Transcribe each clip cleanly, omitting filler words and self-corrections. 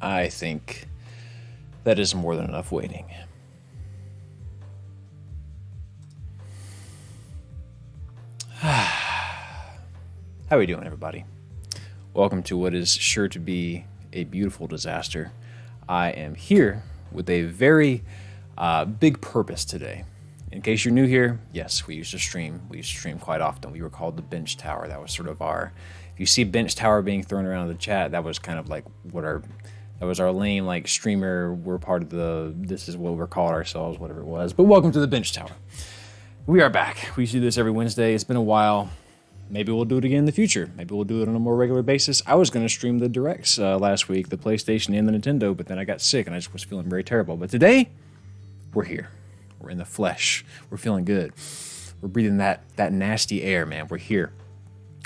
I think that is more than enough waiting. How are we doing, everybody? Welcome to what is sure to be a beautiful disaster. I am here with a very big purpose today. In case you're new here, yes, we used to stream. We used to stream quite often. We were called the Bench Tower. That was sort of our... If you see Bench Tower being thrown around in the chat, that was kind of like what our... That was our lame, like, streamer. We're part of the... This is what we're called ourselves, whatever it was. But welcome to the Bench Tower. We are back. We do this every Wednesday. It's been a while. Maybe we'll do it again in the future. Maybe we'll do it on a more regular basis. I was going to stream the Directs last week, the PlayStation and the Nintendo, but then I got sick and I just was feeling very terrible. But today, we're here. We're in the flesh. We're feeling good. We're breathing that nasty air, man. We're here.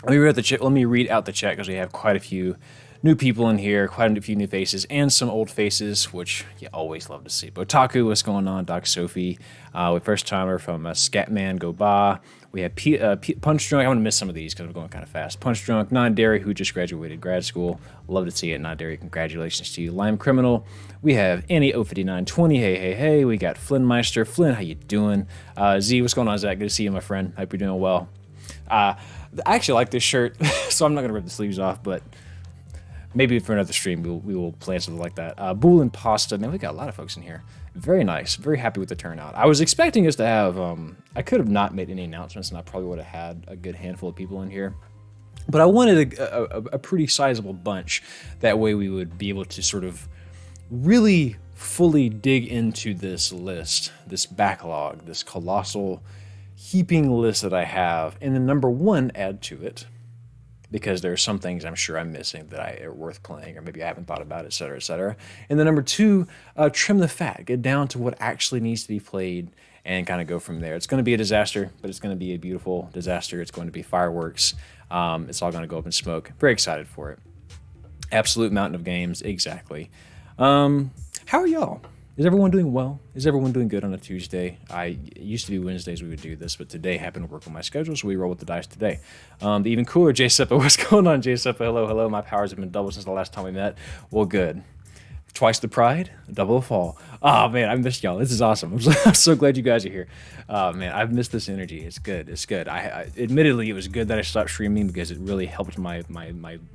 Let me read out the chat because we have quite a few new people in here, quite a few new faces, and some old faces, which you always love to see. Botaku, what's going on? Doc Sophie, with first timer from Scatman Go Ba. We have Punch Drunk. I'm going to miss some of these because I'm going kind of fast. Punch Drunk, Non-Dairy, who just graduated grad school. Love to see it. Non-Dairy, congratulations to you. Lime Criminal. We have Annie 05920. Hey. We got Flynn Meister. Flynn, how you doing? Z, what's going on, Zach? Good to see you, my friend. Hope you're doing well. I actually like this shirt, so I'm not going to rip the sleeves off, but maybe for another stream, we will plan something like that. Bool and Pasta. Man, we got a lot of folks in here. Very nice. Very happy with the turnout. I was expecting us to have... I could have not made any announcements, and I probably would have had a good handful of people in here. But I wanted a pretty sizable bunch. That way we would be able to sort of really fully dig into this list, this backlog, this colossal heaping list that I have, and then number one, add to it, because there are some things I'm sure I'm missing that are worth playing, or maybe I haven't thought about, et cetera, et cetera. And then number two, trim the fat, get down to what actually needs to be played, and kind of go from there. It's going to be a disaster, but it's going to be a beautiful disaster. It's going to be fireworks. It's all going to go up in smoke. Very excited for it. Absolute mountain of games, exactly. How are y'all? Is everyone doing well? Is everyone doing good on a Tuesday? It used to be Wednesdays we would do this, but today happened to work on my schedule, so we roll with the dice today. The even cooler J Seppa, what's going on, J Seppa? Hello. My powers have been doubled since the last time we met. Well, good. Twice the pride, double the fall. Oh, man, I missed y'all. This is awesome. I'm so glad you guys are here. Man, I've missed this energy. It's good. I admittedly, it was good that I stopped streaming because it really helped my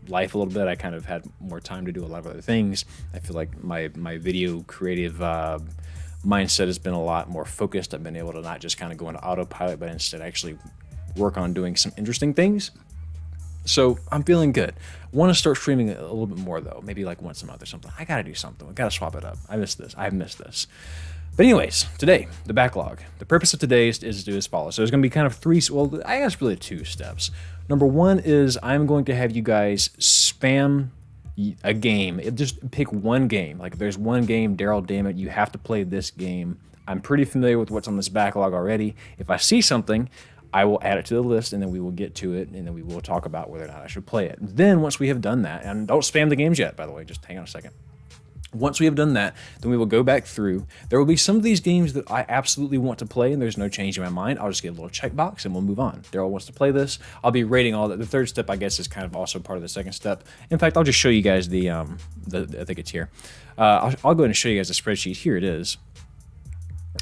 life a little bit. I kind of had more time to do a lot of other things. I feel like my video creative mindset has been a lot more focused. I've been able to not just kind of go into autopilot, but instead actually work on doing some interesting things. So I'm feeling good. Want to start streaming a little bit more though, maybe like once a month or something. I got to do something. I got to swap it up. I missed this. I've missed this. But anyways, today, the backlog. The purpose of today is to do as follows. So there's going to be kind of three, well, I guess really two steps. Number one is I'm going to have you guys spam a game. Just pick one game. Like if there's one game, Daryl, damn it, you have to play this game. I'm pretty familiar with what's on this backlog already. If I see something, I will add it to the list, and then we will get to it, and then we will talk about whether or not I should play it. Then once we have done that, and don't spam the games yet, by the way, just hang on a second. Once we have done that, then we will go back through. There will be some of these games that I absolutely want to play, and there's no change in my mind. I'll just get a little checkbox, and we'll move on. Daryl wants to play this. I'll be rating all that. The third step, I guess, is kind of also part of the second step. In fact, I'll just show you guys I think it's here. I'll go ahead and show you guys the spreadsheet. Here it is.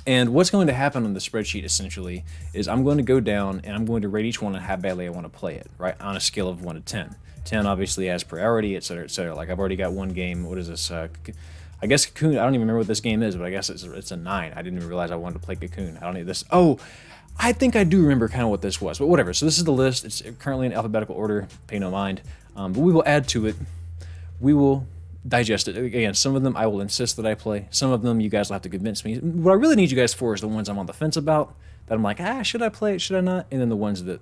And what's going to happen on the spreadsheet essentially is I'm going to go down and I'm going to rate each one on how badly I want to play it, right? On a scale of 1 to 10. 10 obviously has priority, et cetera, et cetera. Like I've already got one game. What is this? I guess Cocoon. I don't even remember what this game is, but I guess it's a 9. I didn't even realize I wanted to play Cocoon. I don't need this. Oh, I think I do remember kind of what this was, but whatever. So this is the list. It's currently in alphabetical order. Pay no mind. But we will add to it. We will digest it. Again, some of them I will insist that I play. Some of them you guys will have to convince me. What I really need you guys for is the ones I'm on the fence about, that I'm like, should I play it, should I not? And then the ones that,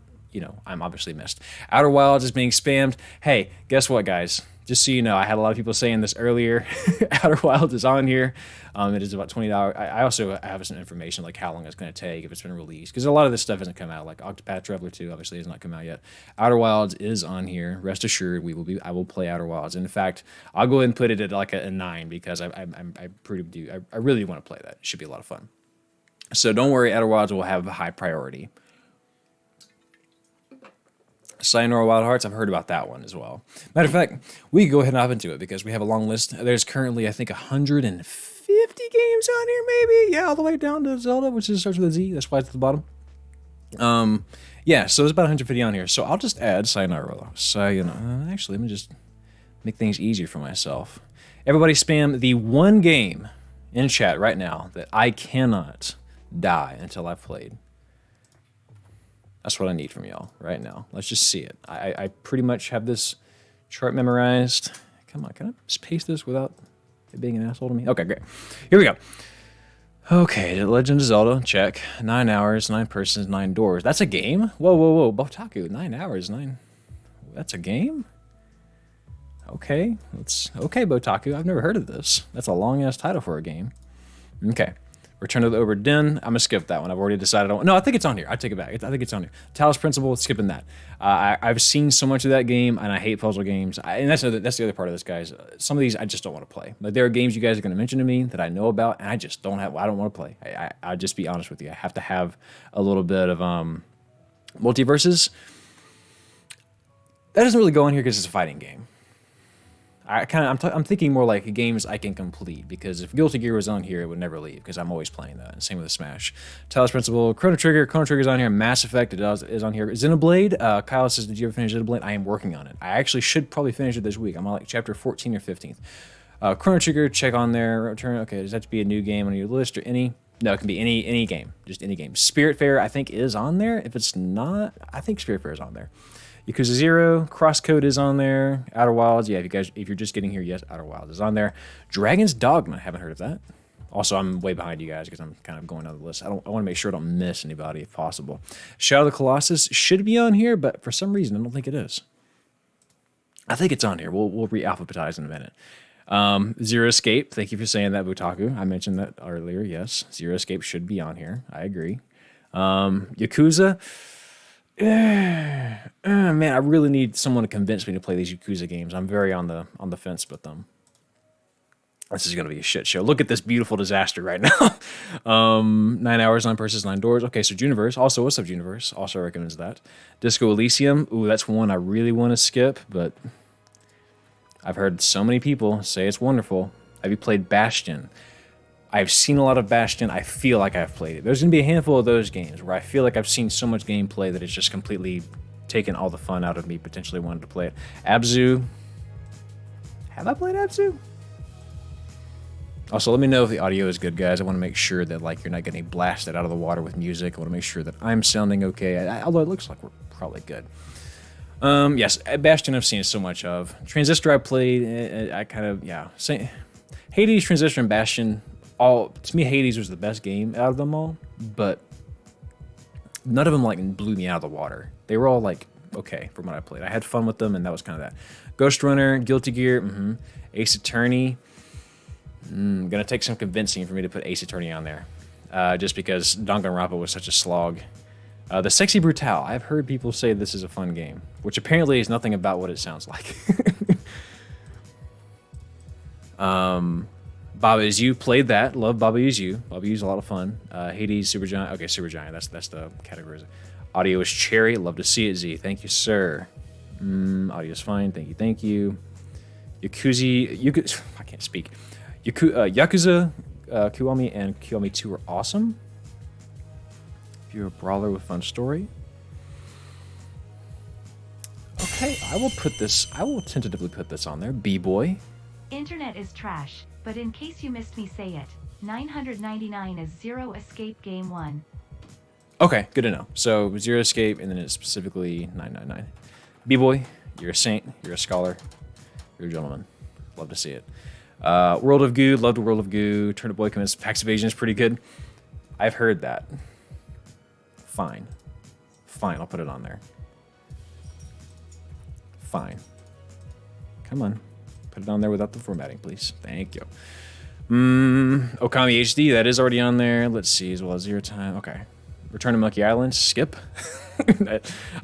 I'm obviously missed. Outer Wilds is being spammed. Hey, guess what, guys? Just so you know, I had a lot of people saying this earlier. Outer Wilds is on here. It is about $20. I also have some information like how long it's going to take if it's been released, because a lot of this stuff hasn't come out. Like Octopath Traveler 2 obviously has not come out yet. Outer Wilds is on here. Rest assured, I will play Outer Wilds. And in fact, I'll go ahead and put it at like a 9 because I really want to play that. It should be a lot of fun. So don't worry, Outer Wilds will have a high priority. Sayonara Wild Hearts, I've heard about that one as well. Matter of fact, we can go ahead and hop into it because we have a long list. There's currently, I think, 150 games on here, maybe. Yeah, all the way down to Zelda, which starts with a Z. That's why it's at the bottom. Yeah, so there's about 150 on here. So I'll just add Sayonara. Actually, let me just make things easier for myself. Everybody spam the one game in chat right now that I cannot die until I've played. That's what I need from y'all right now. Let's just see it. I pretty much have this chart memorized. Come on, can I just paste this without it being an asshole to me? Okay, great. Here we go. Okay, The Legend of Zelda, check. 9 hours, 9 persons, 9 doors. That's a game? Whoa. Botaku, 9 hours, 9. That's a game? Okay, okay, Botaku. I've never heard of this. That's a long-ass title for a game. Okay. Return to the Obra Dinn. I'm going to skip that one. I've already decided. No, I think it's on here. I take it back. I think it's on here. Talos Principle, skipping that. I've seen so much of that game, and I hate puzzle games. And that's the other part of this, guys. Some of these I just don't want to play. Like, there are games you guys are going to mention to me that I know about, and I just don't want to play. I'll just be honest with you. I have to have a little bit of multiverses. That doesn't really go in here because it's a fighting game. I'm thinking more like games I can complete, because if Guilty Gear was on here, it would never leave because I'm always playing that. And same with the Smash. Talos Principle, Chrono Trigger's on here. Mass Effect is on here. Xenoblade, Kyle says, did you ever finish Xenoblade? I am working on it. I actually should probably finish it this week. I'm on like chapter 14 or 15th. Chrono Trigger, check on there. Return. Okay, does that have to be a new game on your list or any? No, it can be any game, just any game. Spiritfarer, I think, is on there. If it's not, I think Spiritfarer is on there. Yakuza 0, CrossCode is on there. Outer Wilds, yeah, if you're just getting here, yes, Outer Wilds is on there. Dragon's Dogma, haven't heard of that. Also, I'm way behind you guys because I'm kind of going down the list. I want to make sure I don't miss anybody if possible. Shadow of the Colossus should be on here, but for some reason, I don't think it is. I think it's on here. We'll re-alphabetize in a minute. Zero Escape, thank you for saying that, Butaku. I mentioned that earlier, yes. Zero Escape should be on here. I agree. Yakuza. Man, I really need someone to convince me to play these Yakuza games. I'm very on the fence with them. This is going to be a shit show. Look at this beautiful disaster right now. 9 hours, 9 persons, 9 doors. Okay, so Juniverse. Also, what's up, Juniverse? Also recommends that. Disco Elysium. Ooh, that's one I really want to skip, but I've heard so many people say it's wonderful. Have you played Bastion? I've seen a lot of Bastion. I feel like I've played it. There's going to be a handful of those games where I feel like I've seen so much gameplay that it's just completely taken all the fun out of me potentially wanting to play it. Abzu. Have I played Abzu? Also, let me know if the audio is good, guys. I want to make sure that you're not getting blasted out of the water with music. I want to make sure that I'm sounding okay, although it looks like we're probably good. Yes, Bastion I've seen so much of. Transistor I played. I kind of, yeah. Hades, Transistor, and Bastion. To me, Hades was the best game out of them all, but none of them blew me out of the water. They were all okay from what I played. I had fun with them, and that was kind of that. Ghost Runner, Guilty Gear, Ace Attorney. Gonna take some convincing for me to put Ace Attorney on there, just because Danganronpa was such a slog. The Sexy Brutale. I've heard people say this is a fun game, which apparently is nothing about what it sounds like. Baba Is You, played that. Love Baba Is You. Baba Is You is a lot of fun. Hades, Supergiant. Okay, Supergiant. That's the category. Audio is cherry. Love to see it, Z. Thank you, sir. Audio is fine. Thank you. Yakuza. I can't speak. Yakuza, Kiwami, and Kiwami 2 are awesome. If you're a brawler with fun story. Okay, I will tentatively put this on there. B-Boy. Internet is trash, but in case you missed me say it, 999 is Zero Escape Game 1. Okay, good to know. So, Zero Escape, and then it's specifically 999. B-Boy, you're a saint, you're a scholar, you're a gentleman. Love to see it. World of Goo, loved World of Goo. Turnip Boy commits Pax Evasion is pretty good. I've heard that. Fine, I'll put it on there. Fine. Come on. Put it on there without the formatting, please. Thank you. Okami HD, that is already on there. Let's see, as well as Zero Time. Okay. Return to Monkey Island, skip.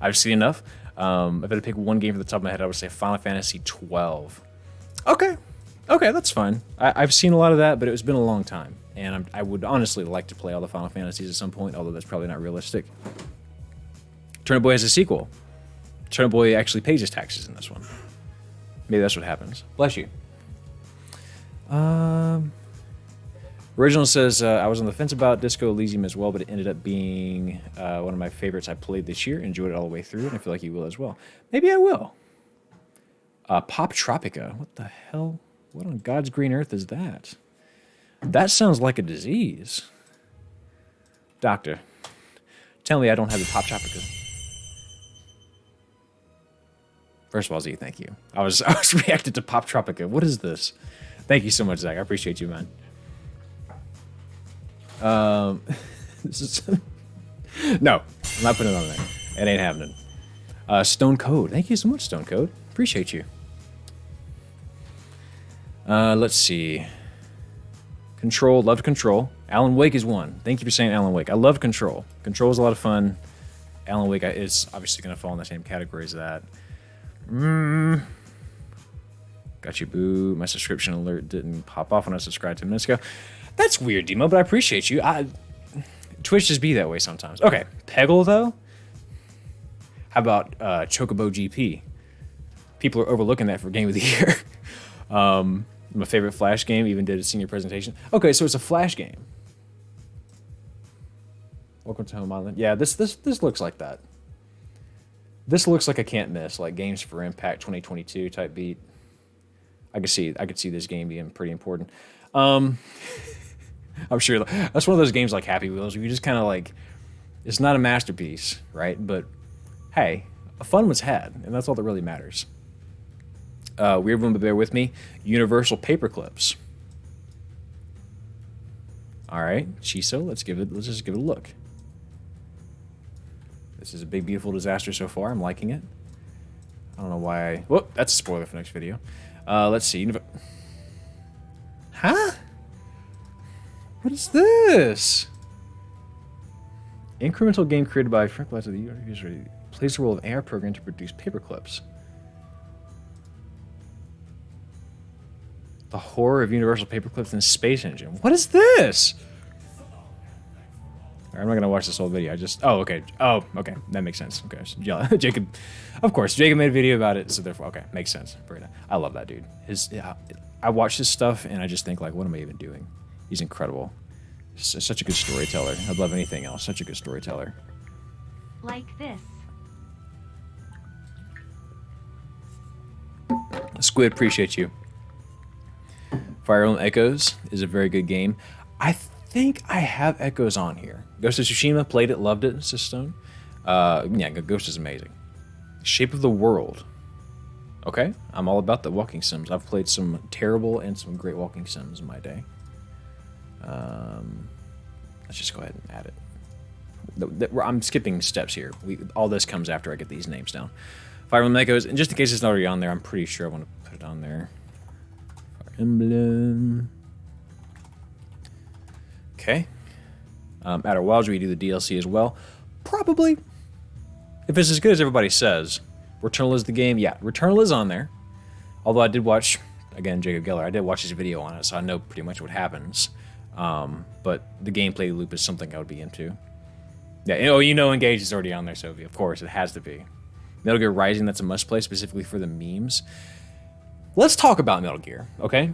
I've seen enough. If I had to pick one game from the top of my head, I would say Final Fantasy 12. Okay, that's fine. I've seen a lot of that, but it's been a long time. And I would honestly like to play all the Final Fantasies at some point, although that's probably not realistic. Turnip Boy has a sequel. Turnip Boy actually pays his taxes in this one. Maybe that's what happens. Bless you. Original says, I was on the fence about Disco Elysium as well, but it ended up being one of my favorites I played this year. Enjoyed it all the way through, and I feel like you will as well. Maybe I will. Pop Tropica. What the hell? What on God's green earth is that? That sounds like a disease. Doctor, tell me I don't have the Pop Tropica. First of all, Z, thank you. I was reacted to Pop Tropica. What is this? Thank you so much, Zach. I appreciate you, man. This is no, I'm not putting it on there. It ain't happening. Stone Code. Thank you so much, Stone Code. Appreciate you. Let's see. Control. Loved Control. Alan Wake is one. Thank you for saying Alan Wake. I love Control. Control is a lot of fun. Alan Wake is obviously going to fall in the same category as that. Got you, boo. My subscription alert didn't pop off when I subscribed 10 minutes ago. That's weird, Demo, but I appreciate you. Twitch just be that way sometimes. Okay, Peggle, though? How about Chocobo GP? People are overlooking that for Game of the Year. My favorite Flash game, even did a senior presentation. Okay, so it's a Flash game. Welcome to Home Island. Yeah, this looks like that. This looks like a can't miss, like Games for Impact 2022 type beat. I could see this game being pretty important. I'm sure that's one of those games like Happy Wheels where you just kind of like, it's not a masterpiece, right? But hey, fun was had, and that's all that really matters. Weird one, but bear with me. Universal Paperclips. All right, Chiso, let's just give it a look. This is a big, beautiful disaster so far. I'm liking it. I don't know why. Whoop, that's a spoiler for next video. Let's see. Huh? What is this? Incremental game created by Frank Blatt of the user plays the role of AR program to produce paperclips. The horror of universal paperclips in Space Engine. What is this? I'm not gonna watch this whole video. Oh, okay. Oh, okay. That makes sense. Okay, so, yeah, Jacob. Of course, Jacob made a video about it, so therefore, okay, makes sense. I love that dude. I watch his stuff and I just think like, what am I even doing? He's incredible. Such a good storyteller. I'd love anything else. Such a good storyteller. Like this. Squid, appreciate you. Fire Emblem Echoes is a very good game. I think I have Echoes on here. Ghost of Tsushima, played it, loved it, Sistone. Yeah, Ghost is amazing. Shape of the World. Okay, I'm all about the walking sims. I've played some terrible and some great walking sims in my day. Let's just go ahead and add it. I'm skipping steps here. All this comes after I get these names down. Fire Emblem Echoes, and just in case it's not already on there, I'm pretty sure I want to put it on there. Fire Emblem. Okay. Outer Wilds, we do the DLC as well. Probably. If it's as good as everybody says. Returnal is the game. Yeah, Returnal is on there. Although I did watch, again, Jacob Geller, I did watch his video on it, so I know pretty much what happens. But the gameplay loop is something I would be into. Yeah, you know Engage is already on there, so of course it has to be. Metal Gear Rising, that's a must-play specifically for the memes. Let's talk about Metal Gear, okay?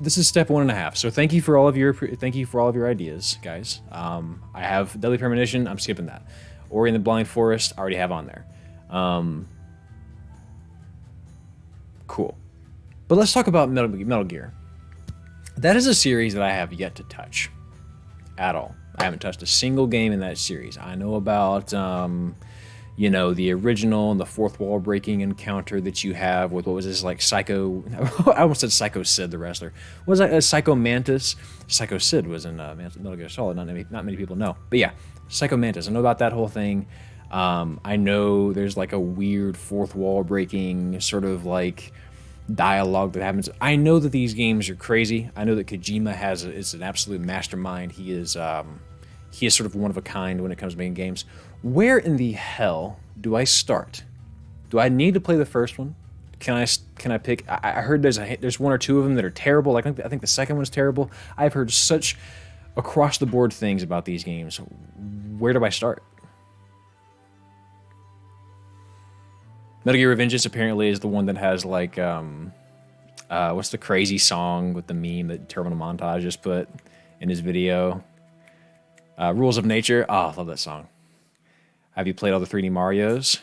This is step 1.5. So thank you for all of your ideas, guys. I have Deadly Premonition. I'm skipping that. Ori and the Blind Forest. I already have on there. Cool. But let's talk about Metal Gear. That is a series that I have yet to touch at all. I haven't touched a single game in that series. I know about, the original and the fourth wall breaking encounter that you have with, what was this, like Psycho... I almost said Psycho Sid, the wrestler. Was that Psycho Mantis? Psycho Sid was in Metal Gear Solid. Not many people know. But yeah, Psycho Mantis. I know about that whole thing. I know there's like a weird fourth wall breaking sort of like dialogue that happens. I know that these games are crazy. I know that Kojima is an absolute mastermind. He is sort of one of a kind when it comes to making games. Where in the hell do I start? Do I need to play the first one? Can I pick? I heard there's one or two of them that are terrible. I think the second one's terrible. I've heard such across the board things about these games. Where do I start? Metal Gear Revengeance apparently is the one that has like what's the crazy song with the meme that Terminal Montage just put in his video? Rules of Nature. Oh, I love that song. Have you played all the 3D Marios?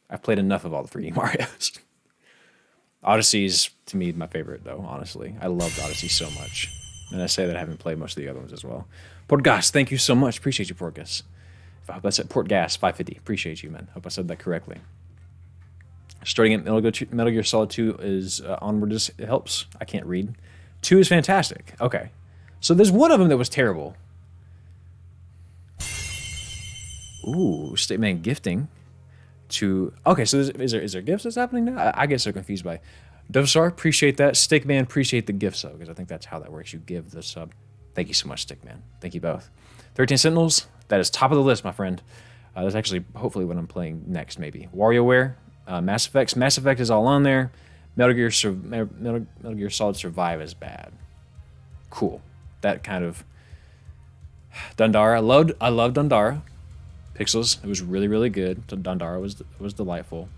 I've played enough of all the 3D Marios. Odyssey's, to me, my favorite, though, honestly. I loved Odyssey so much. And I say that I haven't played most of the other ones as well. Portgas, thank you so much. Appreciate you, Portgas. I hope I said Portgas, 550. Appreciate you, man. Hope I said that correctly. Starting at Metal Gear Solid 2 is Onward it helps. I can't read. 2 is fantastic. Okay. So there's one of them that was terrible. Ooh, Stateman gifting to... Okay, so is there gifts that's happening now? I get so confused by... Dovesar, appreciate that. Stickman, appreciate the gift sub, because I think that's how that works. You give the sub. Thank you so much, Stickman. Thank you both. 13 Sentinels, that is top of the list, my friend. That's actually, hopefully, what I'm playing next, maybe. WarioWare, Mass Effect. Mass Effect is all on there. Metal Gear Solid Survive is bad. Cool. That kind of... Dundara, I loved Dundara. Pixels, it was really, really good. Dundara was delightful.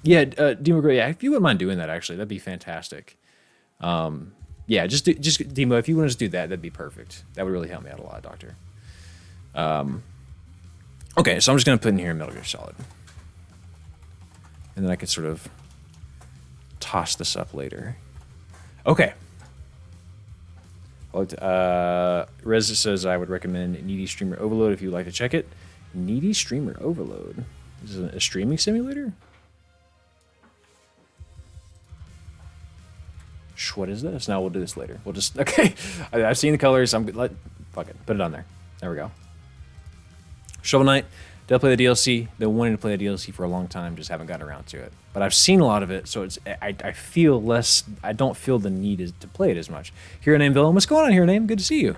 Yeah, Demo, yeah, if you wouldn't mind doing that, actually, that'd be fantastic. Yeah, just Demo, if you want to just do that, that'd be perfect. That would really help me out a lot, Doctor. Okay, so I'm just going to put in here Metal Gear Solid. And then I could sort of toss this up later. Okay. Rez says I would recommend Needy Streamer Overload if you'd like to check it. Needy Streamer Overload. Is it a streaming simulator? What is this? No, we'll do this later. We'll just... Okay. I've seen the colors. I'm good. Fuck it. Put it on there. There we go. Shovel Knight. Did play the DLC. Been wanting to play the DLC for a long time. Just haven't gotten around to it. But I've seen a lot of it, so it's I feel less... I don't feel the need to play it as much. Hero Name Villain. What's going on, Hero Name? Good to see you.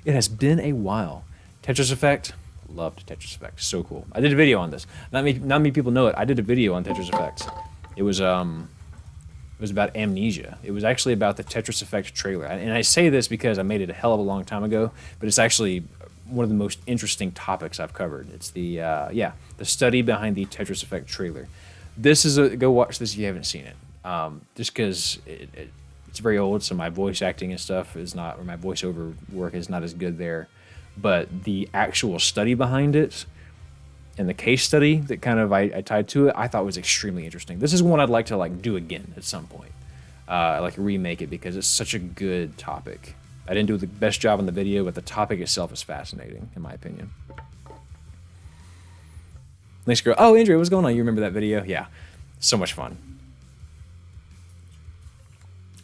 It has been a while. Tetris Effect. Loved Tetris Effect. So cool. I did a video on this. Not many people know it. I did a video on Tetris Effect. It was about amnesia. It was actually about the Tetris Effect trailer. And I say this because I made it a hell of a long time ago, but it's actually one of the most interesting topics I've covered. It's the study behind the Tetris Effect trailer. This is go watch this if you haven't seen it. Just because it's very old, so my voice acting and stuff is not, or my voiceover work is not as good there. But the actual study behind it and the case study that kind of I tied to it, I thought was extremely interesting. This is one I'd like to do again at some point. Like remake it because it's such a good topic. I didn't do the best job on the video, but the topic itself is fascinating, in my opinion. Nice girl. Oh, Andrea, what's going on? You remember that video? Yeah. So much fun.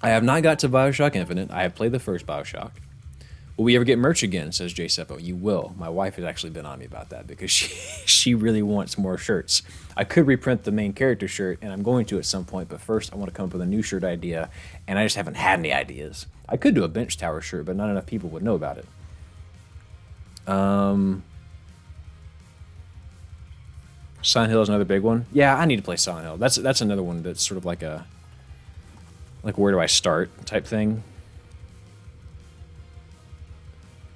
I have not got to BioShock Infinite. I have played the first BioShock. Will we ever get merch again, says Jay Seppo. You will. My wife has actually been on me about that because she really wants more shirts. I could reprint the main character shirt, and I'm going to at some point, but first I want to come up with a new shirt idea, and I just haven't had any ideas. I could do a Bench Tower shirt, but not enough people would know about it. Silent Hill is another big one. Yeah, I need to play Silent Hill. That's another one that's sort of like where do I start type thing.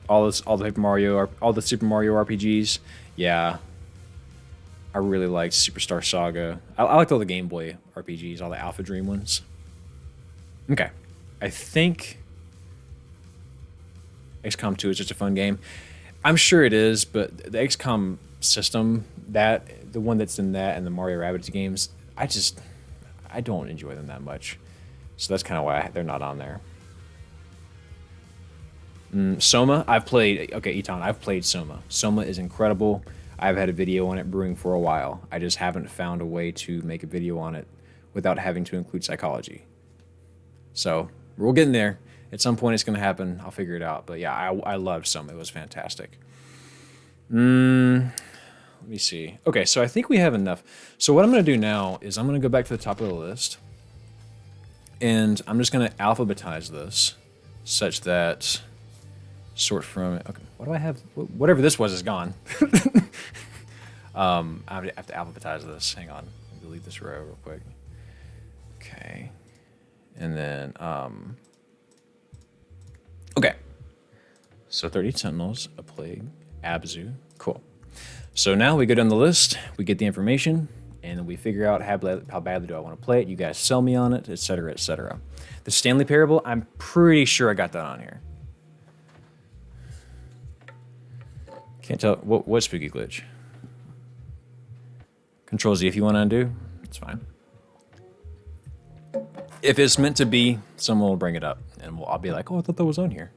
All the Super Mario RPGs. Yeah, I really liked Superstar Saga. I liked all the Game Boy RPGs, all the Alpha Dream ones. Okay, I think XCOM 2 is just a fun game. I'm sure it is, but the XCOM system, the one that's in that and the Mario Rabbids games, I don't enjoy them that much. So that's kind of why they're not on there. Soma, I've played. Okay, Eton, I've played Soma. Soma is incredible. I've had a video on it brewing for a while. I just haven't found a way to make a video on it without having to include psychology. So we're getting there. At some point, it's going to happen. I'll figure it out. But yeah, I loved Soma. It was fantastic. Let me see. Okay, so I think we have enough. So what I'm going to do now is I'm going to go back to the top of the list. And I'm just going to alphabetize this such that... Sort from... Okay, what do I have? Whatever this was is gone. I have to alphabetize this. Hang on. Let me delete this row real quick. Okay. And then... Okay. So 30 Sentinels, a Plague, Abzu. Cool. So now we go down the list. We get the information. and then we figure out how badly do I want to play it. You guys sell me on it, etc., etc. The Stanley Parable, I'm pretty sure I got that on here. Can't tell what spooky glitch. Control Z if you want to undo. It's fine. If it's meant to be, someone will bring it up, and I'll be like, "Oh, I thought that was on here."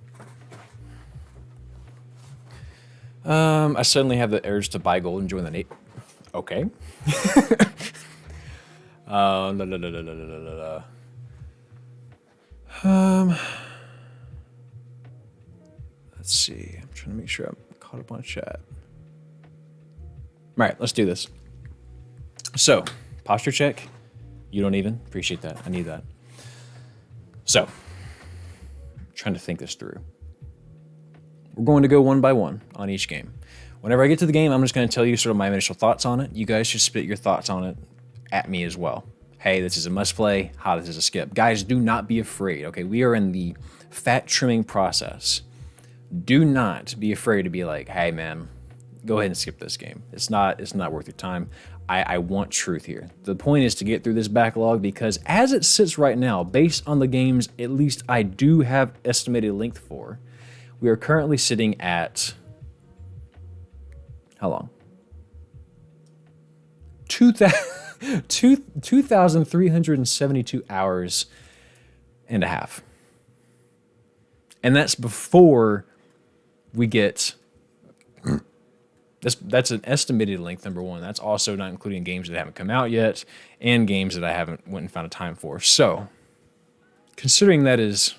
I suddenly have the urge to buy gold and join the Nate. Okay. La, la, la, la, la, la, la. Let's see. I'm trying to make sure I'm caught up on chat. All right, let's do this. So, posture check. You don't even appreciate that. I need that. So, trying to think this through. We're going to go one by one on each game. Whenever I get to the game, I'm just going to tell you sort of my initial thoughts on it. You guys should spit your thoughts on it at me as well. Hey, this is a must play. How this is a skip. Guys, do not be afraid. Okay, we are in the fat trimming process. Do not be afraid to be like, hey man, go ahead and skip this game. It's not worth your time. I want truth here. The point is to get through this backlog because as it sits right now, based on the games at least I do have estimated length for, we are currently sitting at how long? 2,372 hours and a half. And that's before we get... That's an estimated length, number one. That's also not including games that haven't come out yet and games that I haven't went and found a time for. So, considering that is,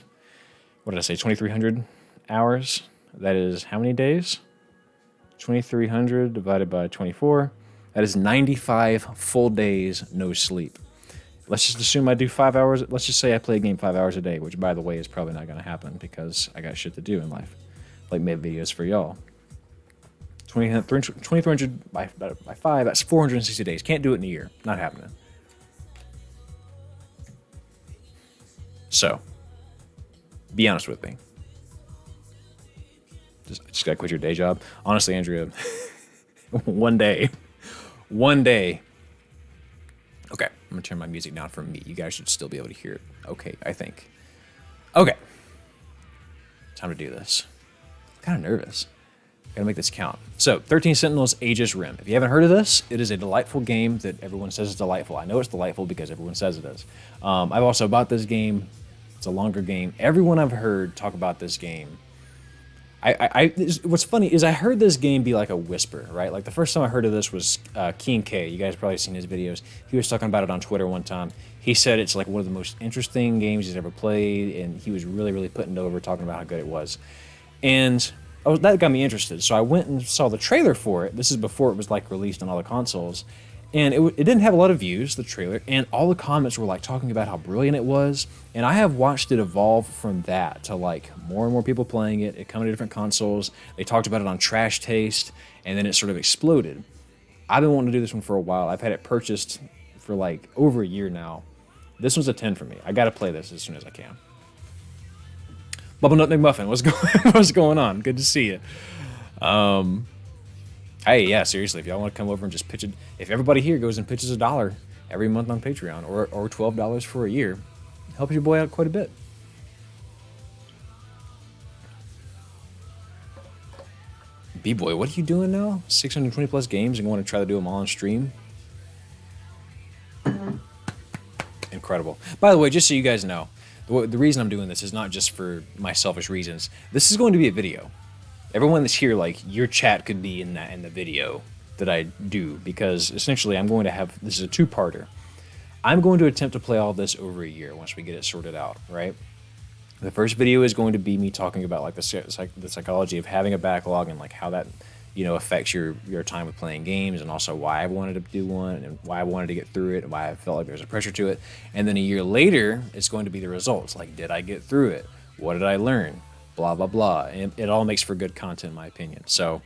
what did I say, 2,300 hours? That is how many days? 2,300 divided by 24. That is 95 full days, no sleep. Let's just assume I do 5 hours. Let's just say I play a game 5 hours a day, which, by the way, is probably not going to happen because I got shit to do in life. Like make videos for y'all. 2,300 by 5, that's 460 days. Can't do it in a year. Not happening. So, be honest with me. Just gotta quit your day job. Honestly, Andrea, one day. Okay, I'm gonna turn my music down for me. You guys should still be able to hear it. Okay, I think. Okay. Time to do this. I'm kind of nervous. Gotta make this count. So, 13 Sentinels, Aegis Rim. If you haven't heard of this, it is a delightful game that everyone says is delightful. I know it's delightful because everyone says it is. I've also bought this game. It's a longer game. Everyone I've heard talk about this game. What's funny is I heard this game be like a whisper, right? Like the first time I heard of this was Keen K. You guys probably seen his videos. He was talking about it on Twitter one time. He said it's like one of the most interesting games he's ever played, and he was really, really putting it over, talking about how good it was. And that got me interested. So I went and saw the trailer for it. This is before it was like released on all the consoles. And it didn't have a lot of views, the trailer, and all the comments were like talking about how brilliant it was. And I have watched it evolve from that to like more and more people playing it. It coming to different consoles. They talked about it on Trash Taste, and then it sort of exploded. I've been wanting to do this one for a while. I've had it purchased for like over a year now. This one's a 10 for me. I got to play this as soon as I can. Bubble Nut McMuffin, what's going on? Good to see you. Hey, yeah, seriously, if y'all want to come over and just pitch it, if everybody here goes and pitches $1 every month on Patreon or $12 for a year, helps your boy out quite a bit. B-Boy, what are you doing now? 620 plus games and you want to try to do them all on stream? Incredible. By the way, just so you guys know, the reason I'm doing this is not just for my selfish reasons. This is going to be a video. Everyone that's here, like, your chat could be in the video that I do, because essentially I'm going to have, this is a two-parter. I'm going to attempt to play all this over a year once we get it sorted out, right? The first video is going to be me talking about like the psychology of having a backlog and like how that, you know, affects your time with playing games, and also why I wanted to do one and why I wanted to get through it and why I felt like there was a pressure to it. And then a year later, it's going to be the results. Like, did I get through it? What did I learn? Blah, blah, blah. And it all makes for good content, in my opinion. So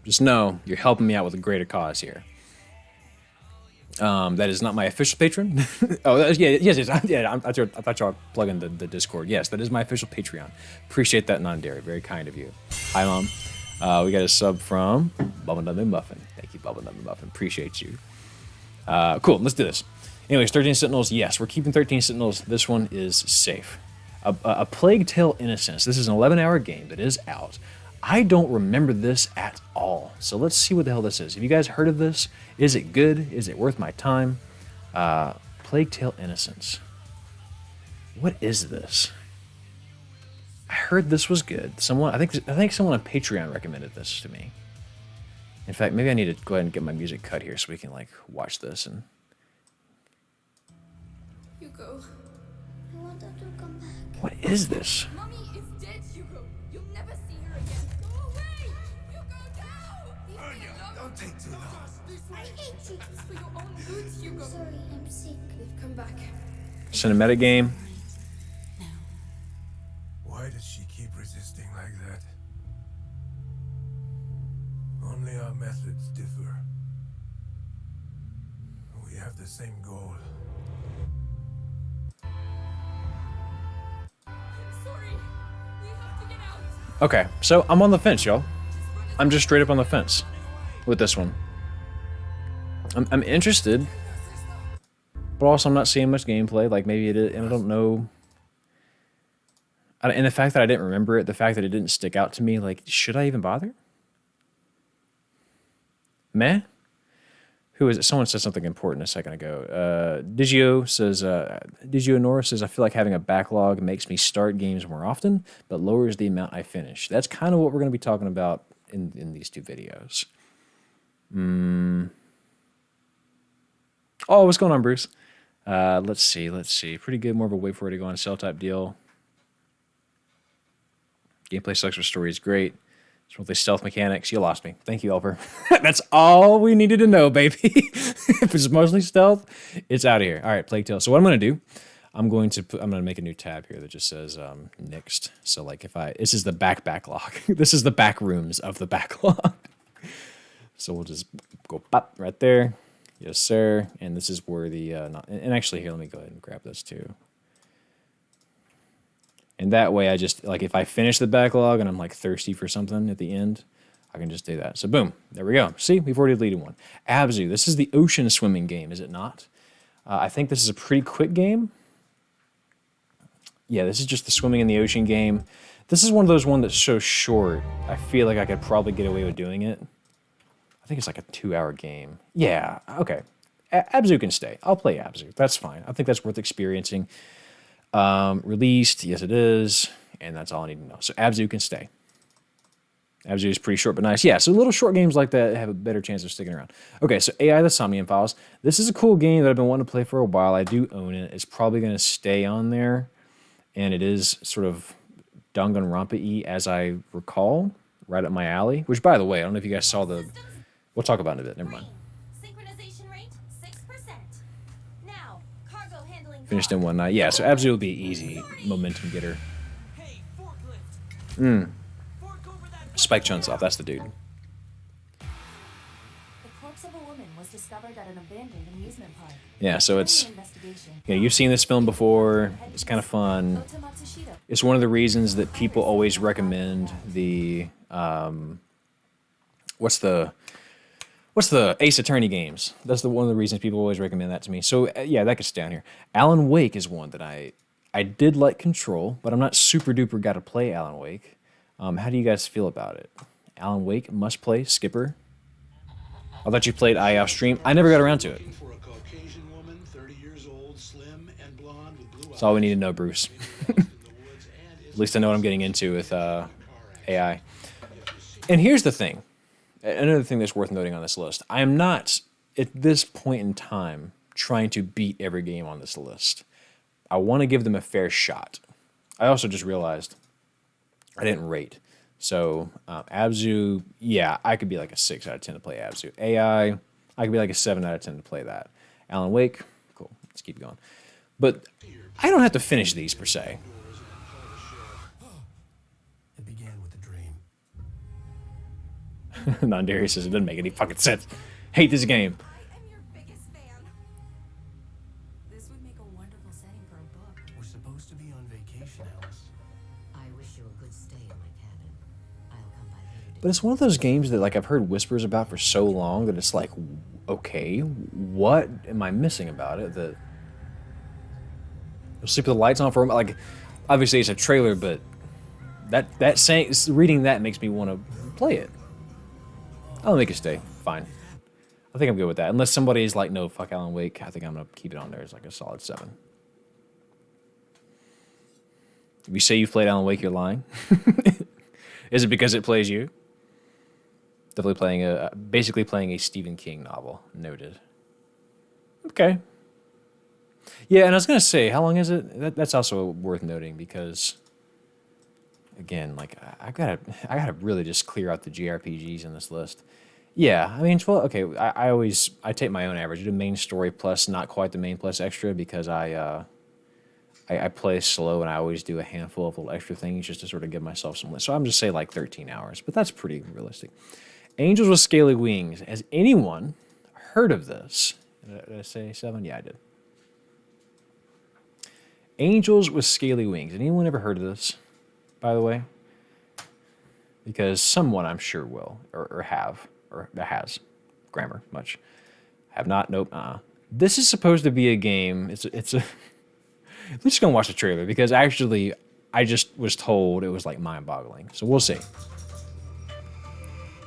just know you're helping me out with a greater cause here. That is not my official patron. Oh, yes. Yeah, I thought y'all plug in the Discord. Yes, that is my official Patreon. Appreciate that, non-dairy. Very kind of you. Hi, Mom. We got a sub from Bubble Nut Muffin. Thank you, Bubble Nut Muffin. Appreciate you. Cool, let's do this. Anyways, 13 Sentinels, yes, we're keeping 13 Sentinels. This one is safe. A Plague Tale Innocence. This is an 11-hour game that is out. I don't remember this at all. So let's see what the hell this is. Have you guys heard of this? Is it good? Is it worth my time? Plague Tale Innocence. What is this? I heard this was good. I think someone on Patreon recommended this to me. In fact, maybe I need to go ahead and get my music cut here so we can like watch this and. Hugo, I want her to come back. What is this? Mommy is dead, Hugo. You'll never see her again. Go away! Hugo, no! Don't take too long. I hate you. It's for your own good, Hugo. Sorry, I'm sick. They've come back. Cinematic game. Why does she keep resisting like that? Only our methods differ. We have the same goal. I'm sorry. We have to get out. Okay, so I'm on the fence, y'all. I'm just straight up on the fence with this one. I'm interested, but also I'm not seeing much gameplay. Like maybe it is, and I don't know. And the fact that I didn't remember it, the fact that it didn't stick out to me, like, should I even bother? Meh? Who is it? Someone said something important a second ago. Digio Nora says, I feel like having a backlog makes me start games more often, but lowers the amount I finish. That's kind of what we're going to be talking about in these two videos. Oh, what's going on, Bruce? Let's see. Pretty good, more of a wait for it to go on sale type deal. Gameplay sucks, for story is great. It's mostly stealth mechanics. You lost me. Thank you, Elper. That's all we needed to know, baby. If it's mostly stealth, it's out of here. All right, Plague Tale. So what I'm going to do, I'm going to make a new tab here that just says next. So like this is the backlog. This is the back rooms of the backlog. So we'll just go pop right there. Yes, sir. And this is where the and actually here, let me go ahead and grab this too. And that way I just, like, if I finish the backlog and I'm, like, thirsty for something at the end, I can just do that. So, boom. There we go. See? We've already deleted one. Abzu. This is the ocean swimming game, is it not? I think this is a pretty quick game. Yeah, this is just the swimming in the ocean game. This is one of those ones that's so short, I feel like I could probably get away with doing it. I think it's like a 2-hour game. Yeah, okay. Abzu can stay. I'll play Abzu. That's fine. I think that's worth experiencing. Released, yes it is, and that's all I need to know. So Abzu can stay. Abzu is pretty short but nice. Yeah, so little short games like that have a better chance of sticking around. Okay, so AI the Somnium Files. This is a cool game that I've been wanting to play for a while. I do own it. It's probably going to stay on there, and it is sort of Danganronpa-y, as I recall, right up my alley. Which, by the way, I don't know if you guys saw the... We'll talk about it in a bit. Never mind. Synchronization rate 6%. Now, cargo handling. Finished in one night. Yeah, so Abzu will be easy momentum getter. Spike Chunsoft, that's the dude. The corpse of a woman was discovered at an abandoned amusement park. Yeah, so it's... During the investigation, You know, you've seen this film before. It's kind of fun. Ota Matsushita. It's one of the reasons that people always recommend the... What's the Ace Attorney games? That's one of the reasons people always recommend that to me. So, yeah, that gets down here. Alan Wake is one that I did like Control, but I'm not super duper got to play Alan Wake. How do you guys feel about it? Alan Wake, must play, Skipper. I thought you played IA off stream. I never got around to it. That's all we need to know, Bruce. At least I know what I'm getting into with AI. And here's the thing. Another thing that's worth noting on this list. I am not, at this point in time, trying to beat every game on this list. I want to give them a fair shot. I also just realized I didn't rate. So, Abzu, yeah, I could be like a 6 out of 10 to play Abzu. AI, I could be like a 7 out of 10 to play that. Alan Wake, cool, let's keep going. But I don't have to finish these, per se. It began with a dream. Non-Dairy says it doesn't make any fucking sense. Hate this game. I am your biggest fan. This would make a wonderful setting for a book. We're supposed to be on vacation, Alice. I wish you a good stay in my cabin. I'll come by later. But it's one of those games that, like, I've heard whispers about for so long that it's like, okay, what am I missing about it? That you'll sleep with the lights on for like, obviously it's a trailer, but that saying, reading that makes me want to play it. I'll make it stay. Fine. I think I'm good with that. Unless somebody's like, no, fuck Alan Wake, I think I'm gonna keep it on there as like a solid 7. If you say you've played Alan Wake, you're lying. Is it because it plays you? Definitely basically playing a Stephen King novel. Noted. Okay. Yeah, and I was gonna say, how long is it? That's also worth noting because, again, like I gotta really just clear out the JRPGs in this list. Yeah, I mean, 12. Okay, I take my own average. I do main story plus not quite the main plus extra because I play slow and I always do a handful of little extra things just to sort of give myself some. So I'm just say like 13 hours, but that's pretty realistic. Angels with Scaly Wings. Has anyone heard of this? Did I say 7? Yeah, I did. Angels with Scaly Wings. Anyone ever heard of this, by the way? Because someone I'm sure will, or have, or has. Grammar, much. Have not, nope, This is supposed to be a game, it's a... We're just gonna watch the trailer because actually I just was told it was like mind-boggling. So we'll see.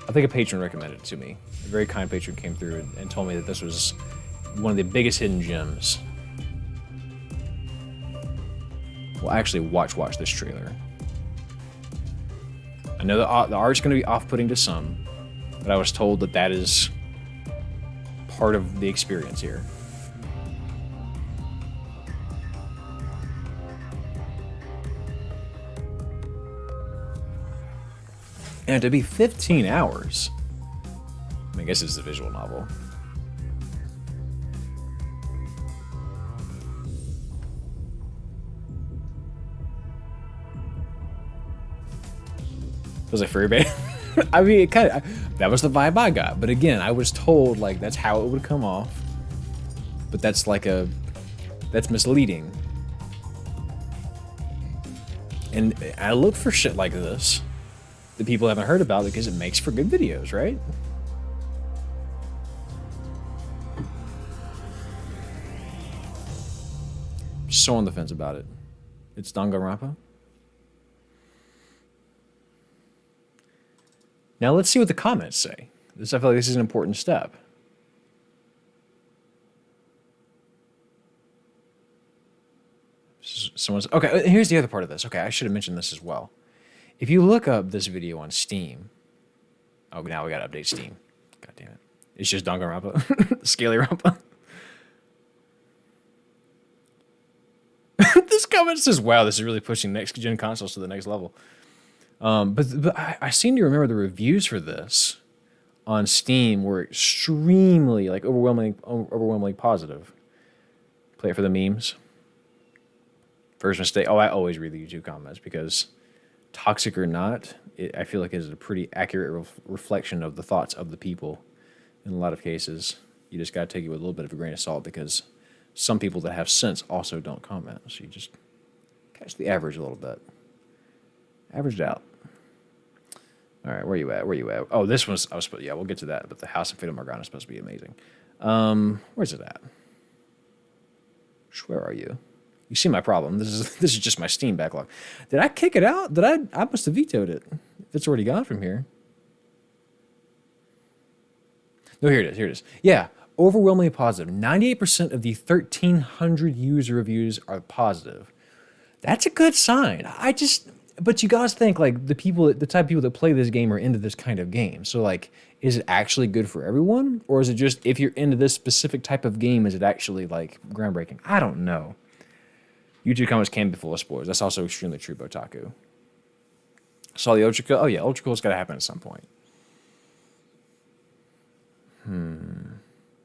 I think a patron recommended it to me. A very kind patron came through and told me that this was one of the biggest hidden gems. Well, actually, watch this trailer. I know the art's going to be off-putting to some, but I was told that that is part of the experience here. And to be 15 hours, I mean, I guess it's a visual novel. It was like furry bait. I mean, it kind of, that was the vibe I got. But again, I was told like that's how it would come off. But that's like that's misleading. And I look for shit like this that people haven't heard about because it makes for good videos, right? So on the fence about it. It's Danganronpa. Now let's see what the comments say. I feel like this is an important step. Someone's okay. Here's the other part of this. Okay, I should have mentioned this as well. If you look up this video on Steam, oh, now we gotta update Steam. God damn it! It's just Danganronpa, Scaly Rampa. This comment says, "Wow, this is really pushing next-gen consoles to the next level." But I seem to remember the reviews for this on Steam were extremely, like, overwhelmingly positive. Play it for the memes. First mistake. Oh, I always read the YouTube comments because, toxic or not, I feel like it is a pretty accurate reflection of the thoughts of the people. In a lot of cases, you just got to take it with a little bit of a grain of salt because some people that have sense also don't comment. So you just catch the average a little bit. Averaged out. All right, where you at? Where you at? Oh, this one's, yeah, we'll get to that, but the House of Fata Morgana is supposed to be amazing. Where's it at? Where are you? You see my problem. This is just my Steam backlog. Did I kick it out? I must have vetoed it. If it's already gone from here. No, here it is. Yeah, overwhelmingly positive. 98% of the 1,300 user reviews are positive. That's a good sign. But you guys think like the type of people that play this game are into this kind of game. So like, is it actually good for everyone? Or is it just, if you're into this specific type of game, is it actually like groundbreaking? I don't know. YouTube comments can be full of spoilers. That's also extremely true, Botaku. Saw the Ultra Kill. Oh yeah, Ultra Kill's got to happen at some point.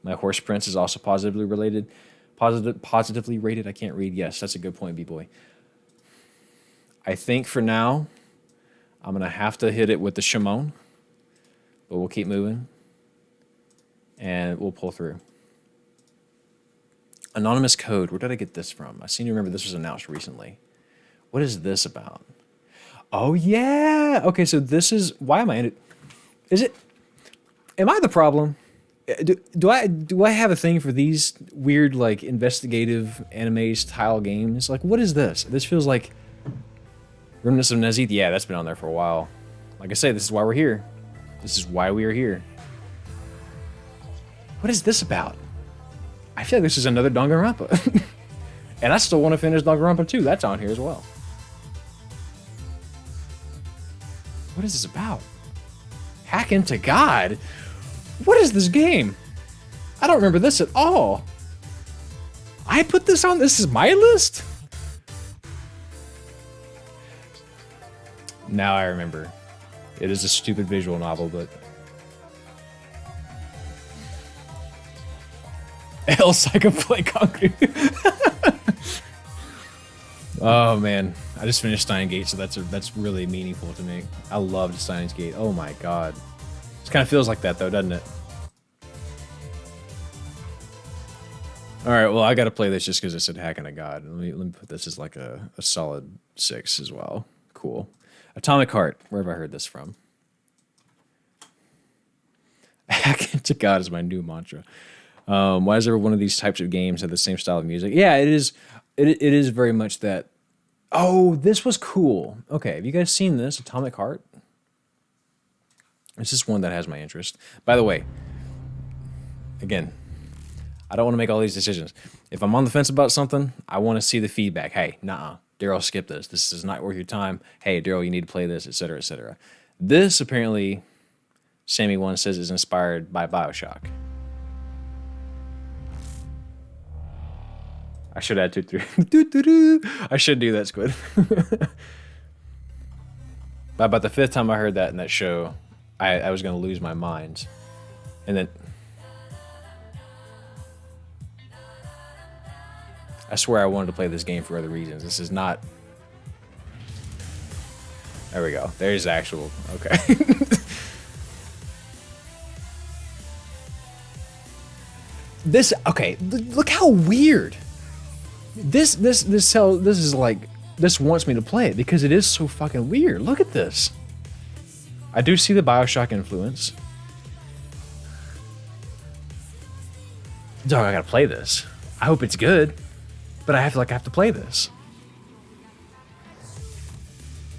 My Horse Prince is also positively rated. I can't read. Yes, that's a good point, B-Boy. I think for now, I'm going to have to hit it with the Shimon. But we'll keep moving. And we'll pull through. Anonymous Code. Where did I get this from? I seem to remember this was announced recently. What is this about? Oh, yeah. Okay, so this is... Why am I in it? Is it... Am I the problem? Do I have a thing for these weird like investigative anime style games? Like, what is this? This feels like Remnants of Nazith. Yeah, that's been on there for a while. Like I say, this is why we're here. This is why we are here. What is this about? I feel like this is another Danganronpa. And I still want to finish Danganronpa 2. That's on here as well. What is this about? Hack into God? What is this game? I don't remember this at all. I put this on? This is my list? Now I remember. It is a stupid visual novel, but... El Psycho Play Concrete. Oh man, I just finished Steins Gate, so that's really meaningful to me. I loved Steins Gate. Oh my god. It kind of feels like that though, doesn't it? All right, well I got to play this just because it said Hacking a God. Let me put this as like a solid 6 as well. Cool. Atomic Heart. Where have I heard this from? Hacking to God is my new mantra. Why does every one of these types of games have the same style of music? Yeah, it is. It is very much that. Oh, this was cool. Okay, have you guys seen this? Atomic Heart? It's just one that has my interest. By the way, again, I don't want to make all these decisions. If I'm on the fence about something, I want to see the feedback. Hey, nah, Daryl, skip this. This is not worth your time. Hey, Daryl, you need to play this, etc., etc. This, apparently, Sammy1 says is inspired by BioShock. I should add 2, 3. I should do that, Squid. By about the 5th time I heard that in that show, I was going to lose my mind. And then... I swear I wanted to play this game for other reasons. This is not... There we go. There's the actual... Okay. This... Okay, look how weird... This is like, this wants me to play it because it is so fucking weird. Look at this. I do see the BioShock influence. Dog, I gotta play this. I hope it's good, but I have to play this.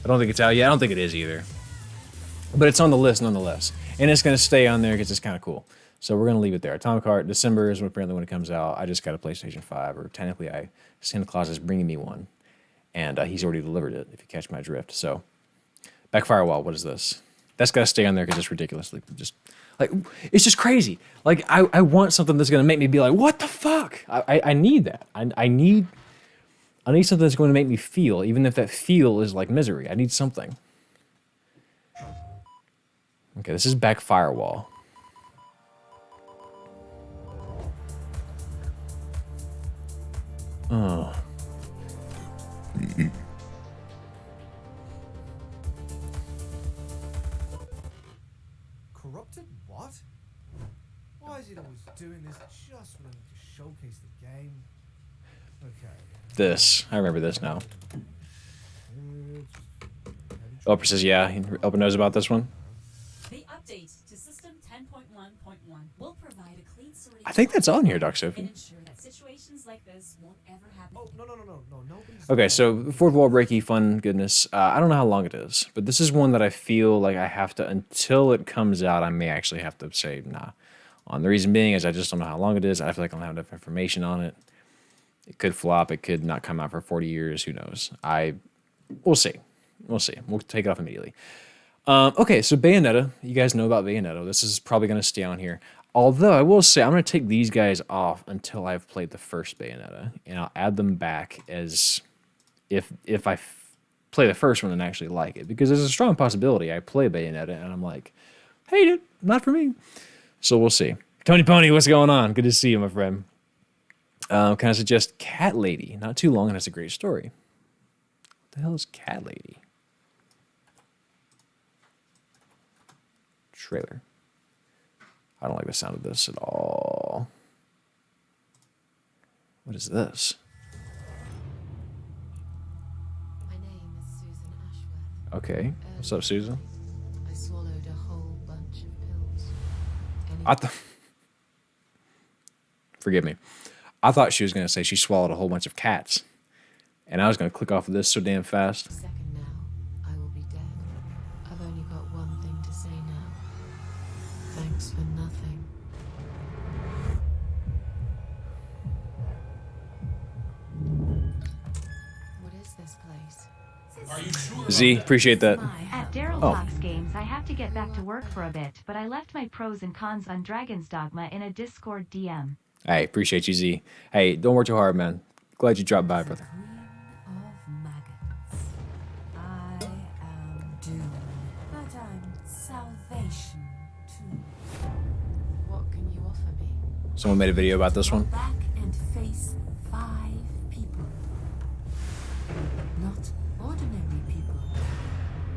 I don't think it's out yet. I don't think it is either. But it's on the list nonetheless. And it's gonna stay on there because it's kind of cool. So we're gonna leave it there. Atomic Heart, December is apparently when it comes out. I just got a PlayStation 5, or technically Santa Claus is bringing me one. And he's already delivered it, if you catch my drift. So, Back Firewall, what is this? That's gotta stay on there because it's ridiculously just, like, it's just crazy. Like, I want something that's gonna make me be like, what the fuck? I need that. I need something that's going to make me feel, even if that feel is like misery. I need something. Okay, this is Back Firewall. Oh. Corrupted what? Why is it always doing this just when to showcase the game? Okay. This. I remember this now. Oprah says, yeah, Oprah knows about this one. The update to System 10.1.1 will provide a clean sorting. I think that's on here, Doc Sophie. And ensure that situations like this won't ever happen. Oh, no. Nobody's... Okay, so fourth wall breaky fun goodness. I don't know how long it is, but this is one that I feel like I have to, until it comes out, I may actually have to say nah. The reason being is I just don't know how long it is. I feel like I don't have enough information on it. It could flop. It could not come out for 40 years. Who knows? We'll see. We'll see. We'll take it off immediately. Okay, so Bayonetta. You guys know about Bayonetta. This is probably going to stay on here. Although I will say I'm going to take these guys off until I've played the first Bayonetta, and I'll add them back as if I play the first one and actually like it, because there's a strong possibility I play Bayonetta and I'm like, hey, dude, not for me. So we'll see. Tony Pony, what's going on? Good to see you, my friend. Can I suggest Cat Lady? Not too long and it's a great story. What the hell is Cat Lady? Trailer. I don't like the sound of this at all. What is this? My name is Susan Ashworth. Okay. What's up, Susan? I swallowed a whole bunch of pills. I thought... Forgive me. I thought she was going to say she swallowed a whole bunch of cats. And I was going to click off of this so damn fast. Second now, I will be dead. I've only got one thing to say now. Thanks for nothing. What is this place? Z, appreciate that. At Daryl Oh. Fox Games, I have to get back to work for a bit, but I left my pros and cons on Dragon's Dogma in a Discord DM. Hey, appreciate you, Z. Hey, don't work too hard, man. Glad you dropped by, brother. Queen of maggots. I am doomed, but I'm salvation too. What can you offer me? Someone made a video about this one. Back and face 5 people. Not ordinary people.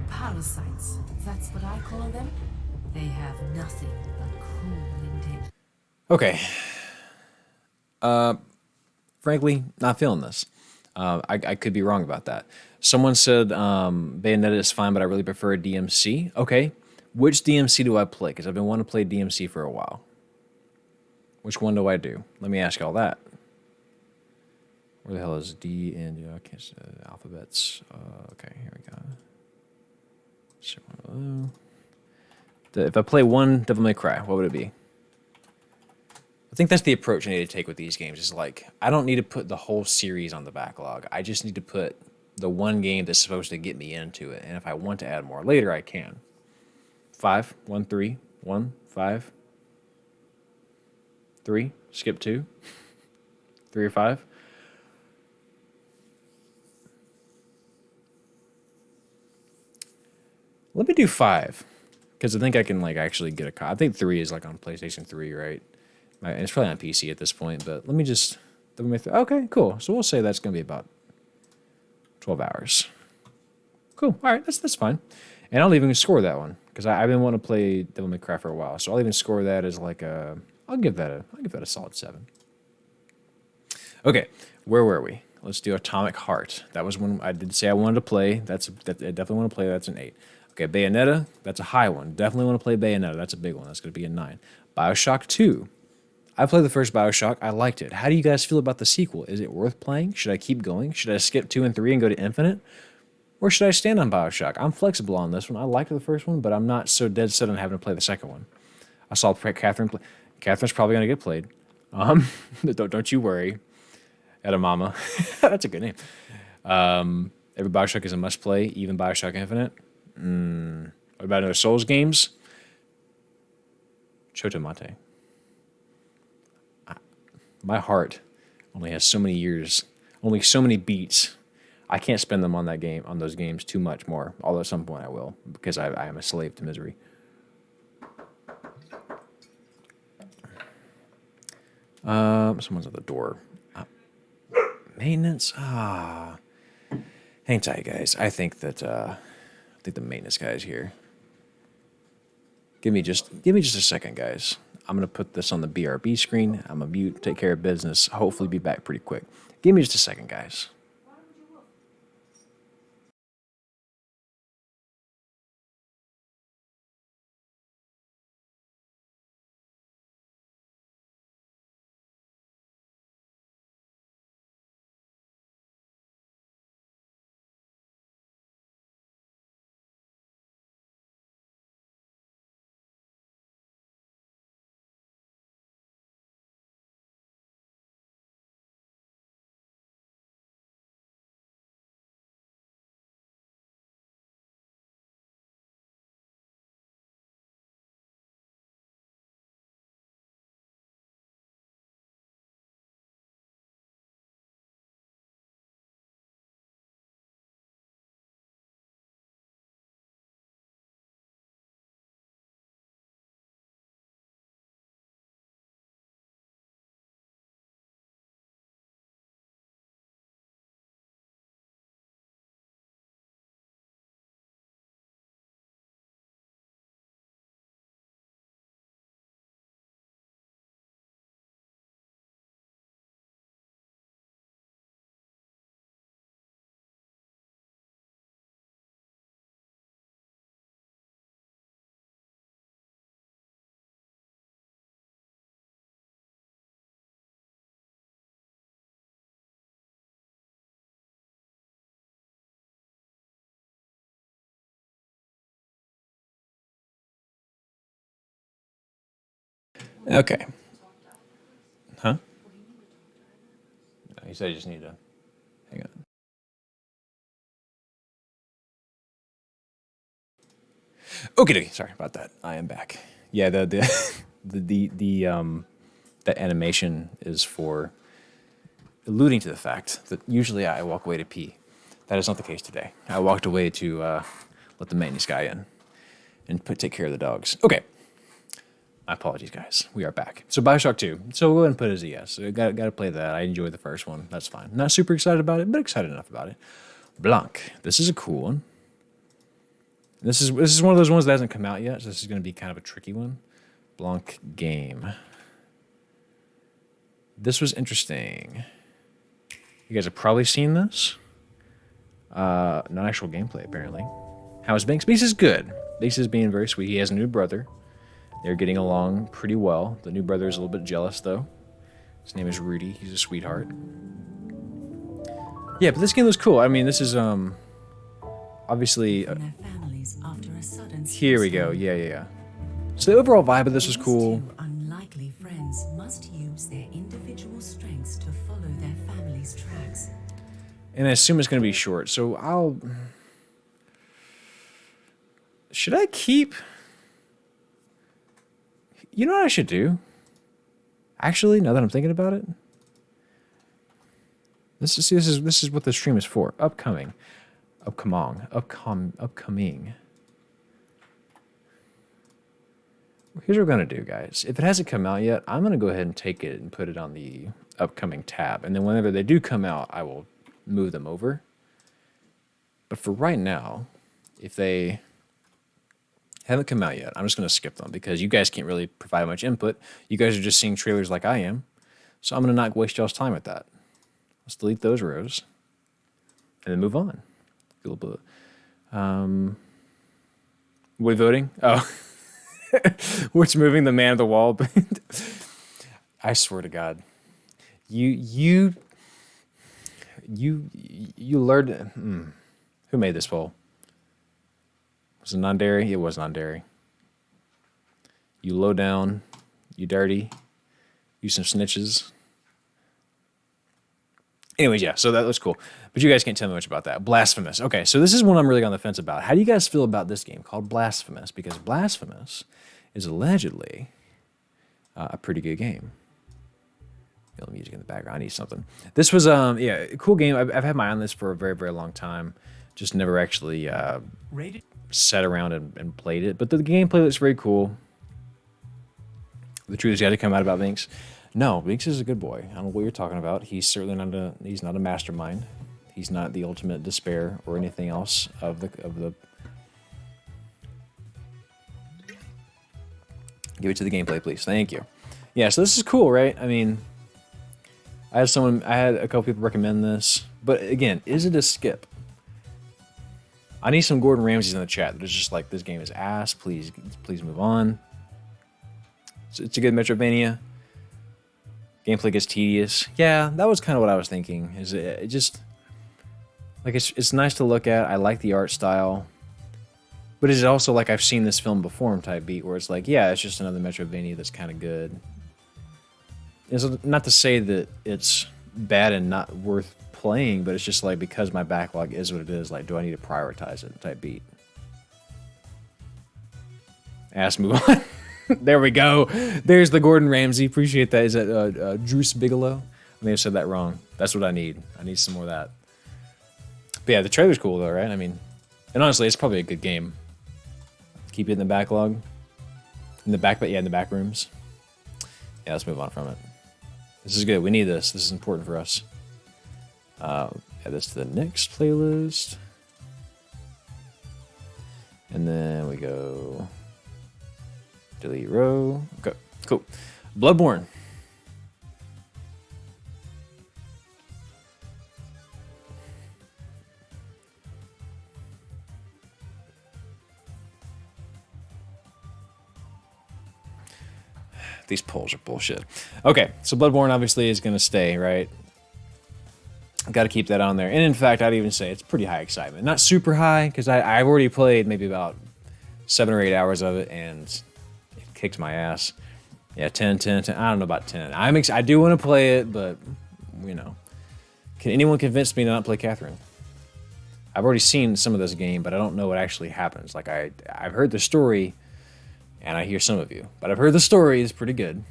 Parasites, that's what I call them. They have nothing but cruel intent. Okay. Frankly, not feeling this. I could be wrong about that. Someone said Bayonetta is fine, but I really prefer a DMC. Okay. Which DMC do I play? Because I've been wanting to play DMC for a while. Which one do I do? Let me ask y'all that. Where the hell is D and I can't say alphabets. Okay, here we go. So, if I play one Devil May Cry, what would it be? I think that's the approach I need to take with these games. Is like, I don't need to put the whole series on the backlog. I just need to put the one game that's supposed to get me into it. And if I want to add more later, I can. 5, 1, 3, 1, 5, 3, skip 2, 3 or 5. Let me do 5, because I think I can like actually get a. I think 3 is like on PlayStation 3, right? It's probably on PC at this point, but let me just. Okay, cool. So we'll say that's going to be about 12 hours. Cool. All right, that's fine. And I'll even score that one because I've been wanting to play Devil May Cry for a while. So I'll even score that as like a. I'll give that a solid 7. Okay, where were we? Let's do Atomic Heart. That was one I did say I wanted to play. I definitely want to play. That's an 8. Okay, Bayonetta. That's a high one. Definitely want to play Bayonetta. That's a big one. That's going to be a 9. BioShock 2. I played the first BioShock. I liked it. How do you guys feel about the sequel? Is it worth playing? Should I keep going? Should I skip 2 and 3 and go to Infinite? Or should I stand on BioShock? I'm flexible on this one. I liked the first one, but I'm not so dead set on having to play the second one. I saw Catherine play. Catherine's probably going to get played. Don't you worry. Edamama. That's a good name. Every BioShock is a must-play, even BioShock Infinite. What about other Souls games? Chotomate. My heart only has so many years, only so many beats. I can't spend them on those games too much more. Although at some point I will, because I am a slave to misery. Someone's at the door. Maintenance. Hang tight, guys. I think the maintenance guy is here. Give me just a second, guys. I'm gonna put this on the BRB screen. I'm gonna mute, take care of business. Hopefully, be back pretty quick. Give me just a second, guys. Okay. Huh? No, you said you just need to hang on. Okay, sorry about that. I am back. Yeah, that animation is for alluding to the fact that usually I walk away to pee. That is not the case today. I walked away to let the maintenance guy in and take care of the dogs. Okay. My apologies, guys. We are back. So BioShock 2. So we'll go ahead and put it as a yes. So got to play that. I enjoyed the first one. That's fine. Not super excited about it, but excited enough about it. Blanc. This is a cool one. This is one of those ones that hasn't come out yet, so this is going to be kind of a tricky one. Blanc game. This was interesting. You guys have probably seen this. Not actual gameplay, apparently. How is Banks? Banks is good. Banks is being very sweet. He has a new brother. They're getting along pretty well. The new brother is a little bit jealous, though. His name is Rudy. He's a sweetheart. Yeah, but this game looks cool. I mean, this is, obviously... From their families after a sudden here we go. Yeah. So the overall vibe of this was cool. These two unlikely friends must use their individual strengths to follow their family's tracks. And I assume it's going to be short, so I'll... Should I keep... You know what I should do? Actually, now that I'm thinking about it, this is what the stream is for. Upcoming. Here's what we're gonna do, guys. If it hasn't come out yet, I'm gonna go ahead and take it and put it on the upcoming tab, and then whenever they do come out, I will move them over. But for right now, if they haven't come out yet, I'm just going to skip them because you guys can't really provide much input. You guys are just seeing trailers like I am. So I'm going to not waste y'all's time with that. Let's delete those rows and then move on. What are we voting? Oh. Which moving the man of the wall? I swear to God. You learned... Who made this poll? Was it non-dairy? It was non-dairy. You low down, you dirty, you some snitches. Anyways, yeah, so that was cool. But you guys can't tell me much about that. Blasphemous. Okay, so this is one I'm really on the fence about. How do you guys feel about this game called Blasphemous? Because Blasphemous is allegedly a pretty good game. Feel the music in the background. I need something. This was, yeah, a cool game. I've had my eye on this for a very, very long time. Just never actually sat around and played it. But the gameplay looks very cool. The truth is, you had to come out about Binks. No, Binks is a good boy. I don't know what you're talking about. He's certainly he's not a mastermind. He's not the ultimate despair or anything else of the. Give it to the gameplay, please. Thank you. Yeah, so this is cool, right? I mean, I had a couple people recommend this, but again, is it a skip? I need some Gordon Ramsays in the chat that is just like, this game is ass. Please move on. It's a good Metroidvania. Gameplay gets tedious. Yeah, that was kind of what I was thinking. Is it just like it's nice to look at. I like the art style, but is it also like I've seen this film before type beat where it's like, yeah, it's just another Metroidvania that's kind of good. It's not to say that it's bad and not worth playing, but it's just like because my backlog is what it is. Like, do I need to prioritize it? Type beat. Move on. There we go. There's the Gordon Ramsay. Appreciate that. Is that Drews Bigelow? I may have said that wrong. That's what I need. I need some more of that. But yeah, the trailer's cool though, right? I mean, and honestly, it's probably a good game. Keep it in the backlog. In the back, but yeah, in the back rooms. Yeah, let's move on from it. This is good. We need this. This is important for us. Add this to the next playlist. And then we go delete row. Okay, cool. Bloodborne. These polls are bullshit. Okay, so Bloodborne obviously is going to stay, right? Got to keep that on there. And in fact, I'd even say it's pretty high excitement. Not super high, because I've already played maybe about 7 or 8 hours of it, and it kicked my ass. Yeah, 10, 10, 10. I don't know about 10. I do want to play it, but, you know. Can anyone convince me to not play Catherine? I've already seen some of this game, but I don't know what actually happens. Like, I've heard the story, and I hear some of you. But I've heard the story is pretty good.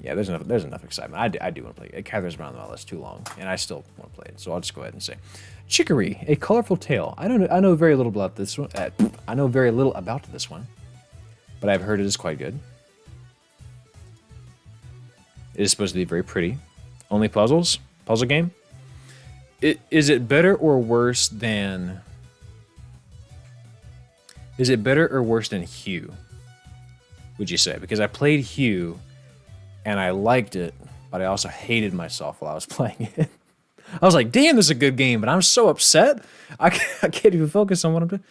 Yeah, there's enough excitement. I do want to play it. Catherine's been on my list too long, and I still want to play it. So I'll just go ahead and say, Chicory, A Colorful Tale. I know very little about this one. I know very little about this one, but I've heard it is quite good. It is supposed to be very pretty. Only puzzles? Puzzle game? Is it better or worse than? Is it better or worse than Hue? Would you say? Because I played Hue. And I liked it, but I also hated myself while I was playing it. I was like, damn, this is a good game, but I'm so upset. I can't even focus on what I'm doing.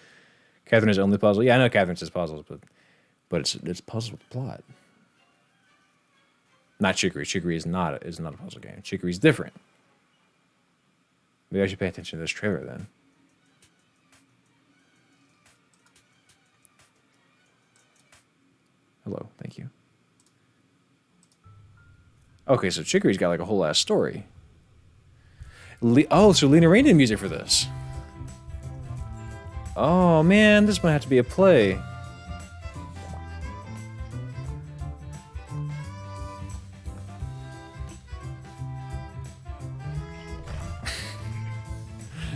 Catherine is only puzzle. Yeah, I know Catherine says puzzles, but it's puzzle with plot. Not Chicory. Chicory is not a puzzle game. Chicory's different. Maybe I should pay attention to this trailer then. Hello, thank you. Okay, so Chicory's got like a whole ass story. So Lena Raine did music for this. Oh man, this might have to be a play.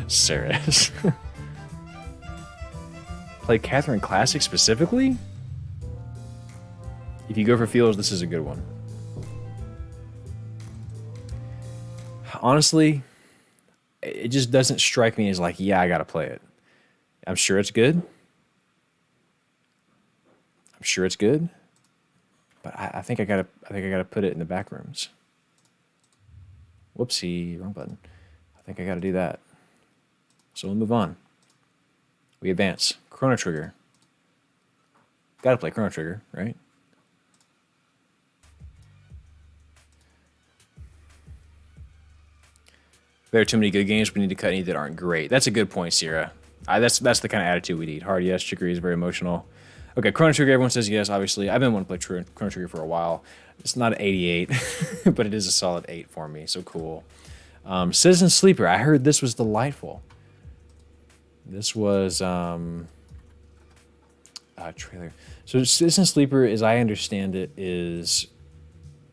Serious. Play Catherine Classic specifically? If you go for feels, this is a good one. Honestly, it just doesn't strike me as like, yeah, I gotta play it. I'm sure it's good. But I think I gotta put it in the back rooms. Whoopsie, wrong button. I think I gotta do that. So we'll move on. We advance. Chrono Trigger. Gotta play Chrono Trigger, right? There are too many good games. We need to cut any that aren't great. That's a good point, Sierra. That's the kind of attitude we need. Hard yes. Chicory is very emotional. Okay, Chrono Trigger. Everyone says yes. Obviously, I've been wanting to play Chrono Trigger for a while. It's not an 88, but it is a solid 8 for me. So cool. Citizen Sleeper. I heard this was delightful. This was a trailer. So Citizen Sleeper, as I understand it, is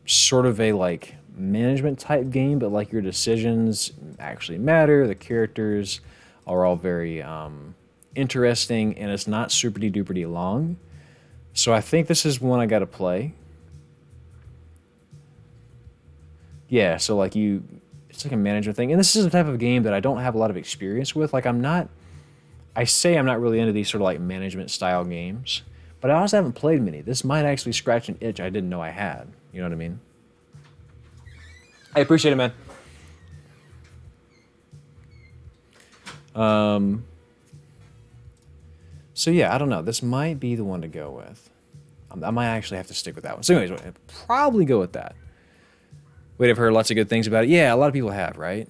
sort of a like management type game, but like your decisions actually matter. The characters are all very interesting, and it's not super duper long. So I think this is one I got to play. Yeah, so like it's like a management thing, and this is a type of game that I don't have a lot of experience with. Like I say I'm not really into these sort of like management style games, but I also haven't played many. This might actually scratch an itch I didn't know I had. You know what I mean? I appreciate it, man. So yeah, I don't know. This might be the one to go with. I might actually have to stick with that one. So anyways, I'll probably go with that. Wait, I've heard lots of good things about it. Yeah, a lot of people have, right?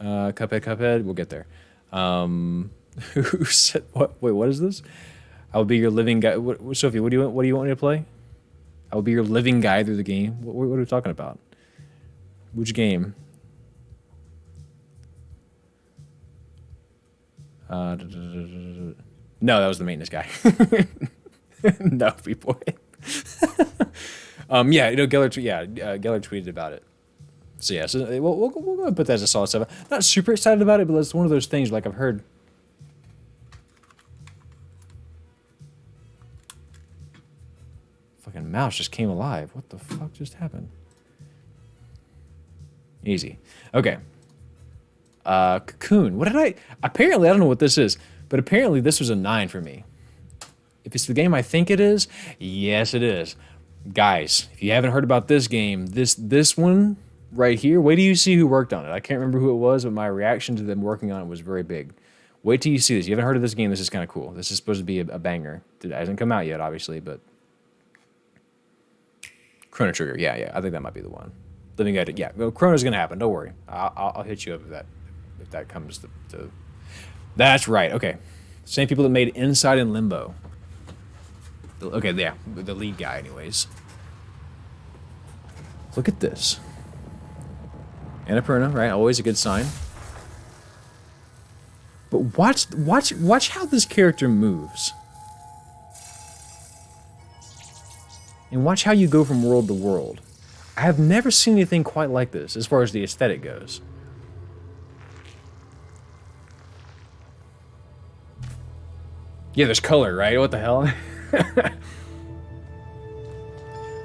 Cuphead, we'll get there. Who said what? Wait, what is this? I will be your living guide. Sophie, what do you want me to play? I will be your living guide through the game. What are we talking about? Which game? No, that was the maintenance guy. No, B-boy. Yeah, Geller tweeted about it. So yeah, we'll go ahead and put that as a solid 7. Not super excited about it, but it's one of those things like I've heard. Fucking mouse just came alive. What the fuck just happened? Easy. Okay. Cocoon. Apparently, I don't know what this is, but apparently this was a 9 for me. If it's the game I think it is, yes it is. Guys, if you haven't heard about this game, this one right here, wait till you see who worked on it. I can't remember who it was, but my reaction to them working on it was very big. Wait till you see this. You haven't heard of this game, this is kind of cool. This is supposed to be a banger. It hasn't come out yet, obviously, but Chrono Trigger, yeah, I think that might be the one. Living Guide, yeah, Chrono's gonna happen. Don't worry, I'll hit you up if that comes to. That's right. Okay, Same people that made Inside and Limbo. Okay, yeah, the lead guy, anyways. Look at this. Annapurna, right? Always a good sign. But watch how this character moves. And watch how you go from world to world. I have never seen anything quite like this as far as the aesthetic goes. Yeah, there's color, right? What the hell?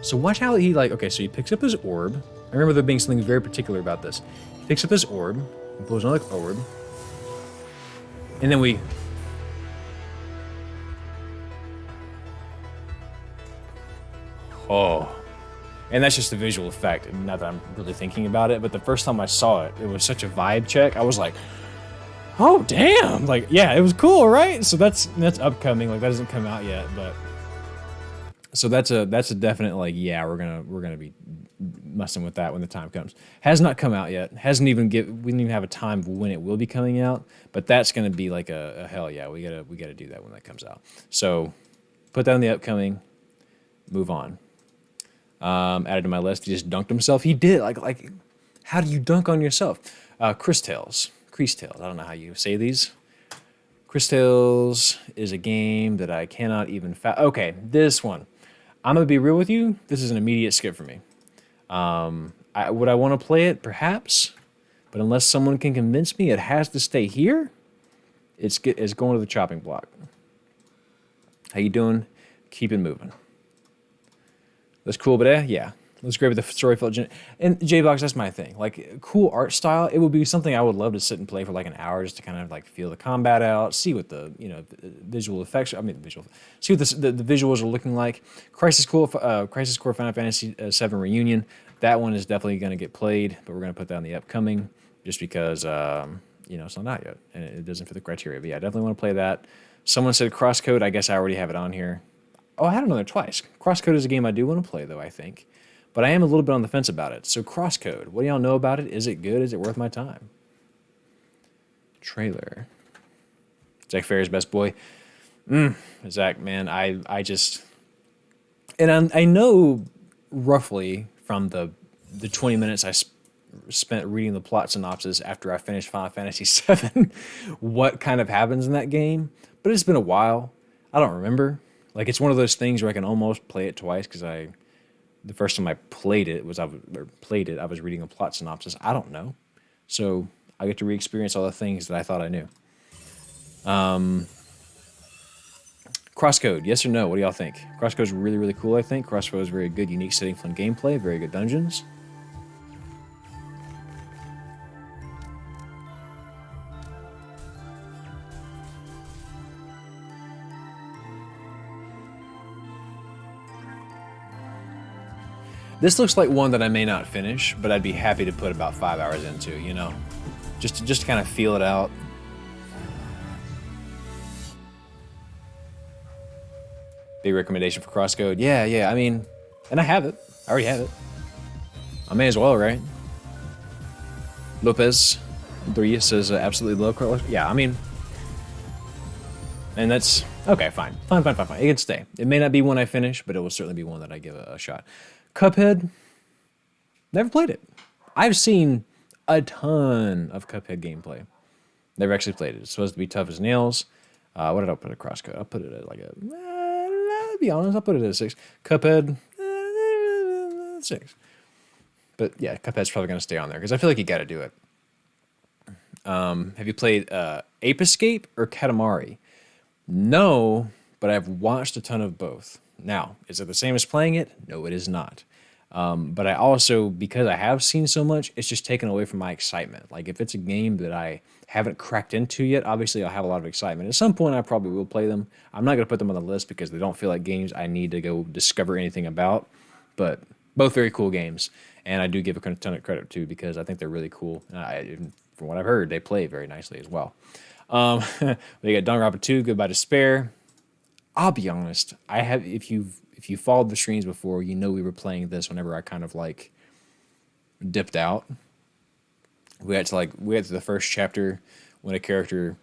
So watch how he, like, okay, so he picks up his orb. I remember there being something very particular about this. He picks up his orb, and pulls another orb, and then we... Oh. And that's just a visual effect, not that I'm really thinking about it, but the first time I saw it, it was such a vibe check. I was like, oh, damn! Like, yeah, it was cool, right? So that's upcoming. Like, that hasn't come out yet, but... So that's a definite, like, yeah, we're gonna be messing with that when the time comes. Has not come out yet. We didn't even have a time when it will be coming out, but that's gonna be like a hell yeah, we gotta do that when that comes out. So put that in the upcoming, move on. Added to my list, he just dunked himself. He did, like how do you dunk on yourself? Crease Tales, I don't know how you say these. Crease Tales is a game that I cannot even okay, this one. I'm going to be real with you. This is an immediate skip for me. Would I want to play it? Perhaps. But unless someone can convince me it has to stay here, it's going to the chopping block. How you doing? Keep it moving. That's cool, but yeah. Let's great with the story felt and J-Box, that's my thing. Like, cool art style, it would be something I would love to sit and play for like an hour just to kind of like feel the combat out, see what the, visual effects, see what the visuals are looking like. Crisis Core Final Fantasy VII Reunion, that one is definitely going to get played, but we're going to put that in the upcoming just because, it's not out yet and it doesn't fit the criteria. But yeah, I definitely want to play that. Someone said CrossCode, I guess I already have it on here. Oh, I had it on there twice. CrossCode is a game I do want to play though, I think. But I am a little bit on the fence about it. So CrossCode, what do y'all know about it? Is it good? Is it worth my time? Trailer. Zach Fair's best boy. Zach, man, I just... And I know roughly from the 20 minutes I spent reading the plot synopsis after I finished Final Fantasy VII what kind of happens in that game. But it's been a while. I don't remember. Like, it's one of those things where I can almost play it twice because the first time I played it, I was reading a plot synopsis. I don't know. So I get to re-experience all the things that I thought I knew. CrossCode, yes or no? What do y'all think? CrossCode's really, really cool, I think. CrossCode is very good, unique setting, fun gameplay, very good dungeons. This looks like one that I may not finish, but I'd be happy to put about 5 hours into, just to kind of feel it out. Big recommendation for CrossCode. Yeah, I mean, and I have it. I already have it. I may as well, right? Lopez 3 says absolutely love CrossCode. Yeah, I mean, and that's, okay, fine. It can stay. It may not be one I finish, but it will certainly be one that I give a shot. Cuphead, never played it. I've seen a ton of Cuphead gameplay. Never actually played it. It's supposed to be tough as nails. What did I put across CrossCode? I'll put it at like a, to be honest, I'll put it at a 6. Cuphead, 6. But yeah, Cuphead's probably going to stay on there because I feel like you got to do it. Have you played Ape Escape or Katamari? No, but I've watched a ton of both. Now, is it the same as playing it? No, it is not. But I also, because I have seen so much, it's just taken away from my excitement. Like, if it's a game that I haven't cracked into yet, obviously I'll have a lot of excitement. At some point, I probably will play them. I'm not going to put them on the list because they don't feel like games I need to go discover anything about. But both very cool games. And I do give a ton of credit, too, because I think they're really cool. From what I've heard, they play very nicely as well. We got Danganronpa 2, Goodbye Despair. I'll be honest. I have if you followed the streams before, we were playing this whenever I kind of like dipped out. We had to the first chapter when a character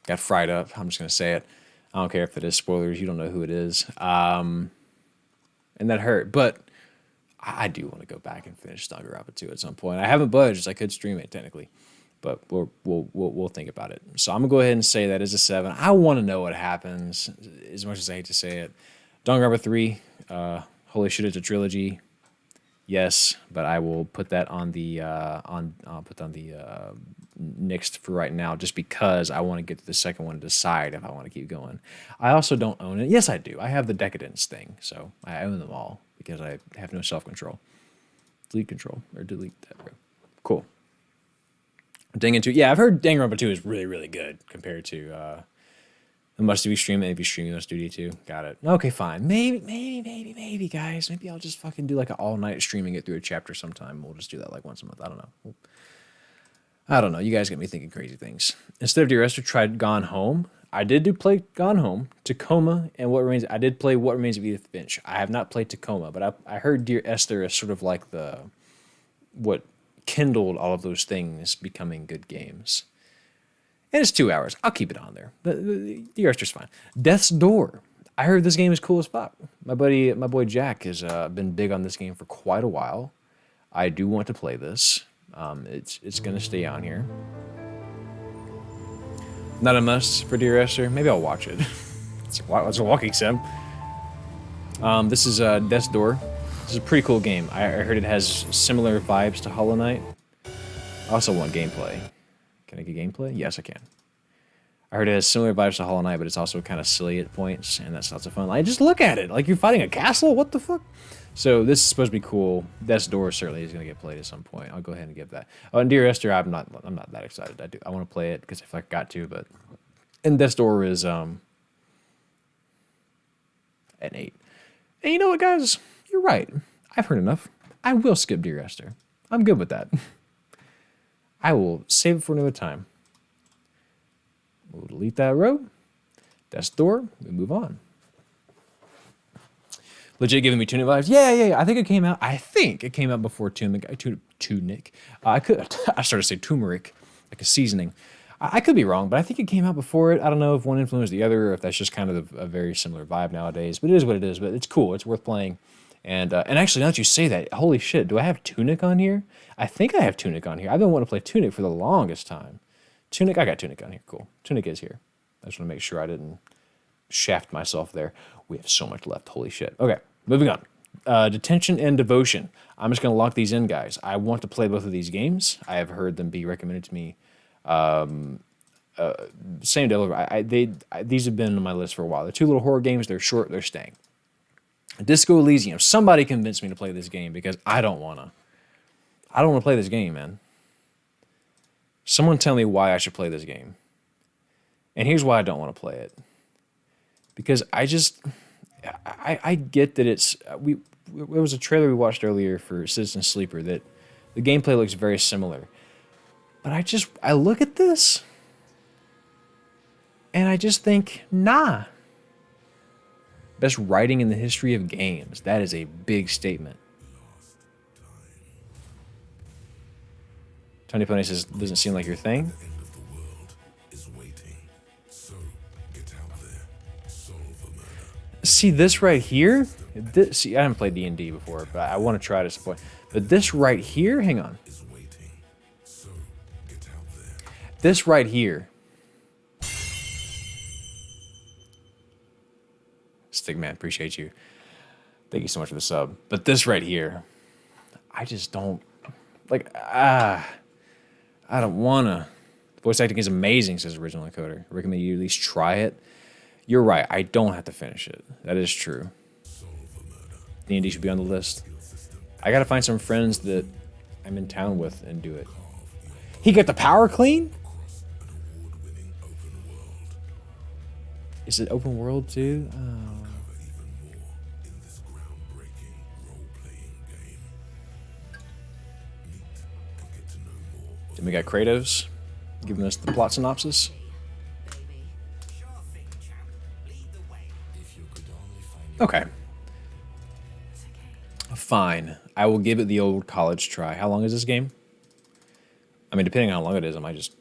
got fried up. I'm just gonna say it. I don't care if it is spoilers. You don't know who it is, and that hurt. But I do want to go back and finish Danganronpa 2 at some point. I haven't budged. I could stream it technically, but we'll think about it. So I'm gonna go ahead and say that is a 7. I want to know what happens. As much as I hate to say it, Danganronpa 3. Holy shit, it's a trilogy. Yes, but I will put that on the next for right now, just because I want to get to the second one to decide if I want to keep going. I also don't own it. Yes, I do. I have the Decadence thing, so I own them all because I have no self-control. Delete control, or delete that. Cool. Danganronpa 2. Yeah, I've heard Danganronpa 2 is really, really good compared to the Must Be Stream, maybe streaming Must Duty 2. Got it. Okay, fine. Maybe, guys. Maybe I'll just fucking do like an all-night streaming it through a chapter sometime. We'll just do that like once a month. I don't know. You guys get me thinking crazy things. Instead of Dear Esther, tried Gone Home. I did play Gone Home, Tacoma, and What Remains. I did play What Remains of Edith Finch. I have not played Tacoma, but I heard Dear Esther is sort of like what kindled all of those things becoming good games. And it's 2 hours. I'll keep it on there. The Esther's fine. Death's Door. I heard this game is cool as fuck. My boy Jack has been big on this game for quite a while. I do want to play this. It's gonna stay on here. Not a must for Dear Esther. Maybe I'll watch it. It's a walking sim. This is Death's Door. This is a pretty cool game. I heard it has similar vibes to Hollow Knight. I also want gameplay. Can I get gameplay? Yes, I can. I heard it has similar vibes to Hollow Knight, but it's also kind of silly at points, and that's lots of fun. Like, just look at it. Like, you're fighting a castle? What the fuck? So this is supposed to be cool. Death's Door certainly is going to get played at some point. I'll go ahead and give that. Oh, and Dear Esther, I'm not that excited. I want to play it because I feel like I got to, but... And Death's Door is an 8. And you know what, guys? You're right. I've heard enough. I will skip Dear Esther. I'm good with that. I will save it for another time. We'll delete that row. Death's Door. We move on. Legit giving me Tunic vibes. Yeah. I think it came out before Tunic. Tunic. I started to say turmeric, like a seasoning. I could be wrong, but I think it came out before it. I don't know if one influenced the other, or if that's just kind of a very similar vibe nowadays. But it is what it is. But it's cool. It's worth playing. And actually, now that you say that, holy shit, do I have Tunic on here? I think I have Tunic on here. I've been wanting to play Tunic for the longest time. Tunic, I got Tunic on here. Cool. Tunic is here. I just want to make sure I didn't shaft myself there. We have so much left. Holy shit. Okay, moving on. Detention and Devotion. I'm just going to lock these in, guys. I want to play both of these games. I have heard them be recommended to me. Same developer. These have been on my list for a while. They're 2 little horror games. They're short. They're staying. Disco Elysium. Somebody convinced me to play this game because I don't want to play this game, man. Someone tell me why I should play this game. And here's why I don't want to play it. Because I get that it's... There was a trailer we watched earlier for Citizen Sleeper that the gameplay looks very similar. But I look at this and I just think, nah. Best writing in the history of games. That is a big statement. Tony Pony says, doesn't seem like your thing. See this right here? See, I haven't played D&D before, but I want to try it at some point. But this right here, hang on. This right here. Stigman, appreciate you. Thank you so much for the sub. But this right here, I just don't, I don't want to. Voice acting is amazing, says Original Encoder. I recommend you at least try it. You're right, I don't have to finish it. That is true. D&D should be on the list. I gotta find some friends that I'm in town with and do it. He got the power clean? Is it open world too? Oh. Then we got Kratos giving us the plot synopsis. Okay. Fine. I will give it the old college try. How long is this game? I mean, depending on how long it is, I might just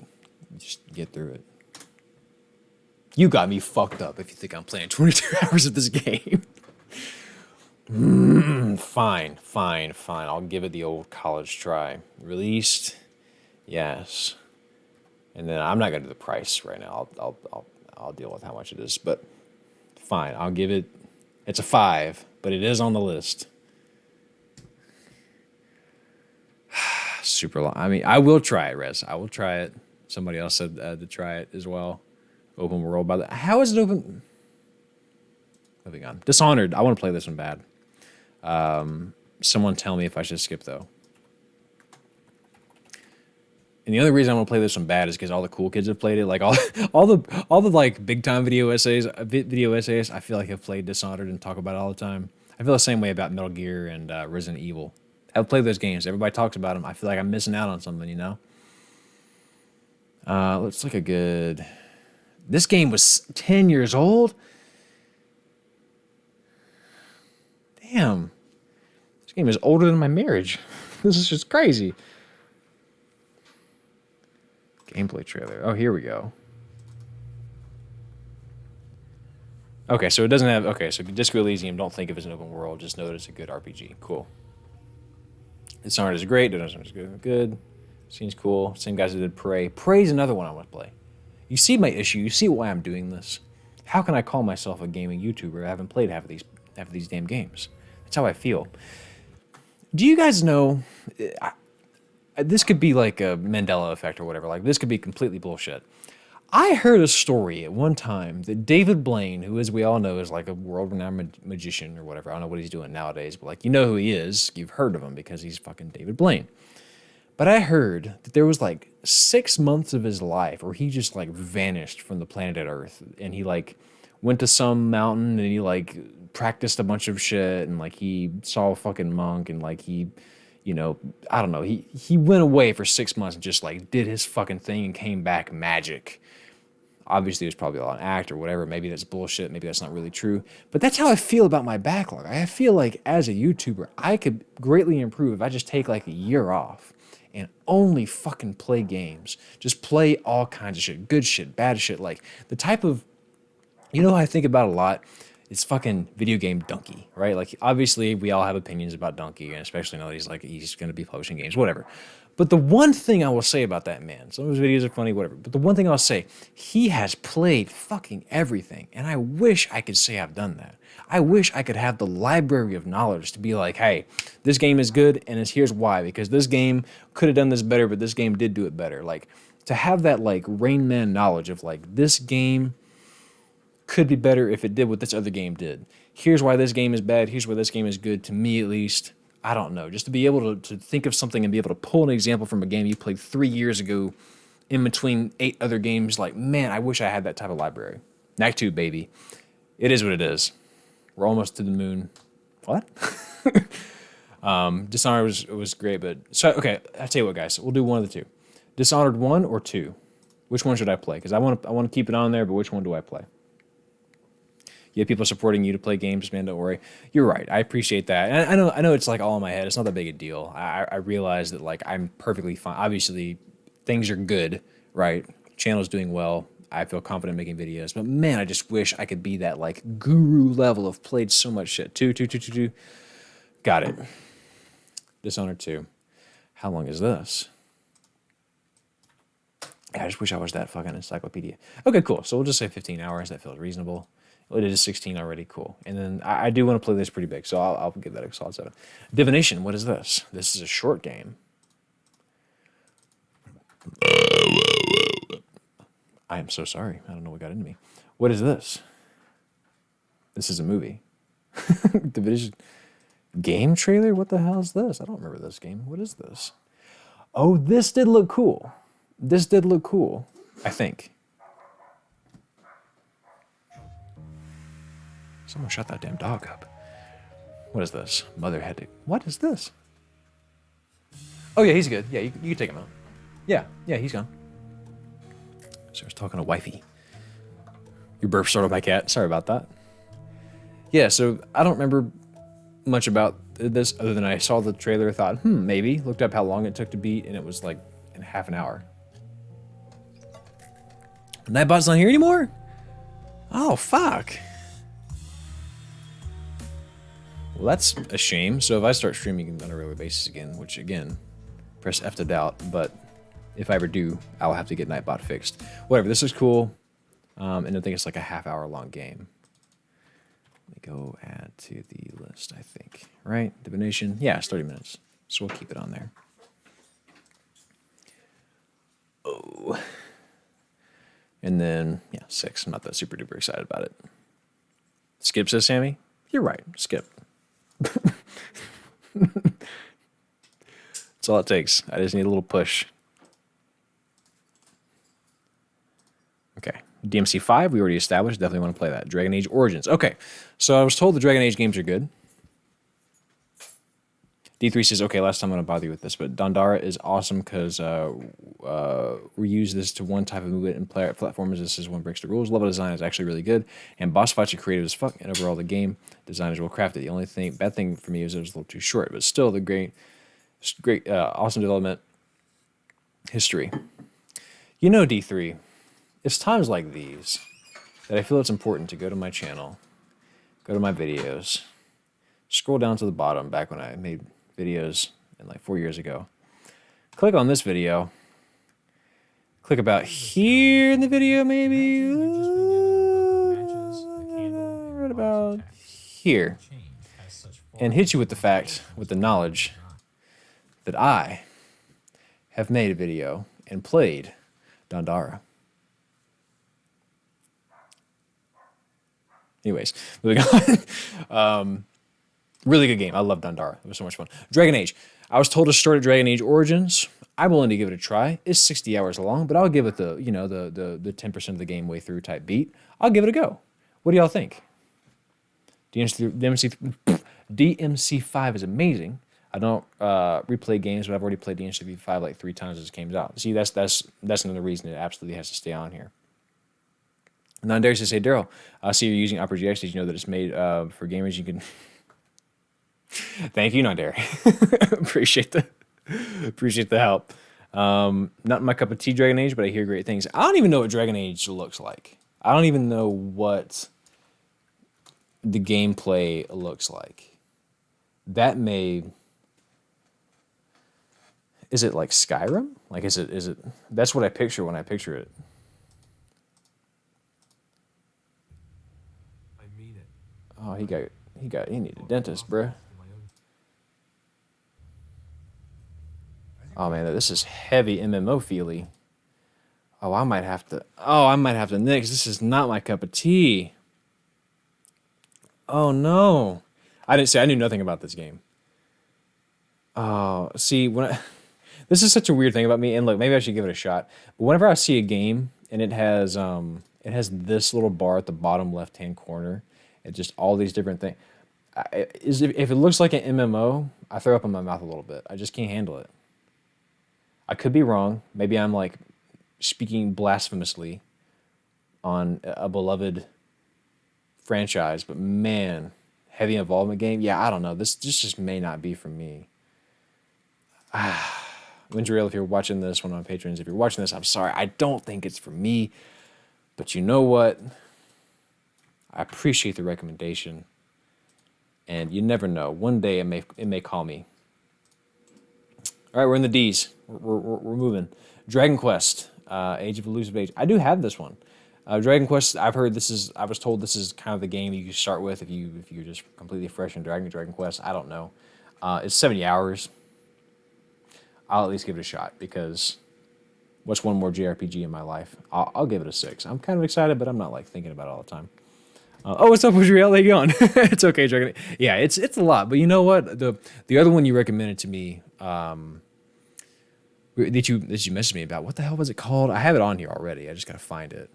get through it. You got me fucked up if you think I'm playing 22 hours of this game. Fine. I'll give it the old college try. Released, yes. And then I'm not gonna do the price right now. I'll deal with how much it is, but fine. I'll give it. It's a 5, but it is on the list. Super long. I mean, I will try it, Rez. I will try it. Somebody else said to try it as well. Open world. By the how is it open? Moving on. Dishonored. I want to play this one bad. Someone tell me if I should skip though. And the only reason I want to play this one bad is because all the cool kids have played it. Like all the like big time video essays. I feel like have played Dishonored and talk about it all the time. I feel the same way about Metal Gear and Resident Evil. I've played those games. Everybody talks about them. I feel like I'm missing out on something, you know? Looks like a good... This game was 10 years old? Damn. This game is older than my marriage. This is just crazy. Gameplay trailer. Oh, here we go. Okay, so it doesn't have... Okay, so Disco Elysium, don't think of it as an open world. Just know that it's a good RPG. Cool. Dishonored is great. Dishonored is good. Seems cool. Same guys that did Prey. Prey's another one I want to play. You see my issue. You see why I'm doing this. How can I call myself a gaming YouTuber? I haven't played half of these damn games. That's how I feel. Do you guys know? This could be like a Mandela effect or whatever. Like this could be completely bullshit. I heard a story at one time that David Blaine, who, as we all know, is like a world-renowned magician or whatever. I don't know what he's doing nowadays, but like you know who he is. You've heard of him because he's fucking David Blaine. But I heard that there was like 6 months of his life where he just like vanished from the planet Earth, and he like went to some mountain and he like practiced a bunch of shit, and like he saw a fucking monk, and like he, you know, I don't know. He went away for 6 months and just like did his fucking thing and came back magic. Obviously, it was probably all an act or whatever. Maybe that's bullshit. Maybe that's not really true. But that's how I feel about my backlog. I feel like as a YouTuber, I could greatly improve if I just take like a year off and only fucking play games. Just play all kinds of shit. Good shit, bad shit. Like the type of, you know who I think about a lot? It's fucking video game Donkey, right? Like obviously we all have opinions about Donkey, and especially now that he's going to be publishing games, whatever. But the one thing I will say about that man, some of his videos are funny, whatever, but the one thing I'll say, he has played fucking everything, and I wish I could say I've done that. I wish I could have the library of knowledge to be like, hey, this game is good, and here's why, because this game could have done this better, but this game did do it better. Like, to have that, like, Rain Man knowledge of, like, this game could be better if it did what this other game did. Here's why this game is bad, here's why this game is good, to me at least. I don't know, just to be able to think of something and be able to pull an example from a game you played 3 years ago in between 8 other games, like, man, I wish I had that type of library. Knack 2, baby. It is what it is. We're almost to the moon. What? Dishonored was great, but... So, okay, I'll tell you what, guys. We'll do one of the two. Dishonored 1 or 2? Which one should I play? Because I want to keep it on there, but which one do I play? You have people supporting you to play games, man, don't worry. You're right. I appreciate that. And I know it's like all in my head. It's not that big a deal. I realize that like I'm perfectly fine. Obviously, things are good, right? Channel's doing well. I feel confident making videos. But man, I just wish I could be that like guru level of played so much shit. 2. Got it. Dishonored 2. How long is this? I just wish I was that fucking encyclopedia. Okay, cool. So we'll just say 15 hours. That feels reasonable. It is 16 already, cool. And then I do want to play this pretty big, so I'll give that a solid 7. Divination, what is this? This is a short game. I am so sorry. I don't know what got into me. What is this? This is a movie. Division game trailer? What the hell is this? I don't remember this game. What is this? Oh, this did look cool. This did look cool, I think. Someone shut that damn dog up. What is this? Mother had to... What is this? Oh, yeah, he's good. Yeah, you can take him out. Yeah, he's gone. So I was talking to wifey. Your burp startled my cat. Sorry about that. Yeah, so I don't remember much about this other than I saw the trailer, thought, maybe. Looked up how long it took to beat, and it was like in half an hour. Nightbot's not here anymore? Oh, fuck. Well, that's a shame. So if I start streaming on a regular basis again, which again, press F to doubt, but if I ever do, I'll have to get Nightbot fixed. Whatever, this is cool. And I think it's like a half-hour long game. Let me go add to the list, I think. Right? Divination? Yeah, it's 30 minutes. So we'll keep it on there. Oh. And then, yeah, 6. I'm not that super duper excited about it. Skip, says Sammy. You're right. Skip. That's all it takes. I just need a little push. Okay. DMC 5, we already established. Definitely want to play that. Dragon Age Origins. Okay. So I was told the Dragon Age games are good. D3 says, okay, last time I'm going to bother you with this, but Dandara is awesome because we use this to one type of movement and platformers. This is one breaks the rules. Level design is actually really good, and boss fights are creative as fuck, and overall the game design is well crafted. The only bad thing for me is it was a little too short, but still the great, awesome development history. You know, D3, it's times like these that I feel it's important to go to my channel, go to my videos, scroll down to the bottom back when I made videos like 4 years ago. Click on this video. Click about here in the video, maybe. Right about here. And hit you with the fact, with the knowledge that I have made a video and played Dandara. Anyways, moving on. Really good game. I love Dandara. It was so much fun. Dragon Age. I was told to start at Dragon Age Origins. I'm willing to give it a try. It's 60 hours long, but I'll give it the 10% of the game way through type beat. I'll give it a go. What do y'all think? DMC5 is amazing. I don't replay games, but I've already played DMC5 like 3 times as it came out. See, that's another reason it absolutely has to stay on here. Non-Dare says, hey, Daryl, I see you're using Opera GX. Did you know that it's made for gamers? You can... Thank you, Non-Dare. Appreciate the help. Not my cup of tea, Dragon Age, but I hear great things. I don't even know what Dragon Age looks like. I don't even know what the gameplay looks like. That may... Is it like Skyrim? Like, is it... That's what I picture when I picture it. I mean it. Oh, he needed a dentist, bruh. Oh man, this is heavy MMO feely. Oh, I might have to nix. This is not my cup of tea. Oh no. I knew nothing about this game. Oh, see, this is such a weird thing about me, and look, maybe I should give it a shot. But whenever I see a game and it has this little bar at the bottom left-hand corner, and just all these different things. If it looks like an MMO, I throw up in my mouth a little bit. I just can't handle it. I could be wrong. Maybe I'm like speaking blasphemously on a beloved franchise, but man, heavy involvement game. Yeah, I don't know. This just may not be for me. Winterreal, if you're watching this, one of my patrons, if you're watching this, I'm sorry. I don't think it's for me, but you know what? I appreciate the recommendation, and you never know. One day it may call me. All right, we're in the D's. We're moving. Dragon Quest, Age of Elusive Age. I do have this one. Dragon Quest. I was told this is kind of the game you can start with if you're just completely fresh in Dragon Quest. I don't know. It's 70 hours. I'll at least give it a shot because what's one more JRPG in my life? I'll give it a 6. I'm kind of excited, but I'm not like thinking about it all the time. What's up with your LA going? It's okay, Dragon. Yeah, it's a lot, but you know what? The other one you recommended to me, that you messaged me about. What the hell was it called? I have it on here already. I just gotta find it.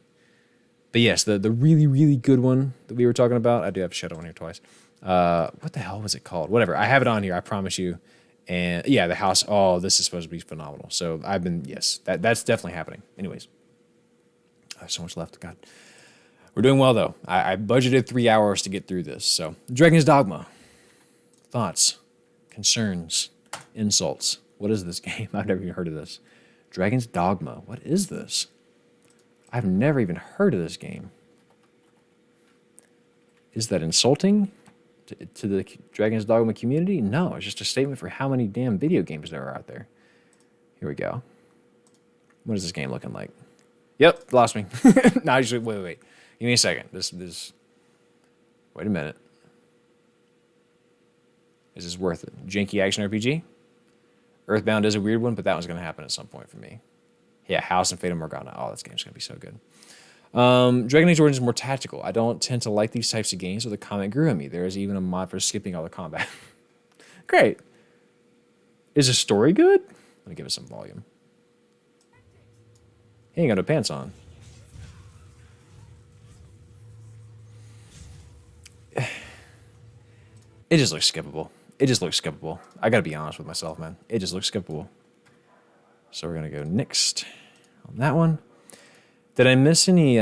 But yes, the really really good one that we were talking about. I do have Shadow on here twice. What the hell was it called? Whatever. I have it on here. I promise you. And yeah, the house. Oh, this is supposed to be phenomenal. So that's definitely happening. Anyways, I have so much left. God. We're doing well, though. I budgeted 3 hours to get through this. So, Dragon's Dogma. Thoughts, concerns, insults. What is this game? I've never even heard of this. Dragon's Dogma. What is this? I've never even heard of this game. Is that insulting to the Dragon's Dogma community? No, it's just a statement for how many damn video games there are out there. Here we go. What is this game looking like? Yep, lost me. No, actually, wait. Give me a second. This. Wait a minute. Is this worth it? Janky action RPG? Earthbound is a weird one, but that one's going to happen at some point for me. Yeah, House and Fate of Morgana. Oh, this game's going to be so good. Dragon Age Origins is more tactical. I don't tend to like these types of games, so the comment grew on me. There is even a mod for skipping all the combat. Great. Is the story good? Let me give it some volume. He ain't got no pants on. It just looks skippable. It just looks skippable. I gotta be honest with myself, man. It just looks skippable. So we're gonna go next on that one. Did I miss any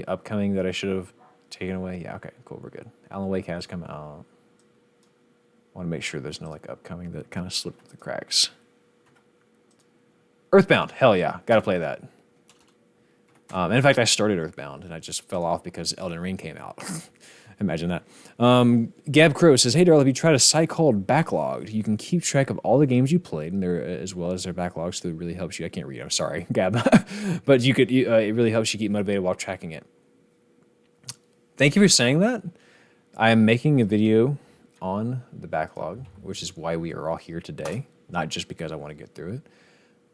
upcoming that I should have taken away? Yeah, okay, cool, we're good. Alan Wake has come out. I want to make sure there's no like upcoming that kind of slipped through the cracks. Earthbound, hell yeah, gotta play that. And in fact, I started Earthbound and I just fell off because Elden Ring came out. Imagine that. Gab Crow says, "Hey Darryl, have you tried a site called Backlog? You can keep track of all the games you played, and there as well as their backlogs. So it really helps you. I can't read. I'm sorry, Gab, but it really helps you keep motivated while tracking it." Thank you for saying that. I am making a video on the backlog, which is why we are all here today. Not just because I want to get through it,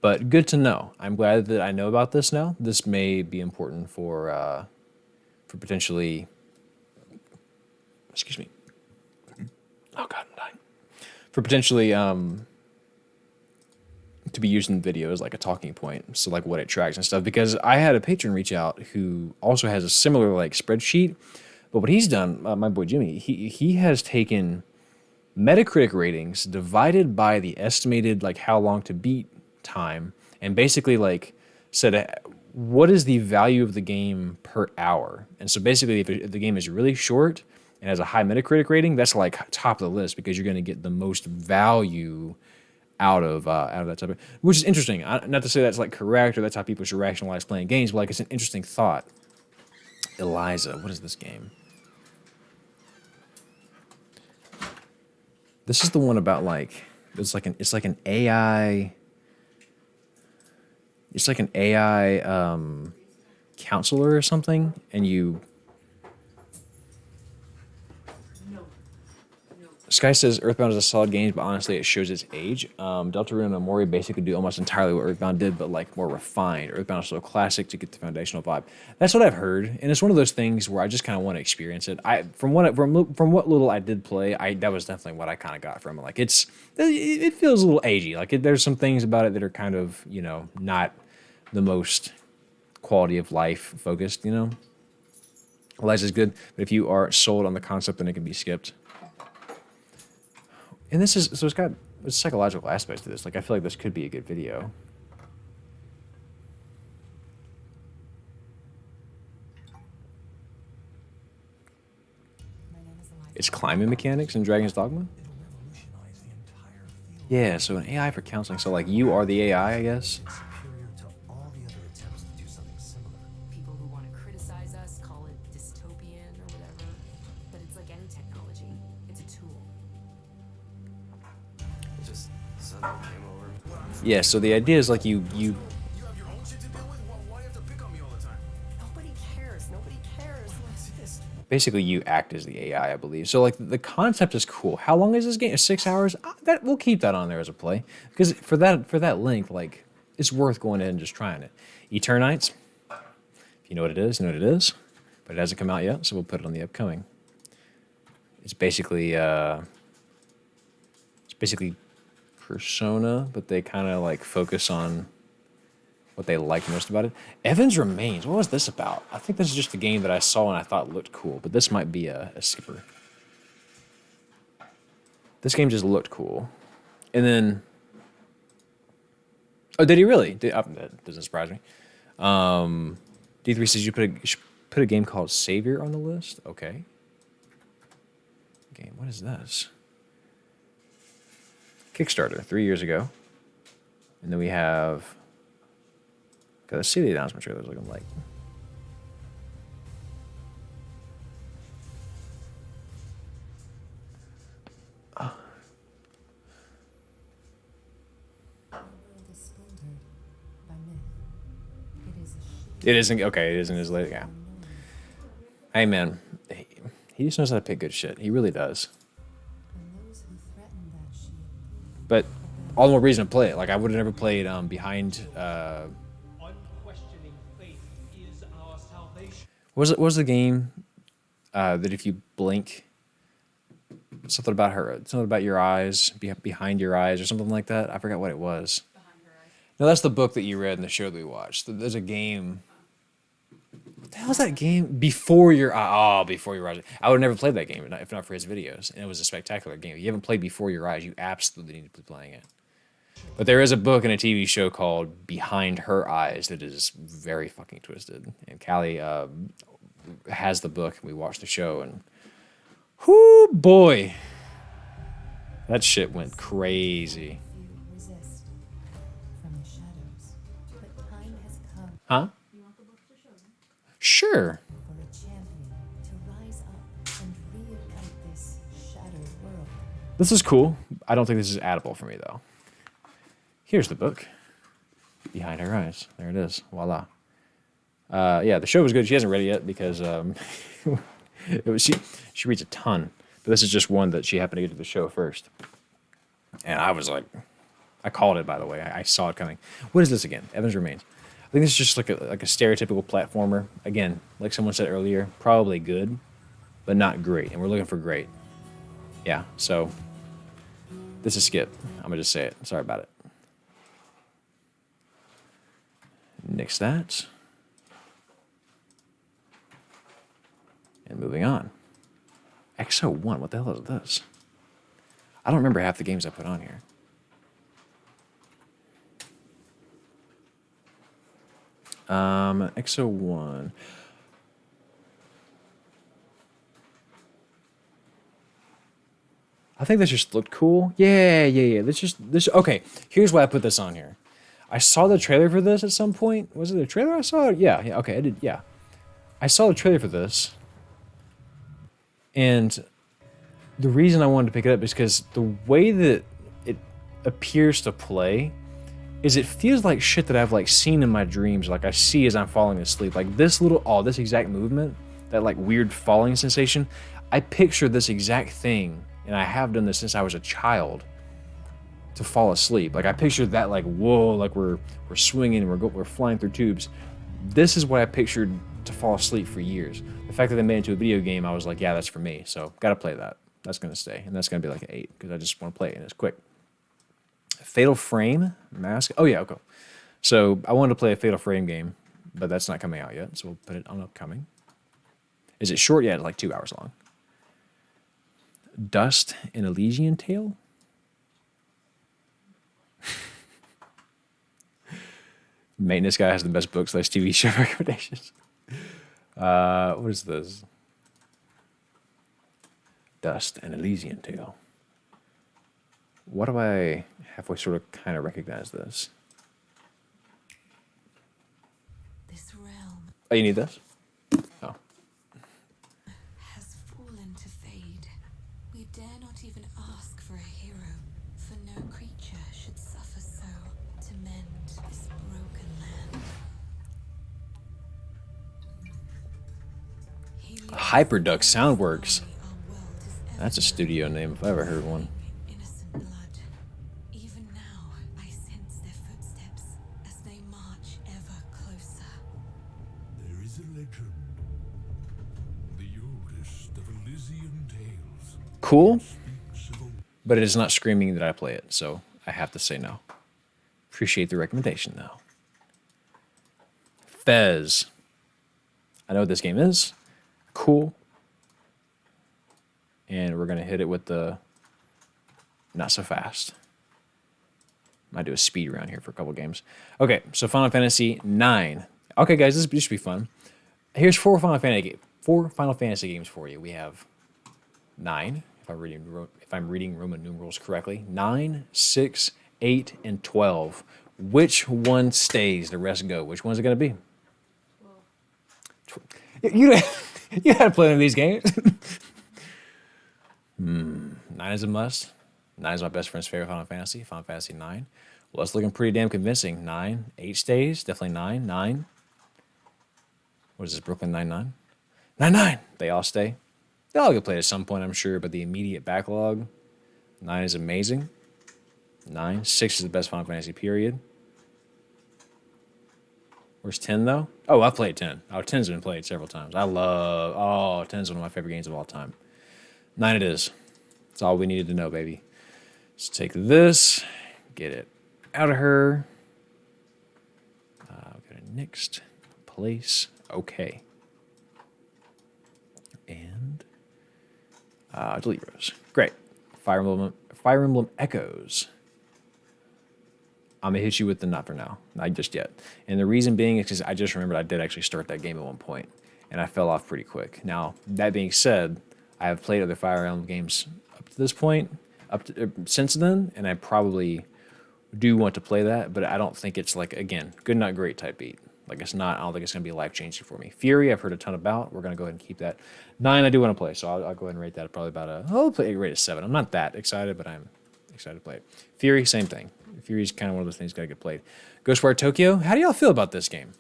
but good to know. I'm glad that I know about this now. This may be important for potentially. Excuse me. Oh God, I'm dying. For potentially to be used in the video as like a talking point. So like what it tracks and stuff. Because I had a patron reach out who also has a similar like spreadsheet. But what he's done, my boy Jimmy, he has taken Metacritic ratings divided by the estimated like how long to beat time, and basically like said what is the value of the game per hour. And so basically if the game is really short and has a high Metacritic rating, that's like top of the list because you're going to get the most value out of that type of, which is interesting. Not to say that's like correct or that's how people should rationalize playing games, but like it's an interesting thought. Eliza, what is this game? This is the one about like it's like an AI. It's like an AI counselor or something, and you. Sky says Earthbound is a solid game, but honestly, it shows its age. Deltarune and Omori basically do almost entirely what Earthbound did, but like more refined. Earthbound is so classic to get the foundational vibe. That's what I've heard, and it's one of those things where I just kind of want to experience it. From what little I did play, that was definitely what I kind of got from it. Like it feels a little agey. Like there's some things about it that are kind of not the most quality of life focused. Eliza's good, but if you are sold on the concept, then it can be skipped. And this is, so it's got a psychological aspect to this. Like, I feel like this could be a good video. It's climbing mechanics in Dragon's Dogma? Yeah, so an AI for counseling. So, like, you are the AI, I guess? Superior to all the other attempts to do something similar. People who want to criticize us call it dystopian or whatever, but it's like any technology. It's a tool. Just suddenly came over. Yeah, so the idea is like you You have your own shit to deal with? Why do you have to pick on me all the time? Nobody cares. Nobody cares. Who exists? basically you act as the AI, I believe. So like the concept is cool. How long is this game? 6 hours? That we'll keep that on there as a play because for that length, like it's worth going in and just trying it. Eternights, if you know what it is, you know what it is, but it hasn't come out yet, so we'll put it on the upcoming. It's basically Persona, but they kind of like focus on what they like most about it. Evans Remains. What was this about? I think this is just a game that I saw and I thought looked cool, but this might be a skipper. This game just looked cool. And then... Oh, did he really? That doesn't surprise me. D3 says you put a game called Savior on the list? Okay. Game, what is this? Kickstarter, 3 years ago. And then we have... Let's see the announcement trailers looking like. It isn't okay. It isn't his late. Yeah. Hey man, he just knows how to pick good shit. He really does. And those who threaten that shield. But all the more reason to play it. Like I would have never played behind. Unquestioning faith is our salvation. What was the game that if you blink, something about your eyes, behind your eyes, or something like that? I forgot what it was. Behind her eyes. No, that's the book that you read in the show that we watched. There's a game. What the hell is that game? Before Your Eyes. Oh, Before Your Eyes. I would have never played that game if not for his videos. And it was a spectacular game. If you haven't played Before Your Eyes, you absolutely need to be playing it. But there is a book and a TV show called Behind Her Eyes that is very fucking twisted. And Callie has the book, and we watched the show, and whoo boy, that shit went crazy. Few resist from the shadows. But time has come Huh? You want the book to show them? Sure. for a champion to rise up and reignite this shattered world. This is cool. I don't think this is addable for me, though. Here's the book. Behind Her Eyes. There it is. Voila. Yeah, the show was good. She hasn't read it yet because she reads a ton. But this is just one that she happened to get to the show first. And I was like, I called it, by the way. I saw it coming. What is this again? Evans Remains. I think this is just like a stereotypical platformer. Again, like someone said earlier, probably good, but not great. And we're looking for great. Yeah, so this is Skip. I'm going to just say it. Sorry about it. Nix that. And moving on. XO1, what the hell is this? I don't remember half the games I put on here. XO1. I think this just looked cool. Yeah. This okay. Here's why I put this on here. I saw the trailer for this at some point. Was it a trailer I saw? Yeah, okay, I did, yeah. I saw the trailer for this. And the reason I wanted to pick it up is because the way that it appears to play is it feels like shit that I've like seen in my dreams, like I see as I'm falling asleep. Like this this exact movement, that like weird falling sensation, I picture this exact thing, and I have done this since I was a child, to fall asleep. Like I pictured that, like whoa, like we're swinging and we're flying through tubes. This is what I pictured to fall asleep for years. The fact that they made it into a video game, I was like, yeah, that's for me. So gotta play that. That's gonna stay, and that's gonna be like an 8 because I just want to play it and it's quick. Fatal Frame Mask. Oh yeah, okay. So I wanted to play a Fatal Frame game, but that's not coming out yet. So we'll put it on upcoming. Is it short? Yeah, it's like 2 hours long. Dust and Elysian Tale. Maintenance guy has the best books / TV show recommendations. What is this? Dust and Elysian Tale. Why do I halfway sort of kind of recognize this? This realm Oh, you need this? Oh. has fallen to fade. We dare not even ask for a hero, for no creature should suffer so to mend this broken land. Hyperduck Soundworks. That's a studio name if I ever heard one. Innocent blood. Even now, I sense their footsteps as they march ever closer. There is a legend. The oldest of Elysian tales. Cool, Speaks of a but it is not screaming that I play it, so I have to say no. Appreciate the recommendation, though. Fez. I know what this game is. Cool. And we're going to hit it with the not so fast. Might do a speed round here for a couple games. Okay, so Final Fantasy 9. Okay, guys, this should be fun. Here's four Final Fantasy games for you. We have 9, if I'm reading Roman numerals correctly. 9, 6, 8, and 12. Which one stays? The rest go. Which one's it going to be? You had to play one of these games. 9 is a must. 9 is my best friend's favorite Final Fantasy. Final Fantasy 9. Well, it's looking pretty damn convincing. 9, 8 stays. Definitely 9. 9. What is this, Brooklyn Nine-Nine? Nine-Nine! They all stay. They'll all get played at some point, I'm sure, but the immediate backlog, 9 is amazing. 9. 6 is the best Final Fantasy, period. Where's 10, though? Oh, I've played 10. Oh, 10's been played several times. I love... Oh, 10's one of my favorite games of all time. 9 it is. That's all we needed to know, baby. Let's take this, get it out of her. Go to next place. Okay. And delete rows. Great. Fire Emblem Echoes. I'm going to hit you with the not for now. Not just yet. And the reason being is because I just remembered I did actually start that game at one point, and I fell off pretty quick. Now, that being said, I have played other Fire Emblem games up to this point, since then, and I probably do want to play that, but I don't think it's like, again, good, not great type beat. Like, it's not, I don't think it's going to be life-changing for me. Fury, I've heard a ton about. We're going to go ahead and keep that. 9, I do want to play, so I'll go ahead and rate that probably about I'll rate a 7. I'm not that excited, but I'm excited to play it. Fury, same thing. Fury's kind of one of those things got to get played. Ghostwire Tokyo, how do y'all feel about this game?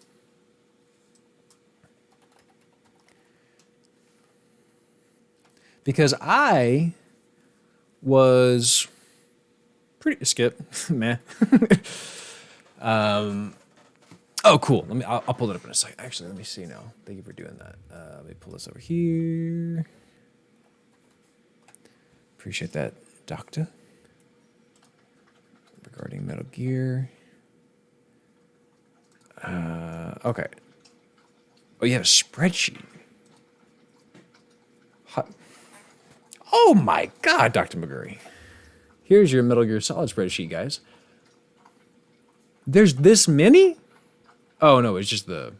Because I was pretty skip, meh. Oh, cool. I'll pull it up in a second. Actually, let me see now. Thank you for doing that. Let me pull this over here. Appreciate that, Doctor. Regarding Metal Gear. Okay. Oh, you have a spreadsheet. Oh my God, Dr. McGurry. Here's your Metal Gear Solid spreadsheet, guys. There's this many? Oh no, it's just the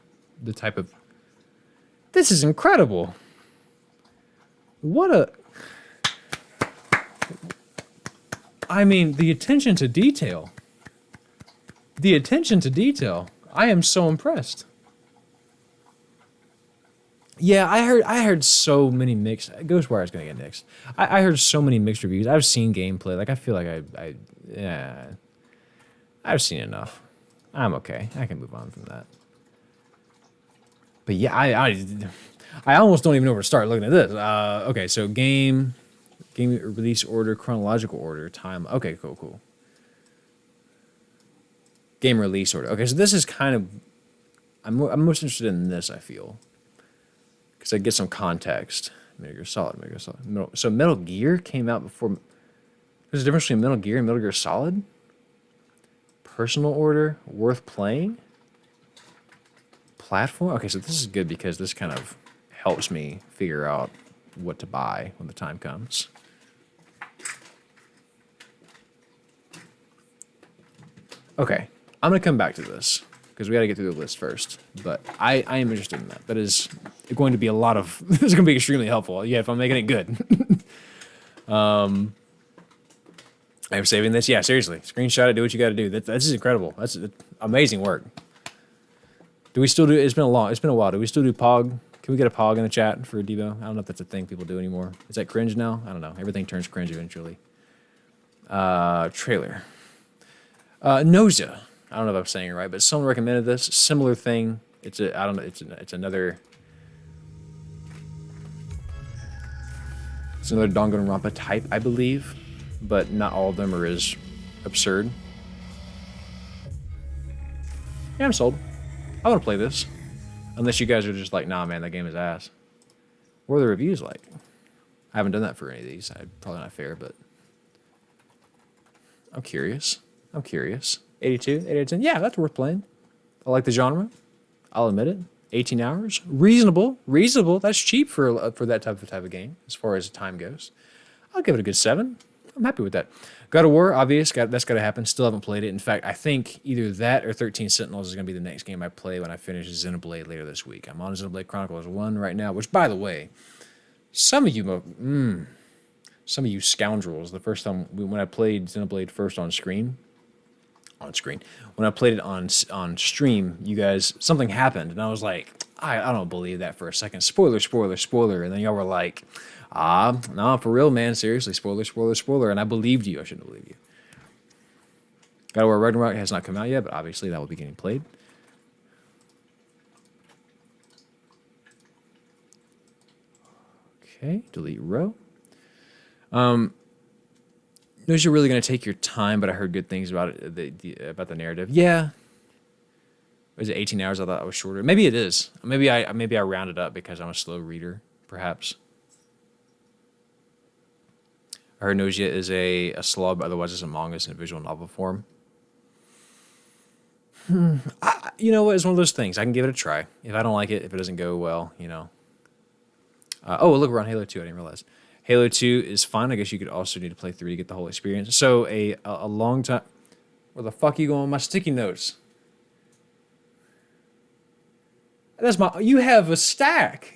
type of... This is incredible. What a... I mean, the attention to detail. The attention to detail. I am so impressed. Yeah, I heard so many mixed... Ghostwire is going to get mixed. I heard so many mixed reviews. I've seen gameplay. Like, I feel like I've seen enough. I'm okay. I can move on from that. But yeah, I almost don't even know where to start looking at this. Okay, so game release order, chronological order, time. Okay, cool. Game release order. Okay, so this is kind of... I'm most interested in this, I feel. Because I get some context. Metal Gear Solid. So Metal Gear came out before... There's a difference between Metal Gear and Metal Gear Solid? Personal order, worth playing? Platform? Okay, so this is good because this kind of helps me figure out what to buy when the time comes. Okay, I'm going to come back to this because we got to get through the list first. But I am interested in that. That is going to be a lot of... This is going to be extremely helpful. Yeah, if I'm making it good. I'm saving this. Yeah, seriously. Screenshot it. Do what you got to do. This is incredible. That's amazing work. Do we still do... It's been a while. Do we still do Pog? Can we get a Pog in the chat for a Devo? I don't know if that's a thing people do anymore. Is that cringe now? I don't know. Everything turns cringe eventually. Trailer. Nausea. I don't know if I'm saying it right, but someone recommended this. Similar thing. It's another... It's another Danganronpa type, I believe. But not all of them are as absurd. Yeah, I'm sold. I want to play this. Unless you guys are just like, nah, man, that game is ass. What are the reviews like? I haven't done that for any of these. Probably not fair, but... I'm curious. 82? 8 out of 10? Yeah, that's worth playing. I like the genre. I'll admit it. 18 hours? Reasonable. That's cheap for that type of game, as far as time goes. I'll give it a good 7. I'm happy with that. God of War, obvious. That's got to happen. Still haven't played it. In fact, I think either that or 13 Sentinels is going to be the next game I play when I finish Xenoblade later this week. I'm on Xenoblade Chronicles 1 right now, which, by the way, some of you scoundrels, the first time when I played Xenoblade first on screen, when I played it on stream, you guys, something happened, and I was like, I don't believe that for a second. Spoiler. And then y'all were like, no, for real, man, seriously, spoiler. And I believed you. I shouldn't believe you. God of War Ragnarok has not come out yet, but obviously that will be getting played. Okay, delete row. Knows you're really going to take your time, but I heard good things about it, about the narrative. Yeah. Was it 18 hours? I thought it was shorter. Maybe it is. Maybe I rounded up because I'm a slow reader, perhaps. I heard Nausea is a slog, but otherwise it's a manga in a visual novel form. You know what? It's one of those things. I can give it a try. If I don't like it, if it doesn't go well, you know. Oh, look, we're on Halo 2. I didn't realize. Halo 2 is fun. I guess you could also need to play 3 to get the whole experience. So a long time... Where the fuck are you going with my sticky notes? That's my... You have a stack.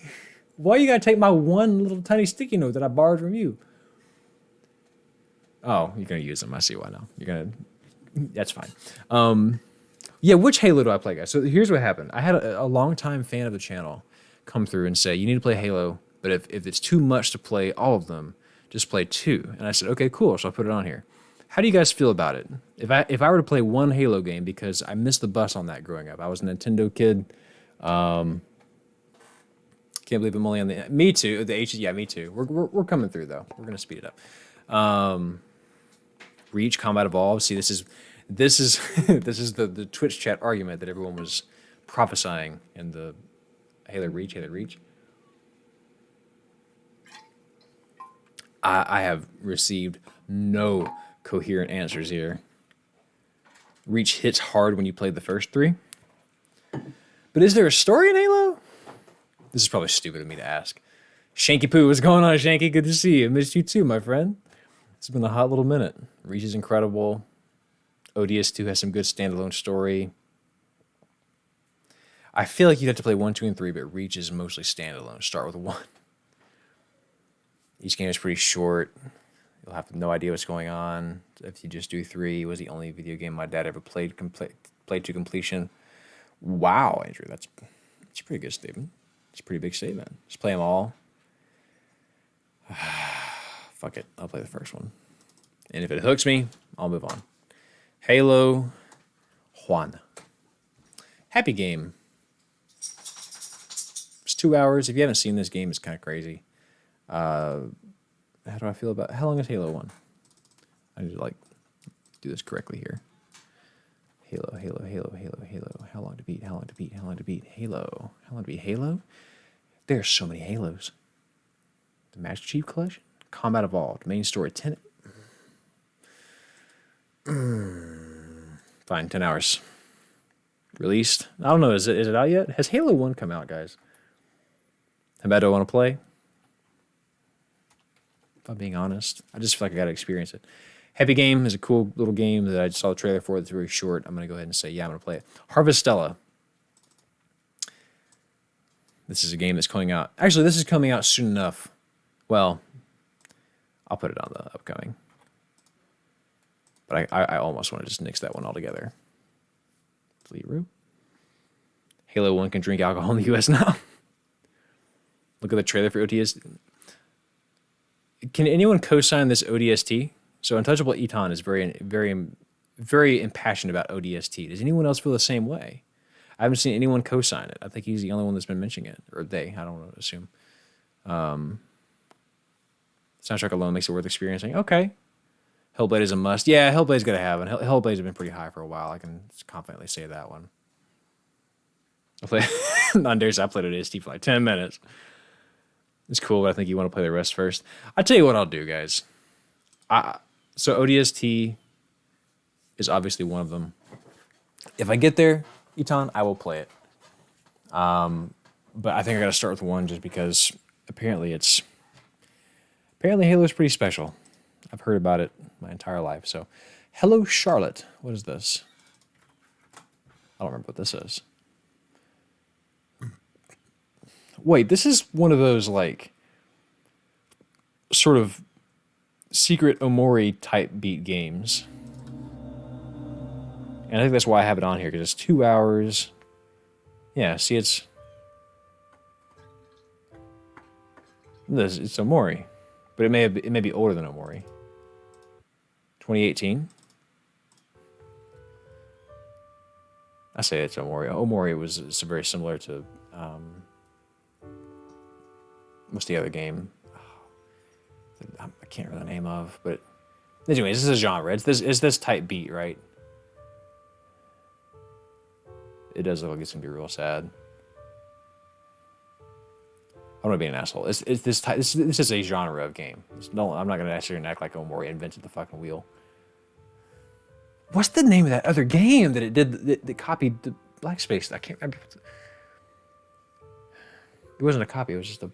Why you gotta take my one little tiny sticky note that I borrowed from you? Oh, you're gonna use them. I see why now. You're gonna... That's fine. Yeah, which Halo do I play, guys? So here's what happened. I had a long-time fan of the channel come through and say, you need to play Halo, but if it's too much to play all of them, just play 2. And I said, okay, cool, so I'll put it on here. How do you guys feel about it? If I were to play one Halo game, because I missed the bus on that growing up. I was a Nintendo kid. Can't believe I'm only on the... Me too. Yeah, me too. We're coming through, though. We're going to speed it up. Reach, Combat Evolved. See, this is the Twitch chat argument that everyone was prophesying in the Halo Reach. I have received no coherent answers here. Reach hits hard when you play the first 3. But is there a story in Halo? This is probably stupid of me to ask. Shanky Poo, what's going on, Shanky? Good to see you. Missed you too, my friend. It's been a hot little minute. Reach is incredible. ODS2 has some good standalone story. I feel like you'd have to play 1, 2, and 3, but Reach is mostly standalone. Start with 1. Each game is pretty short. You'll have no idea what's going on. If you just do 3, it was the only video game my dad ever played to completion. Wow, Andrew, that's a pretty good statement. It's a pretty big statement. Just play them all. Fuck it, I'll play the first one. And if it hooks me, I'll move on. Halo Juan. Happy game. It's 2 hours. If you haven't seen this game, it's kind of crazy. How do I feel about... How long is Halo 1? I need to, do this correctly here. Halo. How long to beat? Halo. How long to beat Halo? There are so many Halos. The Master Chief Collection? Combat Evolved. Main story. 10... Fine, 10 hours. Released. I don't know, is it out yet? Has Halo 1 come out, guys? How bad do I want to play? If I'm being honest, I just feel like I got to experience it. Happy Game is a cool little game that I just saw the trailer for. It's very short. I'm going to go ahead and say, yeah, I'm going to play it. Harvestella. This is a game that's coming out. Actually, this is coming out soon enough. Well, I'll put it on the upcoming. But I almost want to just nix that one altogether. Delete root. Halo 1 can drink alcohol in the US now. Look at the trailer for ODST. Can anyone co-sign this ODST? So Untouchable Eton is very impassioned about ODST. Does anyone else feel the same way? I haven't seen anyone co-sign it. I think he's the only one that's been mentioning it. Or they, I don't want to assume. Soundtrack alone makes it worth experiencing. Okay. Hellblade is a must. Yeah, Hellblade's got to have one. Hellblade's been pretty high for a while. I can confidently say that one. I played ODST for 10 minutes. It's cool, but I think you want to play the rest first. I'll tell you what I'll do, guys. So ODST is obviously one of them. If I get there, Eton, I will play it. But I think I got to start with 1 just because apparently Halo's pretty special. I've heard about it my entire life. So, Hello Charlotte. What is this? I don't remember what this is. Wait, this is one of those sort of secret Omori type beat games. And I think that's why I have it on here, because it's 2 hours. Yeah, see, it's Omori. But it may be older than Omori. 2018. I say it's Omori. Omori was very similar to what's the other game? I can't remember the name of, but anyways, this is a genre. It's this type beat, right? It does look like it's gonna be real sad. I don't want to be an asshole. It's this type. This is a genre of game. No, I'm not gonna actually act like Omori invented the fucking wheel. What's the name of that other game that it did that copied the Black Space? I can't remember. It wasn't a copy. It was just a.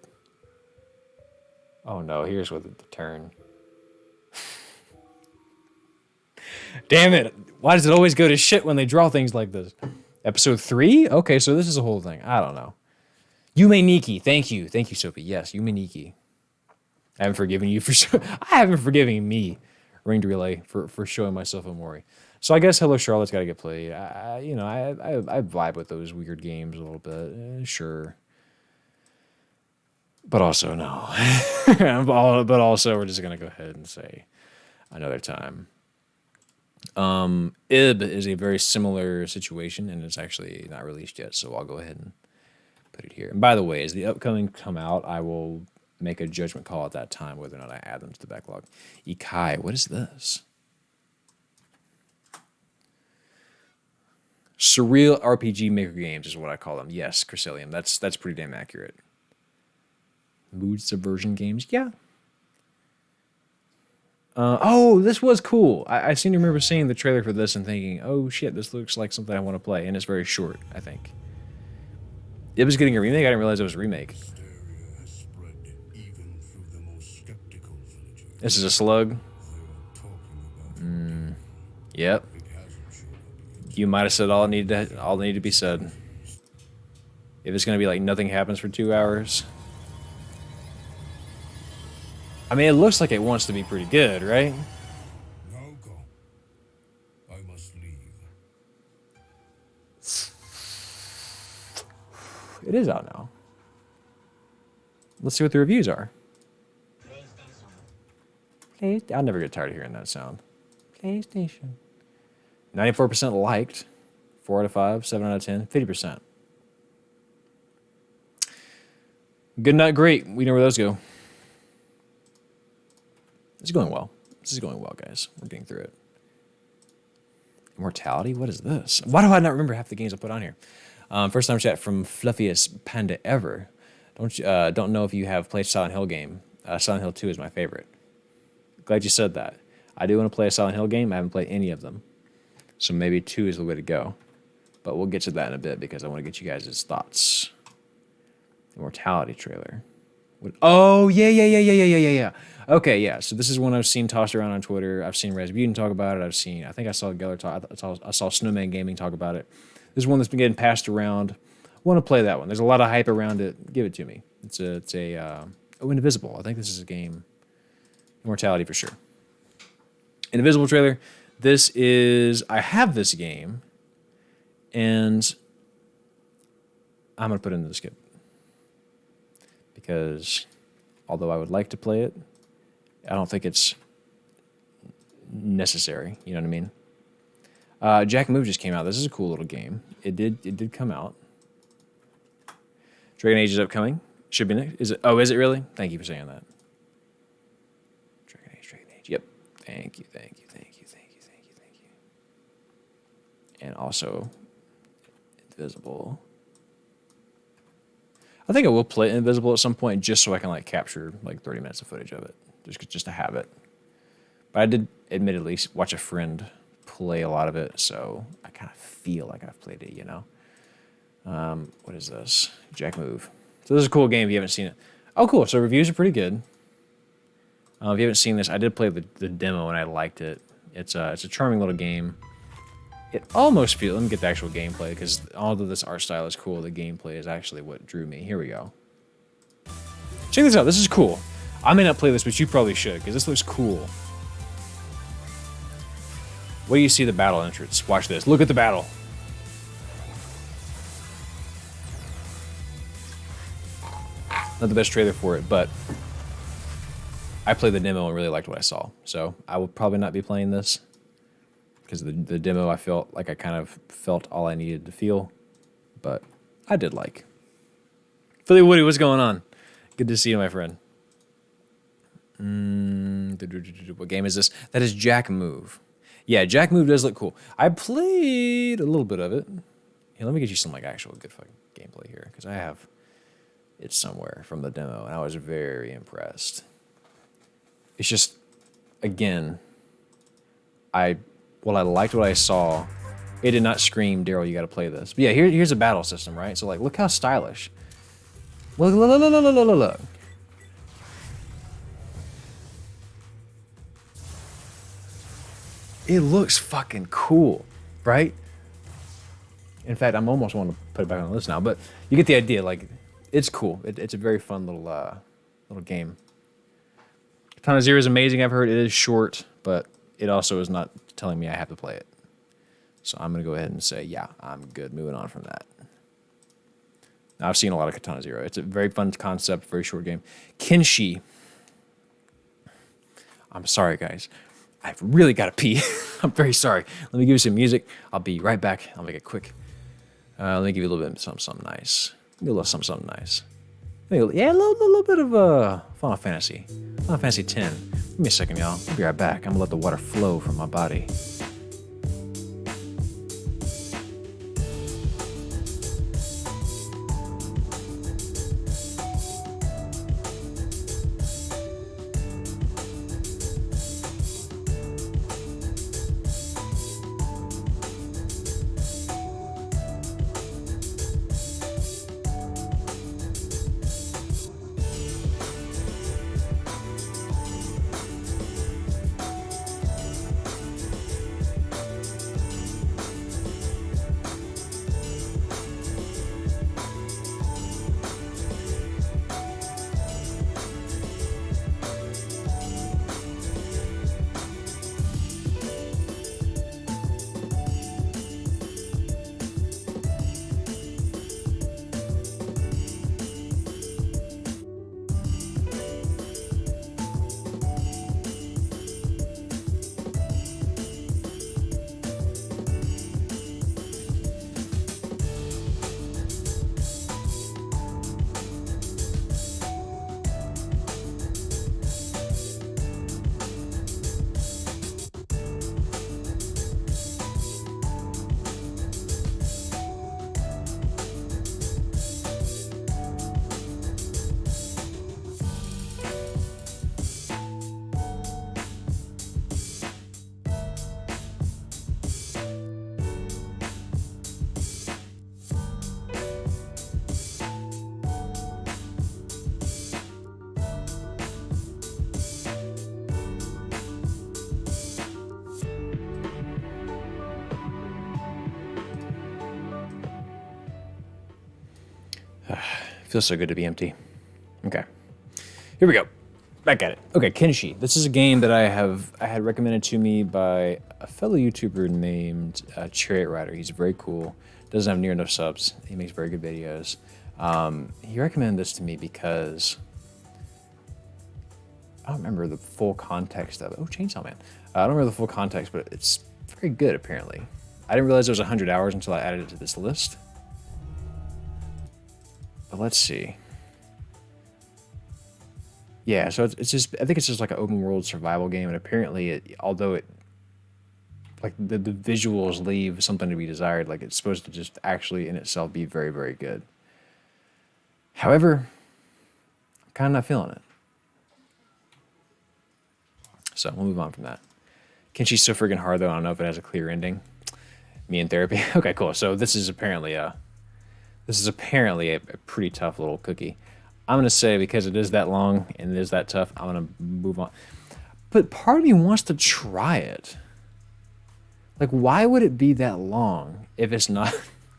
Oh no! Here's what the turn. Damn it! Why does it always go to shit when they draw things like this? Episode 3? Okay, so this is a whole thing. I don't know. Yume Nikki, thank you, Sophie. Yes, Yume Nikki. I haven't forgiven you for. I haven't forgiven me, Ringed Relay, for showing myself Omori. So I guess Hello Charlotte's got to get played. I vibe with those weird games a little bit. Sure. But also, no. But also, we're just going to go ahead and say another time. Ib is a very similar situation, and it's actually not released yet, so I'll go ahead and put it here. And by the way, as the upcoming come out, I will make a judgment call at that time whether or not I add them to the backlog. Ikai, what is this? Surreal RPG maker games is what I call them. Yes, Crescelium. That's pretty damn accurate. Mood subversion games, yeah. Oh, this was cool. I seem to remember seeing the trailer for this and thinking, oh shit, this looks like something I want to play. And it's very short, I think. It was getting a remake. I didn't realize it was a remake. This is a slug. Yep. You might have said all needed to be said. If it's going to be like nothing happens for 2 hours. I mean, it looks like it wants to be pretty good, right? Now go. I must leave. It is out now. Let's see what the reviews are. I'll never get tired of hearing that sound. PlayStation. 94% liked. 4 out of 5, 7 out of 10, 50%. Good, not great. We know where those go. This is going well. This is going well, guys. We're getting through it. Immortality? What is this? Why do I not remember half the games I put on here? First time chat from Fluffiest Panda ever. Don't know if you have played Silent Hill game. Silent Hill 2 is my favorite. Glad you said that. I do want to play a Silent Hill game. I haven't played any of them. So maybe 2 is the way to go. But we'll get to that in a bit because I want to get you guys' thoughts. Immortality trailer. Oh, yeah. Okay, yeah. So this is one I've seen tossed around on Twitter. I've seen Rasputin talk about it. I think I saw Geller talk. I saw Snowman Gaming talk about it. This is one that's been getting passed around. I want to play that one. There's a lot of hype around it. Give it to me. It's Indivisible. I think this is a game. Immortality for sure. Indivisible trailer. I have this game, and I'm going to put it into the skip. Because although I would like to play it, I don't think it's necessary. You know what I mean? Jack Move just came out. This is a cool little game. It did come out. Dragon Age is upcoming. Should be next. Is it? Oh, is it really? Thank you for saying that. Dragon Age. Yep. Thank you. And also, Invisible. I think I will play Invisible at some point just so I can like capture like 30 minutes of footage of it, just to have it. But I did admittedly watch a friend play a lot of it, so I kind of feel like I've played it, you know. What is this? Jack Move. So this is a cool game if you haven't seen it. Oh, cool. So reviews are pretty good. If you haven't seen this, I did play the demo and I liked it. It's a charming little game. It almost feels. Let me get the actual gameplay because although this art style is cool, the gameplay is actually what drew me. Here we go. Check this out. This is cool. I may not play this, but you probably should because this looks cool. Wait till you see the battle entrance. Watch this. Look at the battle. Not the best trailer for it, but I played the demo and really liked what I saw. So I will probably not be playing this because the demo I felt like I kind of felt all I needed to feel, but I did like. Philly Woody, what's going on? Good to see you, my friend. What game is this? That is Jack Move. Yeah, Jack Move does look cool. I played a little bit of it. Here, let me get you some like actual good fucking gameplay here, because I have it somewhere from the demo, and I was very impressed. It's just, again, I liked what I saw. It did not scream, Daryl, you got to play this. But yeah, here's a battle system, right? So like, look how stylish. Look. It looks fucking cool, right? In fact, I'm almost wanting to put it back on the list now, but you get the idea. Like, it's cool. It's a very fun little game. Katana Zero is amazing. I've heard it is short, but it also is not telling me I have to play it. So I'm gonna go ahead and say, yeah, I'm good. Moving on from that. Now, I've seen a lot of Katana Zero. It's a very fun concept, very short game. Kenshi. I'm sorry, guys. I've really got to pee. I'm very sorry. Let me give you some music. I'll be right back. I'll make it quick. Let me give you a little bit of something nice. Give you a little something nice. Yeah, a little bit of Final Fantasy. Final Fantasy X. Give me a second, y'all. I'll be right back. I'm going to let the water flow from my body. Feels so good to be empty. Okay. Here we go. Back at it. Okay, Kenshi. This is a game that I had recommended to me by a fellow YouTuber named Chariot Rider. He's very cool. Doesn't have near enough subs. He makes very good videos. He recommended this to me because I don't remember the full context of it. Oh, Chainsaw Man. I don't remember the full context, but it's very good apparently. I didn't realize there was 100 hours until I added it to this list. But let's see. Yeah, so it's just, I think it's just like an open world survival game, and apparently although it, like the visuals leave something to be desired, like it's supposed to just actually in itself be very, very good. However, I'm kind of not feeling it. So we'll move on from that. Kenshi's so friggin' hard though, I don't know if it has a clear ending. Me in therapy. Okay, cool. So this is apparently a pretty tough little cookie. I'm gonna say because it is that long and it is that tough, I'm gonna move on. But part of me wants to try it. Like, why would it be that long if it's not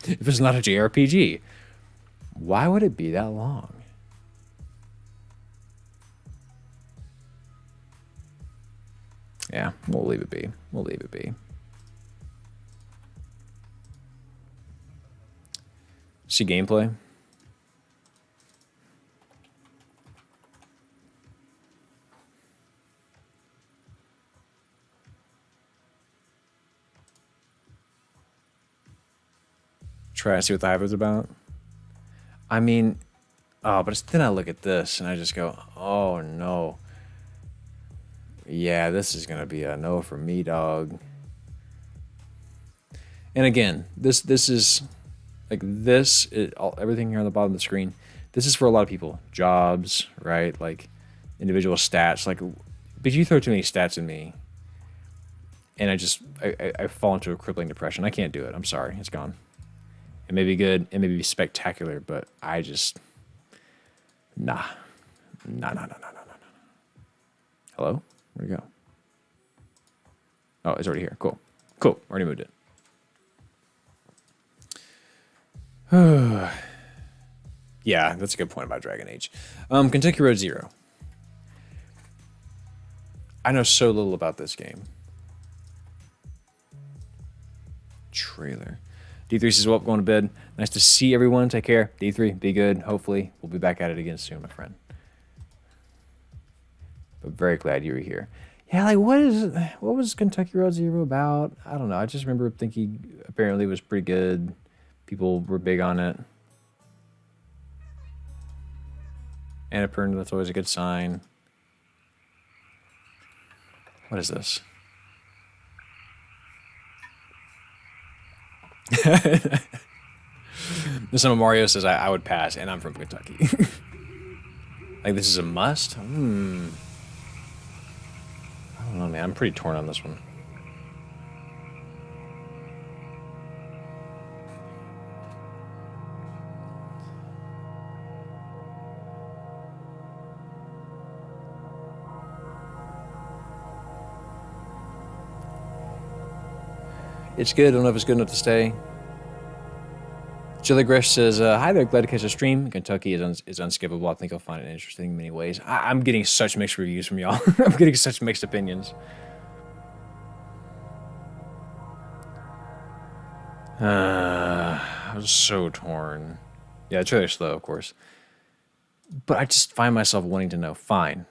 a JRPG? Why would it be that long? Yeah, we'll leave it be. We'll leave it be. See gameplay. Try to see what the hype is about. I mean, oh, but then I look at this and I just go, oh no. Yeah, this is gonna be a no for me, dog. And again, this is like everything here on the bottom of the screen. This is for a lot of people. Jobs, right? Like individual stats. Like, but you throw too many stats at me, and I fall into a crippling depression. I can't do it. I'm sorry. It's gone. It may be good. It may be spectacular, but I just nah. Hello? Where'd it go? Oh, it's already here. Cool. Already moved it. Yeah, that's a good point about Dragon Age. Kentucky Road Zero. I know so little about this game. Trailer. D3 says, well, going to bed. Nice to see everyone. Take care. D3, be good. Hopefully, we'll be back at it again soon, my friend. But very glad you were here. Yeah, like, what was Kentucky Road Zero about? I don't know. I just remember thinking apparently it was pretty good. People were big on it. Annapurna, that's always a good sign. What is this? Some of Mario says I would pass, and I'm from Kentucky. Like, this is a must? I don't know, man. I'm pretty torn on this one. It's good. I don't know if it's good enough to stay. Chili Grish says, hi there, glad to catch a stream. Kentucky is unskippable. I think I'll find it interesting in many ways. I'm getting such mixed reviews from y'all. I'm getting such mixed opinions. I was so torn. Yeah, the trailer's slow, of course. But I just find myself wanting to know, fine,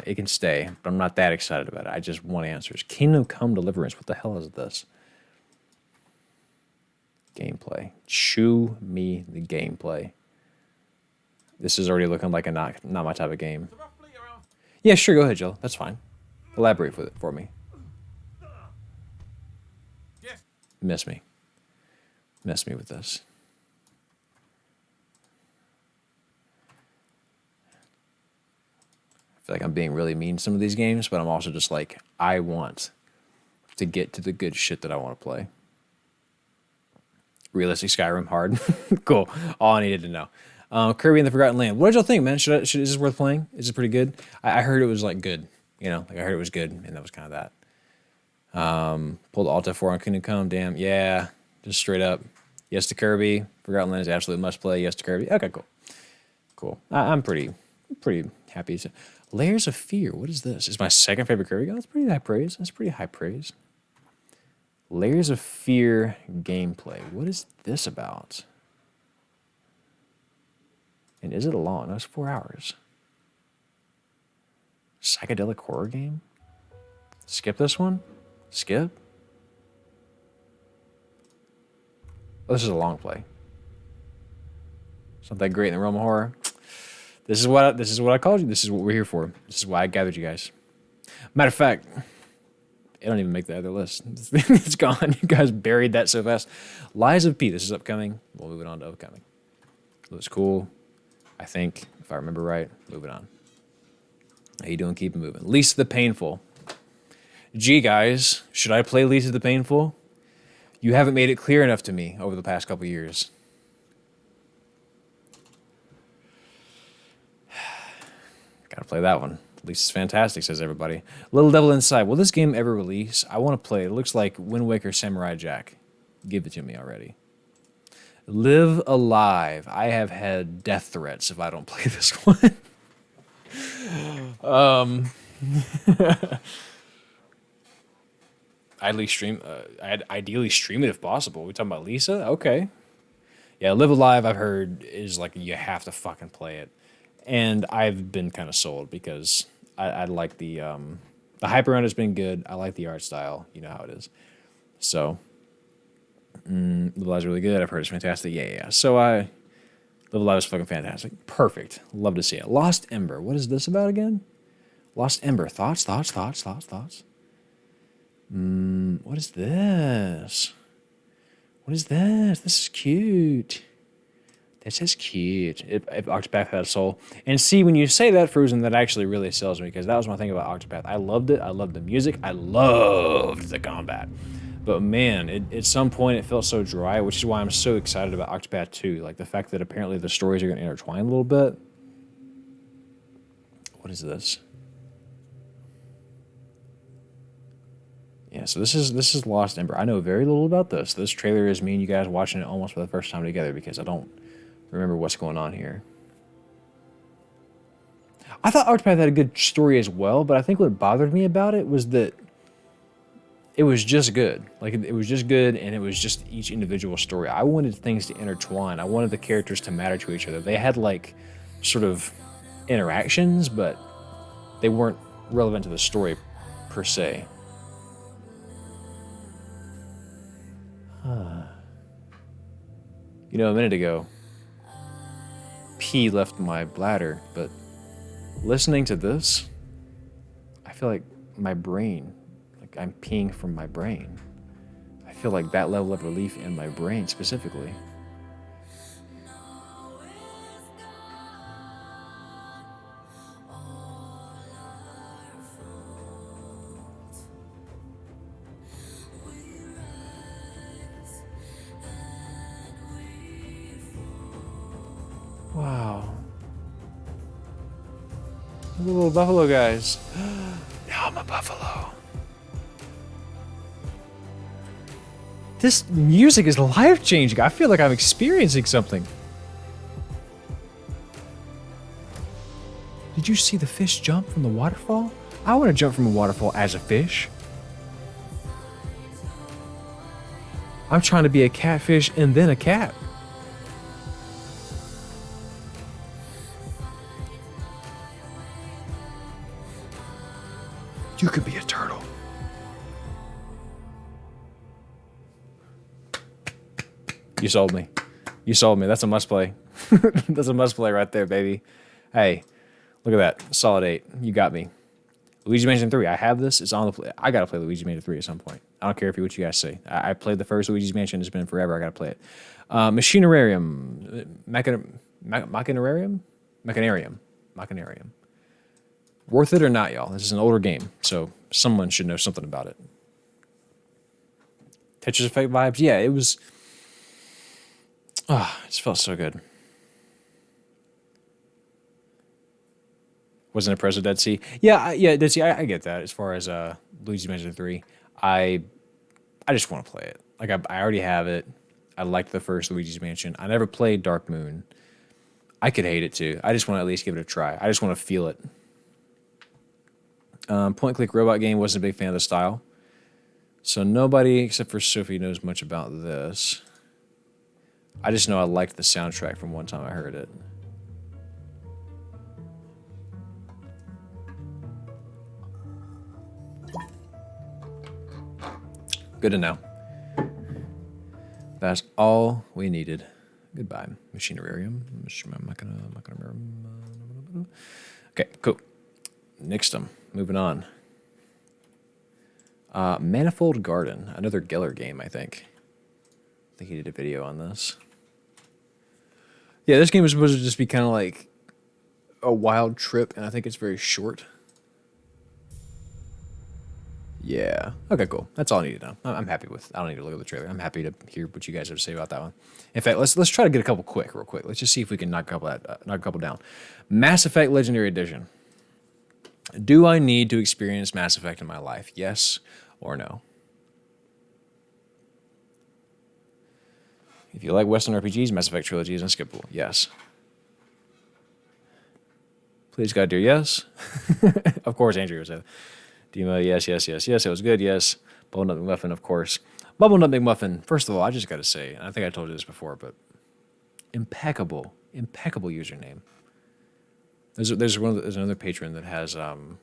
it can stay, but I'm not that excited about it. I just want answers. Kingdom Come Deliverance, what the hell is this? Gameplay. Chew me the gameplay. This is already looking like a not my type of game. Yeah, sure, go ahead, Jill. That's fine. Elaborate with it for me. Miss me with this. I feel like I'm being really mean to some of these games, but I'm also just like, I want to get to the good shit that I want to play. Realistic Skyrim, hard. Cool. All I needed to know. Kirby and the Forgotten Land. What did y'all think, man? Is this worth playing? Is it pretty good? I heard it was like good. You know, like I heard it was good, and that was kind of that. Pulled Alt F4 on Kingdom Come. Damn, yeah, just straight up. Yes to Kirby. Forgotten Land is absolute must play. Yes to Kirby. Okay, cool. I'm pretty happy. Layers of Fear. What is this? It's my second favorite Kirby game. That's pretty high praise. Layers of Fear gameplay. What is this about? And is it long? No, it's 4 hours. Psychedelic horror game? Skip this one? Skip? Oh, this is a long play. Something great in the realm of horror. This is what I called you. This is what we're here for. This is why I gathered you guys. Matter of fact, it don't even make the other list. It's gone. You guys buried that so fast. Lies of P. This is upcoming. We'll move it on to upcoming. Looks cool. I think, if I remember right, move it on. How you doing? Keep it moving. Lisa the Painful. Gee, guys, should I play Lisa the Painful? You haven't made it clear enough to me over the past couple years. Gotta play that one. Lisa's fantastic, says everybody. Little Devil Inside. Will this game ever release? I want to play. It looks like Wind Waker Samurai Jack. Give it to me already. Live Alive. I have had death threats if I don't play this one. I'd ideally stream it if possible. We talking about Lisa? Okay. Yeah, Live Alive, I've heard, is like you have to fucking play it. And I've been kind of sold because I like the hype around has been good. I like the art style. You know how it is. So, Live Alive is really good. I've heard it's fantastic. Yeah. So Live Alive is fucking fantastic. Perfect. Love to see it. Lost Ember. What is this about again? Lost Ember. Thoughts? What is this? What is this? This is cute. This is cute. Octopath had a soul. And see, when you say that, Frozen, that actually really sells me, because that was my thing about Octopath. I loved it. I loved the music. I loved the combat. But man, at some point it felt so dry, which is why I'm so excited about Octopath 2. Like the fact that apparently the stories are going to intertwine a little bit. What is this? Yeah, so this is Lost Ember. I know very little about this. This trailer is me and you guys watching it almost for the first time together because I don't remember what's going on here. I thought Octopath had a good story as well, but I think what bothered me about it was that it was just good. Like, it was just good, and it was just each individual story. I wanted things to intertwine. I wanted the characters to matter to each other. They had, like, sort of interactions, but they weren't relevant to the story per se. You know, a minute ago, pee left my bladder, but listening to this, I feel like my brain, like I'm peeing from my brain. I feel like that level of relief in my brain specifically. Wow. The little buffalo guys. Now I'm a buffalo. This music is life-changing. I feel like I'm experiencing something. Did you see the fish jump from the waterfall? I want to jump from a waterfall as a fish. I'm trying to be a catfish and then a cat. You could be a turtle. You sold me. You sold me. That's a must play. That's a must play right there, baby. Hey, look at that. Solid 8. You got me. Luigi's Mansion 3. I have this. It's on the play. I got to play Luigi's Mansion 3 at some point. I don't care what you guys say. I played the first Luigi's Mansion. It's been forever. I got to play it. Machinarium. Machinarium. Worth it or not, y'all? This is an older game, so someone should know something about it. Tetris Effect vibes? Yeah, it was... it just felt so good. Wasn't impressed with Dead Sea? Yeah, Dead Sea, I get that. As far as Luigi's Mansion 3, I just want to play it. Like, I already have it. I liked the first Luigi's Mansion. I never played Dark Moon. I could hate it, too. I just want to at least give it a try. I just want to feel it. Point-click robot game, wasn't a big fan of the style. So nobody except for Sophie knows much about this. I just know I liked the soundtrack from one time I heard it. Good to know. That's all we needed. Goodbye, Machinarium. Okay, cool. Nixtum. Moving on. Manifold Garden, another Geller game, I think. I think he did a video on this. Yeah, this game is supposed to just be kind of like a wild trip, and I think it's very short. Yeah. Okay, cool. That's all I need to know. I'm happy with. I don't need to look at the trailer. I'm happy to hear what you guys have to say about that one. In fact, let's try to get a couple real quick. Let's just see if we can knock a couple down. Mass Effect Legendary Edition. Do I need to experience Mass Effect in my life? Yes or no? If you like Western RPGs, Mass Effect Trilogy is unskippable. Yes. Please, God, dear, yes. Of course, Andrew was there. Dima, yes. It was good, yes. Bubble Nut McMuffin, of course. Bubble Nut McMuffin, first of all, I just got to say, and I think I told you this before, but impeccable username. There's another patron that has name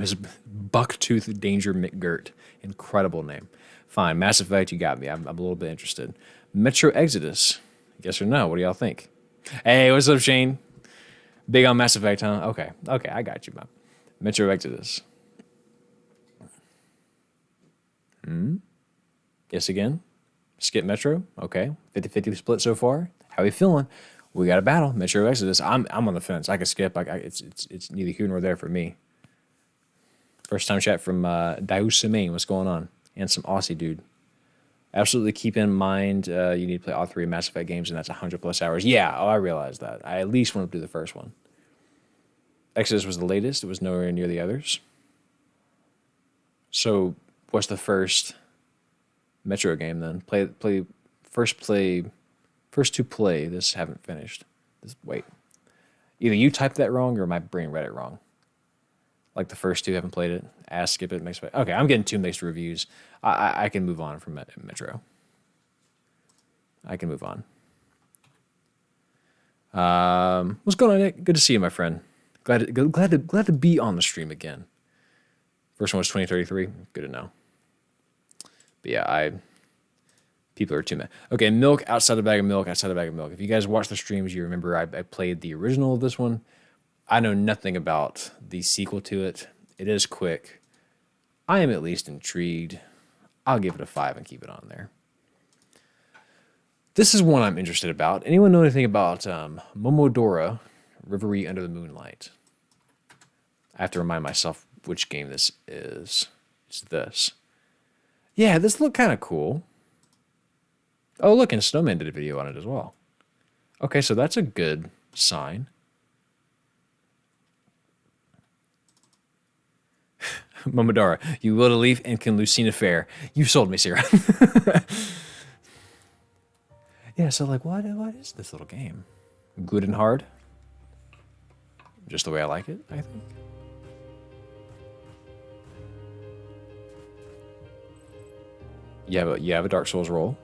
is Bucktooth Danger McGirt. Incredible name. Fine, Mass Effect, you got me. I'm a little bit interested. Metro Exodus, yes or no? What do y'all think? Hey, what's up, Shane? Big on Mass Effect, huh? Okay, I got you, man. Metro Exodus. Yes, again. Skip Metro. Okay. 50-50 split so far. How we feeling? We got a battle. Metro Exodus. I'm on the fence. I could skip. It's neither here nor there for me. First time chat from Daus Main. What's going on? And some Aussie dude. Absolutely keep in mind you need to play all 3 Mass Effect games, and that's 100+ hours. Yeah, I realized that. I at least want to do the first one. Exodus was the latest. It was nowhere near the others. So, what's the first Metro game then? First to play. This haven't finished. Wait. Either you typed that wrong or my brain read it wrong. Like the first 2 haven't played it. Skip it. Okay, I'm getting 2 mixed reviews. I can move on from Metro. I can move on. What's going on, Nick? Good to see you, my friend. Glad to be on the stream again. First one was 2033. Good to know. But yeah, people are too mad. Okay, milk outside a bag of milk, outside a bag of milk. If you guys watch the streams, you remember I played the original of this one. I know nothing about the sequel to it. It is quick. I am at least intrigued. I'll give it a 5 and keep it on there. This is one I'm interested about. Anyone know anything about Momodora, Reverie Under the Moonlight? I have to remind myself which game this is. It's this. Yeah, this looked kind of cool. Oh, look, and Snowman did a video on it as well. Okay, so that's a good sign. Momodora, you will to leaf and can Lucina fair. You sold me, Sarah. Yeah, so like, what is this little game? Good and hard? Just the way I like it, I think. You have a Dark Souls roll.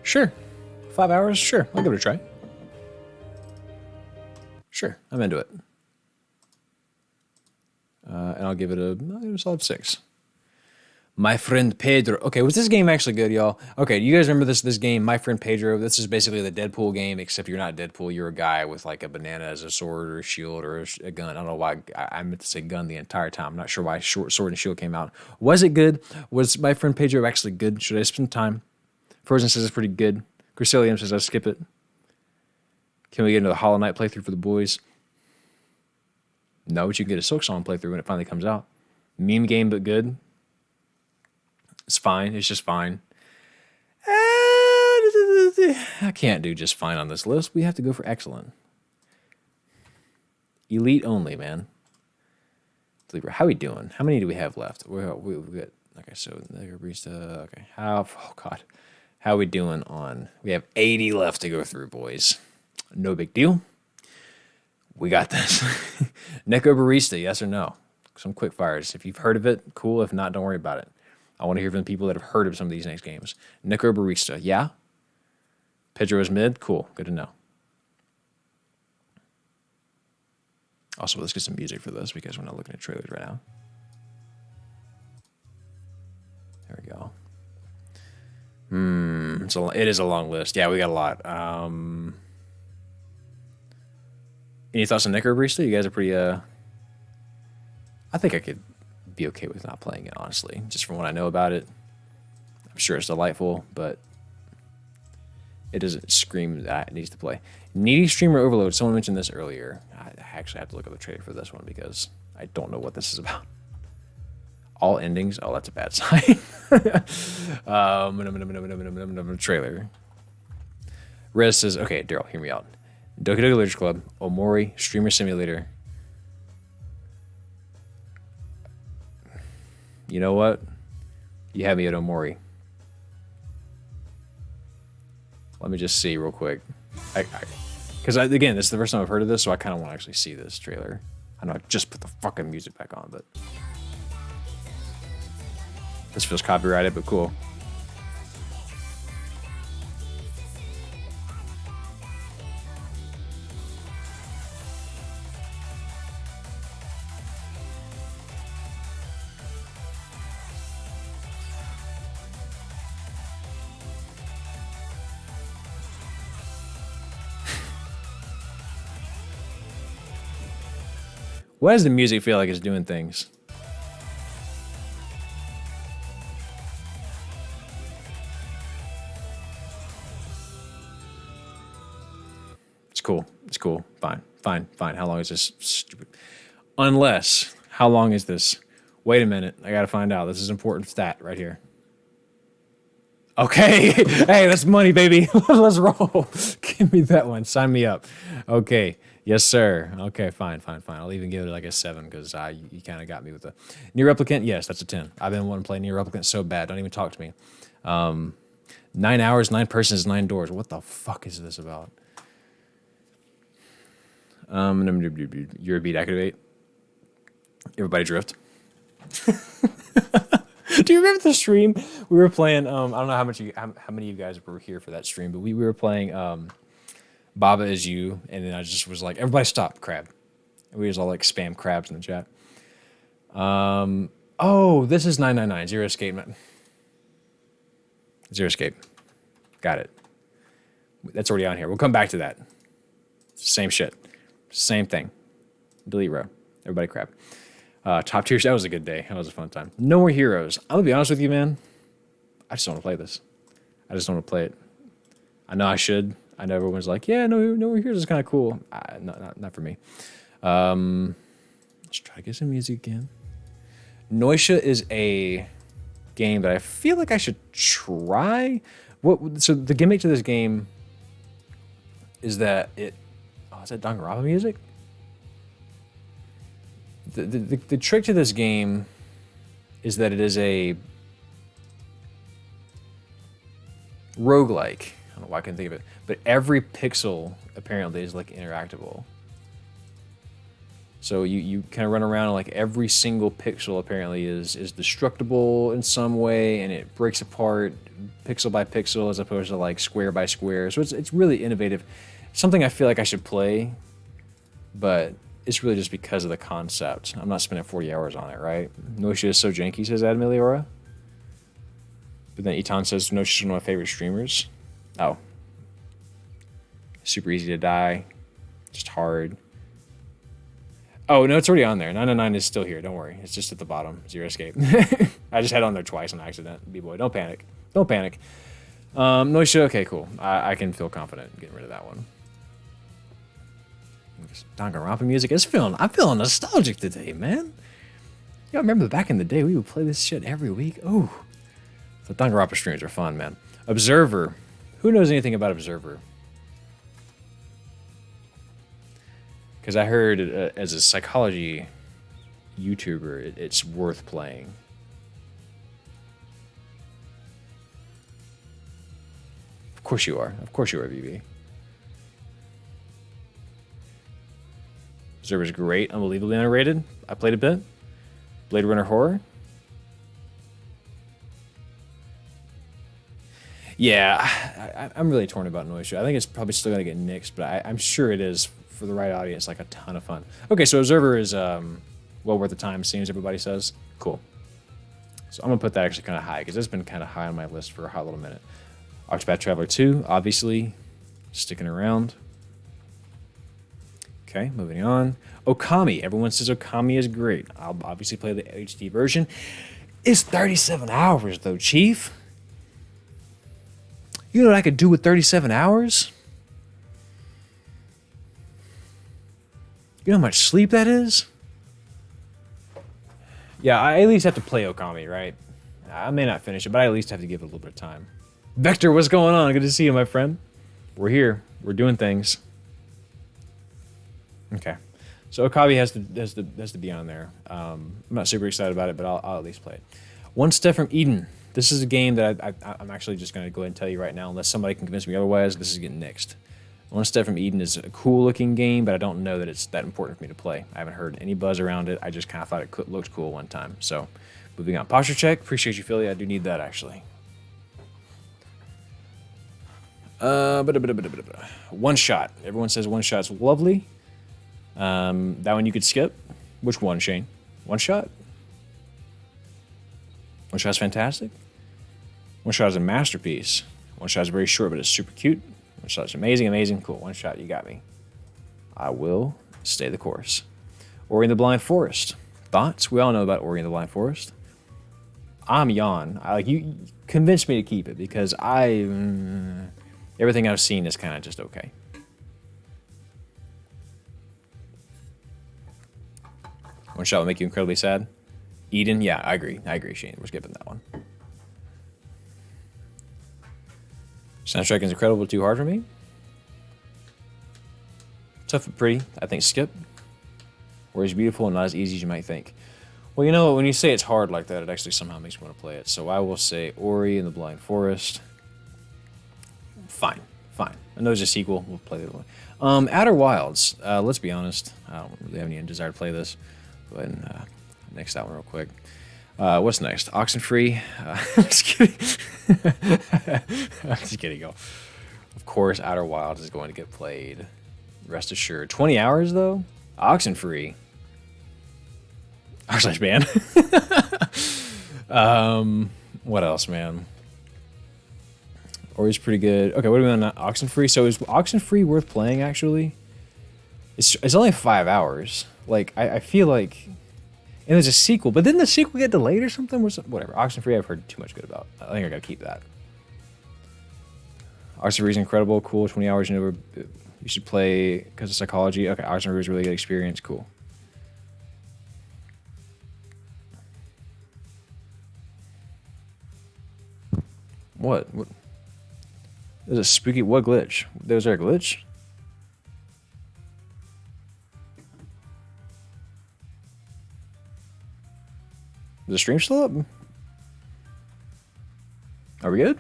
Sure. 5 hours? Sure. I'll give it a try. Sure. I'm into it. And I'll give it a solid 6. My Friend Pedro. Okay, was this game actually good, y'all? Okay, do you guys remember this game, My Friend Pedro? This is basically the Deadpool game, except you're not Deadpool. You're a guy with like a banana as a sword or a shield or a gun. I don't know why I meant to say gun the entire time. I'm not sure why sword and shield came out. Was it good? Was My Friend Pedro actually good? Should I spend time? Frozen says it's pretty good. Crescelium says I skip it. Can we get into the Hollow Knight playthrough for the boys? No, but you can get a Silksong playthrough when it finally comes out. Meme game, but good. It's fine. It's just fine. I can't do just fine on this list. We have to go for excellent. Elite only, man. How we doing? How many do we have left? We got, okay, so okay. Oh God. How we doing on? We have 80 left to go through, boys. No big deal. We got this. Neko Barista, yes or no? Some quick fires. If you've heard of it, cool. If not, don't worry about it. I want to hear from the people that have heard of some of these next games. Neko Barista, yeah? Pedro is mid? Cool. Good to know. Also, let's get some music for this because we're not looking at trailers right now. There we go. It is a long list. Yeah, we got a lot. Any thoughts on Neko Barista? You guys are pretty, I think I could be okay with not playing it, honestly. Just from what I know about it. I'm sure it's delightful, but it doesn't scream that it needs to play. Needy Streamer Overload. Someone mentioned this earlier. I actually have to look up the trailer for this one because I don't know what this is about. All endings? Oh, that's a bad sign. Trailer. Rez says, okay, Daryl, hear me out. Doki Doki Literature Club, Omori, Streamer Simulator. You know what? You have me at Omori. Let me just see real quick. Because again, this is the first time I've heard of this, so I kind of want to actually see this trailer. I know I just put the fucking music back on, but this feels copyrighted, but cool. Why does the music feel like it's doing things? It's cool. It's cool. Fine. Fine. Fine. How long is this stupid? Unless, how long is this? Wait a minute. I got to find out. This is important stat right here. Okay. Hey, that's money, baby. Let's roll. Give me that one. Sign me up. Okay. Yes, sir. Okay, fine, fine, fine. I'll even give it like a 7 because you kind of got me with the Nier Replicant. Yes, that's a 10. I've been wanting to play Nier Replicant so bad. Don't even talk to me. 9 hours, 9 persons, 9 doors. What the fuck is this about? Your beat activate. Everybody drift. Do you remember the stream we were playing? I don't know how many of you guys were here for that stream, but we were playing Baba Is You, and then I just was like, everybody stop, crab. And we was all like spam crabs in the chat. Oh, this is 999, Zero Escape. Zero Escape. Got it. That's already on here. We'll come back to that. Same shit. Same thing. Delete row. Everybody crab. Top tiers, that was a good day. That was a fun time. No More Heroes. I'm going to be honest with you, man. I just don't want to play this. I just don't want to play it. I know I should. I know everyone's like, yeah, No More Heroes is kind of cool. Not for me. Let's try to get some music again. Noisha is a game that I feel like I should try. So the gimmick to this game is that it... Oh, is that Danganronpa music? The trick to this game is that it is a roguelike. I don't know why I couldn't think of it. But every pixel apparently is like interactable. So you kind of run around and like every single pixel apparently is destructible in some way, and it breaks apart pixel by pixel as opposed to like square by square. So it's really innovative. Something I feel like I should play, but it's really just because of the concept. I'm not spending 40 hours on it, right? Noisha is so janky, says Adam Eliora. But then Eton says Noisha is one of my favorite streamers. Oh. Super easy to die. Just hard. Oh, no, it's already on there. 999 is still here. Don't worry. It's just at the bottom. Zero Escape. I just had it on there twice on accident. B-boy, don't panic. Don't panic. Noisha, okay, cool. I can feel confident getting rid of that one. Danganronpa music. I'm feeling nostalgic today, man. Y'all remember back in the day we would play this shit every week? Oh, the Danganronpa streams are fun, man. Observer. Who knows anything about Observer? Because I heard as a psychology YouTuber, it's worth playing. Of course you are. Of course you are, VB. Observer's great, unbelievably underrated. I played a bit. Blade Runner Horror. Yeah, I'm really torn about Noisha. I think it's probably still going to get nixed, but I'm sure it is, for the right audience, like a ton of fun. Okay, so Observer is well worth the time, seems everybody says. Cool. So I'm going to put that actually kind of high, because it's been kind of high on my list for a hot little minute. Octopath Traveler 2, obviously, sticking around. Okay, moving on. Okami. Everyone says Okami is great. I'll obviously play the HD version. It's 37 hours, though, Chief. You know what I could do with 37 hours? You know how much sleep that is? Yeah, I at least have to play Okami, right? I may not finish it, but I at least have to give it a little bit of time. Vector, what's going on? Good to see you, my friend. We're here. We're doing things. Okay. So Okami has to be on there. I'm not super excited about it, but I'll at least play it. One Step from Eden. This is a game that I'm actually just going to go ahead and tell you right now, unless somebody can convince me otherwise. This is getting nixed. One Step from Eden is a cool-looking game, but I don't know that it's that important for me to play. I haven't heard any buzz around it. I just kind of thought it looked cool one time. So, moving on. Posture check. Appreciate you, Philly. I do need that, actually. One Shot. Everyone says One Shot's lovely. That one you could skip. Which one, Shane? One Shot? One Shot's fantastic. One Shot is a masterpiece. One Shot is very short, but it's super cute. One Shot is amazing, amazing, cool. One Shot, you got me. I will stay the course. Ori and the Blind Forest. Thoughts? We all know about Ori and the Blind Forest. I'm yawn. You convinced me to keep it because everything I've seen is kind of just okay. One shot will make you incredibly sad. Eden, yeah, I agree. Shane. We're skipping that one. Soundtrack is incredible, too hard for me. Tough but pretty, I think skip. Ori is beautiful and not as easy as you might think. Well, you know what, when you say it's hard like that, it actually somehow makes me want to play it. So I will say Ori and the Blind Forest. Fine. I know there's a sequel, we'll play the other one. Outer Wilds, let's be honest, I don't really have any desire to play this. Go ahead and next that one real quick. What's next? Oxenfree. I'm just kidding. I'm just kidding, y'all. Of course, Outer Wilds is going to get played. Rest assured. 20 hours, though? Oxenfree. /ban. What else, man? Ori's pretty good. Okay, what are we on Oxenfree? So is Oxenfree worth playing, actually? It's only 5 hours. Like, I feel like... And there's a sequel, but didn't the sequel get delayed or something? Whatever. Oxenfree I've heard too much good about. I think I gotta keep that. Oxenfree is incredible. Cool. 20 hours. You should play because of psychology. Okay, Oxenfree is a really good experience. Cool. What? There's a spooky... What glitch? Was there a glitch? Is the stream still up? Are we good?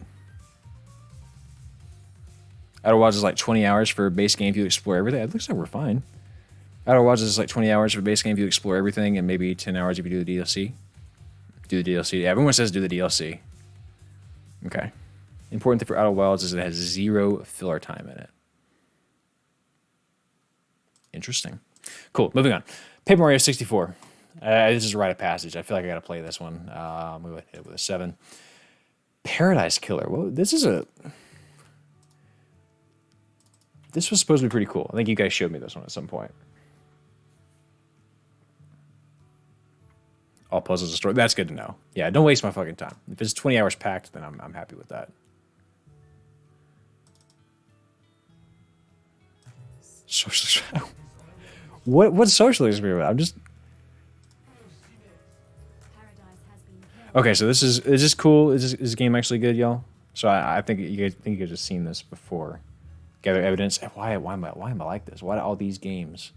Outer Wilds is like 20 hours for base game if you explore everything. It looks like we're fine. Outer Wilds is like 20 hours for base game if you explore everything, and maybe 10 hours if you do the DLC. Do the DLC. Yeah, everyone says do the DLC. Okay. Important thing for Outer Wilds is it has 0 filler time in it. Interesting. Cool. Moving on. Paper Mario 64. This is a rite of passage. I feel like I gotta play this one. We went with a 7. Paradise Killer. Well, this was supposed to be pretty cool. I think you guys showed me this one at some point. All puzzles and story. That's good to know. Yeah, don't waste my fucking time. If it's 20 hours packed, then I'm happy with that. Socialist. What's socialism about? I'm just... Okay, so is this cool? Is this game actually good, y'all? So I think you guys have seen this before. Gather evidence. Why am I like this? Why do all these games?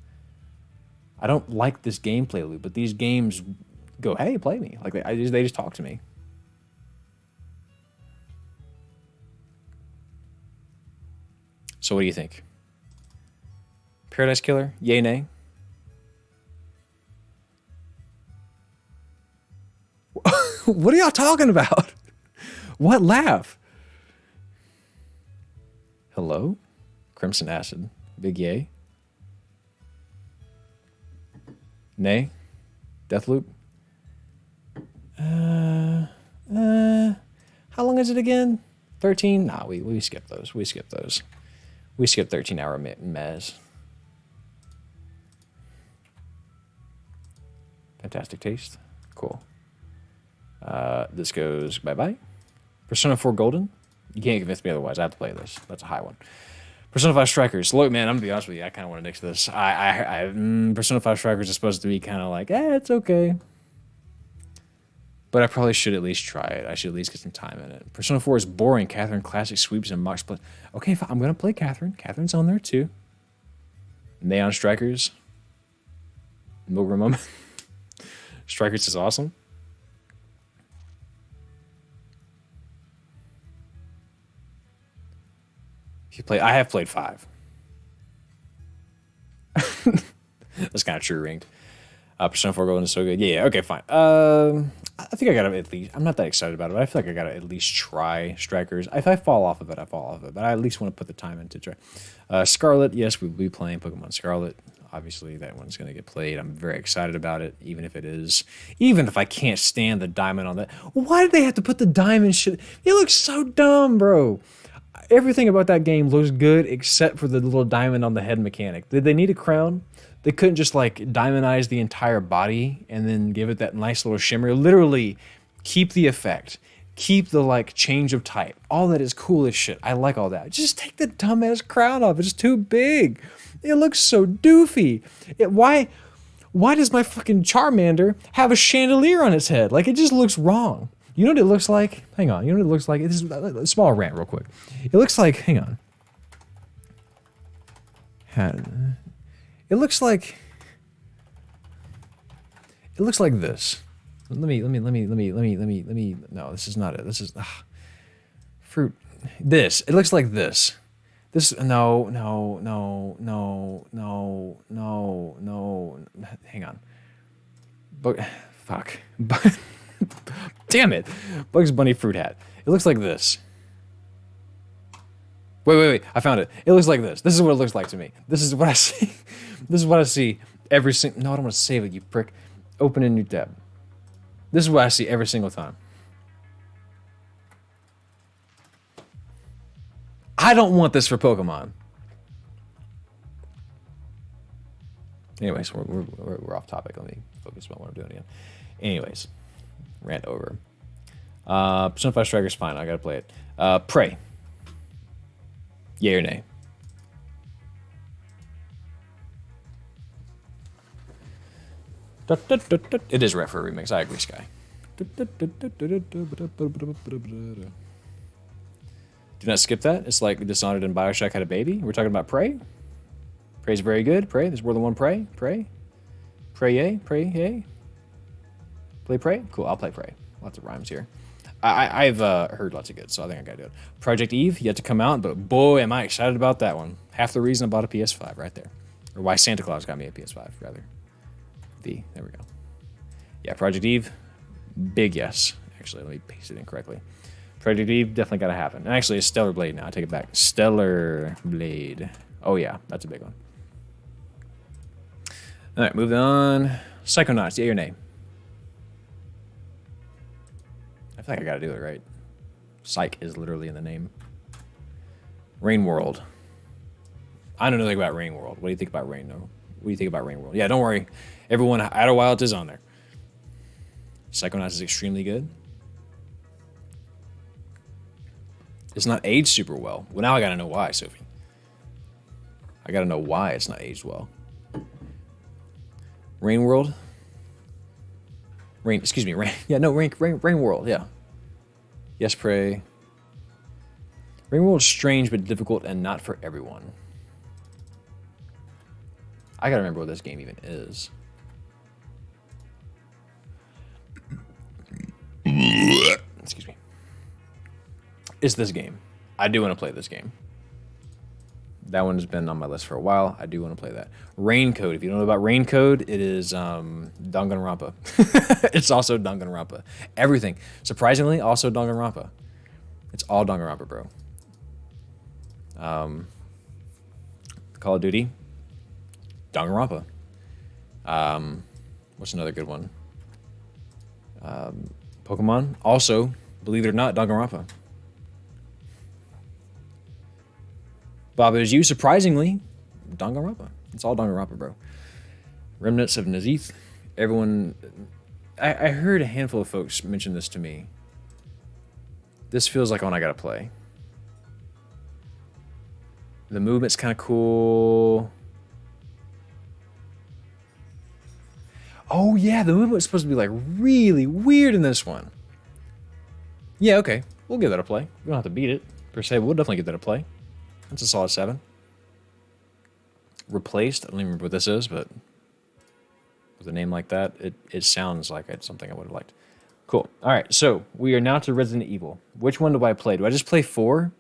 I don't like this gameplay loop, but these games go, hey, play me. Like they just talk to me. So what do you think? Paradise Killer? Yay, nay? What are y'all talking about? What laugh? Hello? Crimson Acid. Big yay? Nay? Deathloop? How long is it again? 13? Nah, we skip those. We skip 13-hour mez. Fantastic taste. Cool. This goes bye-bye. Persona 4 Golden. You can't convince me otherwise. I have to play this. That's a high one. Persona 5 Strikers. Look, man, I'm going to be honest with you. I kind of want to nix this. Persona 5 Strikers is supposed to be kind of like, it's okay. But I probably should at least try it. I should at least get some time in it. Persona 4 is boring. Catherine Classic sweeps and mocks play. Okay, fine. I'm going to play Catherine. Catherine's on there too. Neon Strikers. Milgram Moment. Strikers is awesome. I have played 5. That's kind of true ringed. Persona 4 Golden is so good. Yeah, okay, fine. I think I gotta at least... I'm not that excited about it, but I feel like I gotta at least try Strikers. If I fall off of it, I fall off of it. But I at least want to put the time in to try. Scarlet, yes, we'll be playing Pokemon Scarlet. Obviously, that one's going to get played. I'm very excited about it, even if I can't stand the diamond on that. Why did they have to put the diamond shit? It looks so dumb, bro. Everything about that game looks good except for the little diamond on the head mechanic. Did they need a crown? They couldn't just like diamondize the entire body and then give it that nice little shimmer. Literally keep the effect, keep the like change of type. All that is cool as shit. I like all that. Just take the dumbass crown off. It's too big. It looks so doofy. Why does my fucking Charmander have a chandelier on its head? Like, it just looks wrong. You know what it looks like? Hang on. You know what it looks like? This is a small rant real quick. It looks like, hang on. It looks like this. Let me, no, this is not it. This is, fruit. This, it looks like this. This, no. Hang on. But, fuck. Damn it. Bugs Bunny fruit hat. It looks like this. Wait. I found it. It looks like this. This is what it looks like to me. This is what I see. This is what I see every single... No, I don't want to save it, you prick. Open a new tab. This is what I see every single time. I don't want this for Pokemon. Anyways, we're off topic. Let me focus on what I'm doing again. Anyways, rant over. Persona 5 Striker's fine. I gotta play it. Prey. Yay or nay? It is rare for a remix. I agree, Sky. Do not skip that. It's like Dishonored and BioShock had a baby. We're talking about Prey. Prey's very good. Prey. There's more than one Prey. Prey. Prey yay. Prey yay. Play Prey? Cool, I'll play Prey. Lots of rhymes here. I've heard lots of good, so I think I gotta do it. Project Eve, yet to come out, but boy, am I excited about that one. Half the reason I bought a PS5 right there. Or why Santa Claus got me a PS5, rather. There we go. Yeah, Project Eve, big yes. Actually, let me paste it in correctly. Project Eve, definitely gotta happen. And actually, it's Stellar Blade now, I take it back. Stellar Blade. Oh yeah, that's a big one. All right, moving on. Psychonauts, yay or nay? I feel like I gotta do it, right? Psych is literally in the name. Rain World. I don't know anything about Rain World. What do you think about Rain, though? What do you think about Rain World? Yeah, don't worry. Everyone, Outer Wilds is on there. Psychonauts is extremely good. It's not aged super well. Well, now I gotta know why, Sophie. I gotta know why it's not aged well. Rain World. Rain World, yeah. Yes, Prey. Rain World is strange but difficult and not for everyone. I gotta remember what this game even is. Excuse me. It's this game. I do want to play this game. That one has been on my list for a while. I do want to play that. Raincode. If you don't know about Raincode, it is Danganronpa. It's also Danganronpa. Everything. Surprisingly, also Danganronpa. It's all Danganronpa, bro. Call of Duty. Danganronpa. What's another good one? Pokemon. Also, believe it or not, Danganronpa. Bob, is you surprisingly Danganronpa. It's all Danganronpa, bro. Remnants of Nazith. Everyone, I heard a handful of folks mention this to me. This feels like one I gotta play. The movement's kind of cool. Oh yeah, the movement's supposed to be like really weird in this one. Yeah, okay, we'll give that a play. We don't have to beat it per se. We'll definitely give that a play. That's a solid 7. Replaced. I don't even remember what this is, but with a name like that, it sounds like it's something I would have liked. Cool. All right, so we are now to Resident Evil. Which one do I play? Do I just play 4?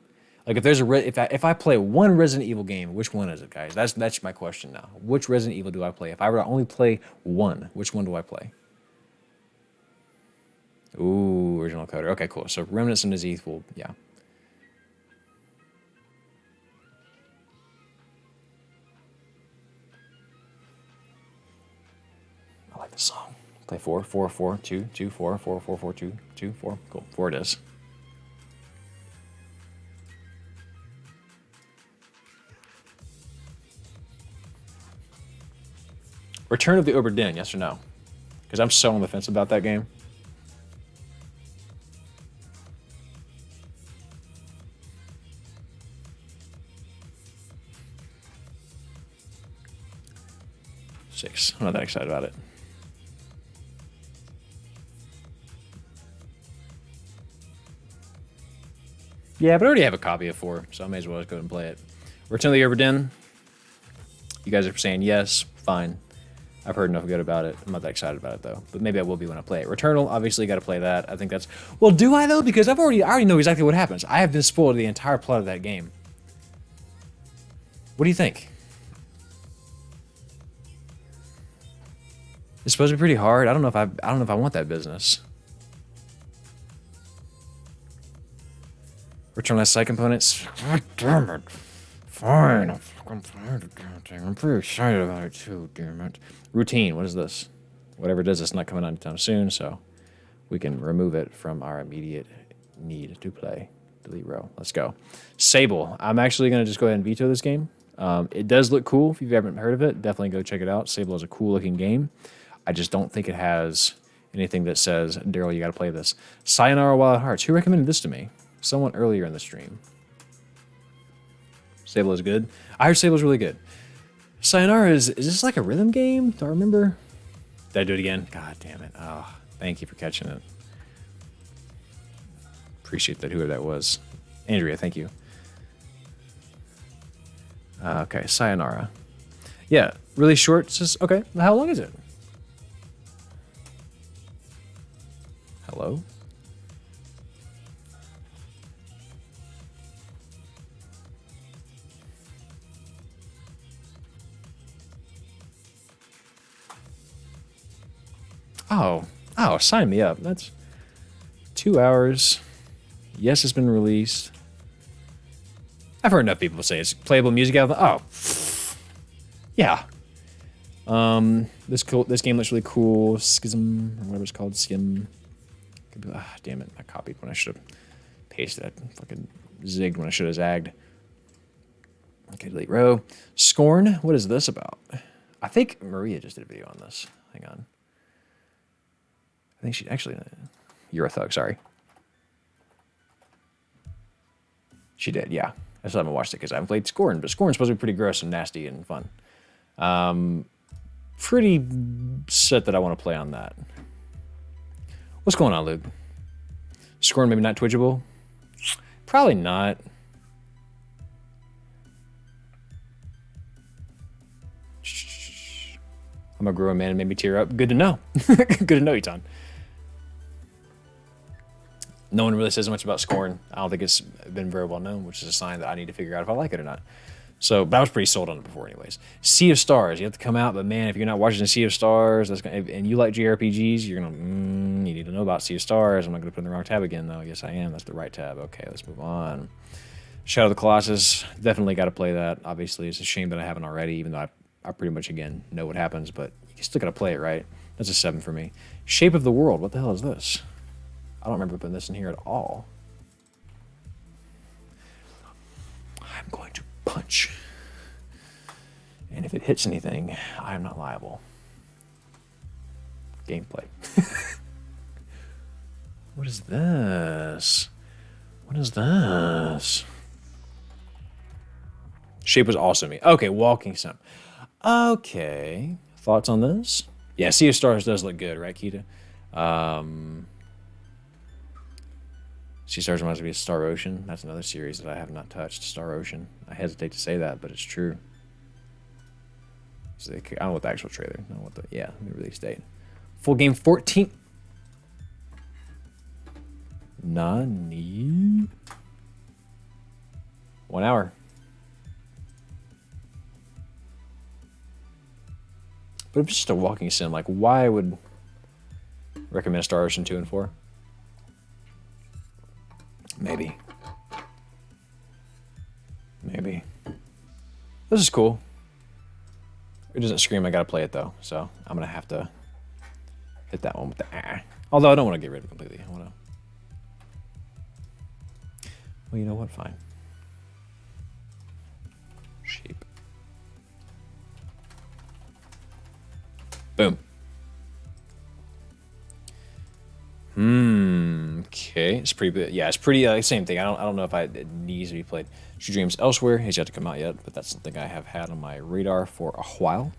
Like if there's if I play one Resident Evil game, which one is it, guys? That's my question now. Which Resident Evil do I play? If I were to only play one, which one do I play? Ooh, original coder. Okay, cool. So Remnants and Nazith will, yeah. I like this song. Play 4, 4, 4, 2, 2, 4, 4, 4, 4, 2, 2, 4. Cool. 4 it is. Return of the Obra Dinn, yes or no? Because I'm so on the fence about that game. Six. I'm not that excited about it. Yeah, but I already have a copy of 4, so I may as well just go ahead and play it. Return of the Obra Dinn. You guys are saying yes, fine. I've heard enough good about it. I'm not that excited about it though, but maybe I will be when I play it. Returnal, obviously, got to play that. I think that's. Well, do I though? Because I already know exactly what happens. I have been spoiled the entire plot of that game. What do you think? It's supposed to be pretty hard. I don't know if I want that business. Return last side components. God damn it. Fine. I'm pretty excited about it too, damn it. Routine, what is this? Whatever it is, it's not coming on anytime soon, so we can remove it from our immediate need to play. Delete row. Let's go. Sable. I'm actually going to just go ahead and veto this game. It does look cool. If you haven't heard of it, definitely go check it out. Sable is a cool looking game. I just don't think it has anything that says, Daryl, you got to play this. Sayonara Wild Hearts. Who recommended this to me? Someone earlier in the stream. Sable is good. I heard Sable's really good. Sayonara is this like a rhythm game? Do I remember? Did I do it again? God damn it. Oh, thank you for catching it. Appreciate that, whoever that was. Andrea, thank you. Okay, Sayonara. Yeah, really short. Just, okay, how long is it? Hello? Oh, sign me up. That's 2 hours. Yes, it's been released. I've heard enough people say it's playable music album. Oh, yeah. This game looks really cool. Schism, or whatever it's called. Skim. Damn it! I copied when I should have pasted. I fucking zigged when I should have zagged. Okay, delete row. Scorn. What is this about? I think Maria just did a video on this. Hang on. I think she actually. You're a thug. Sorry. She did. Yeah. I still haven't watched it because I haven't played Scorn, but Scorn's supposed to be pretty gross and nasty and fun. Pretty set that I want to play on that. What's going on, Luke? Scorn maybe not Twitchable? Probably not. I'm a grown man and made me tear up. Good to know. Good to know, Eton. No one really says much about Scorn. I don't think it's been very well known, which is a sign that I need to figure out if I like it or not. So, but I was pretty sold on it before anyways. Sea of Stars, you have to come out, but man, if you're not watching Sea of Stars, and you like JRPGs, you're gonna, you need to know about Sea of Stars. I'm not gonna put in the wrong tab again though. Yes, I am. That's the right tab. Okay, let's move on. Shadow of the Colossus, definitely got to play that. Obviously, it's a shame that I haven't already, even though I pretty much, again, know what happens, but you still got to play it, right? That's a 7 for me. Shape of the World, what the hell is this? I don't remember putting this in here at all. I'm going to punch. And if it hits anything, I am not liable. Gameplay. What is this? What is this? Shape was awesome to me. Okay, Walking Sim. Okay. Thoughts on this? Yeah, Sea of Stars does look good, right, Kita? Sea of Stars reminds me of Star Ocean. That's another series that I have not touched. Star Ocean. I hesitate to say that, but it's true. So I don't know what the actual trailer. I don't know what the the release date. Full game 14. Nani? 1 hour. But if it's just a walking sim, like why would I recommend Star Ocean 2 and 4? Maybe. Maybe. This is cool. It doesn't scream I gotta play it though, so I'm gonna have to hit that one with the Although I don't want to get rid of it completely. I want to. Well, you know what? Fine. Shape. Boom. Okay. It's pretty good. Yeah, it's pretty same thing. I don't know if it needs to be played. True Dreams Elsewhere has yet to come out yet, but that's something I have had on my radar for a while.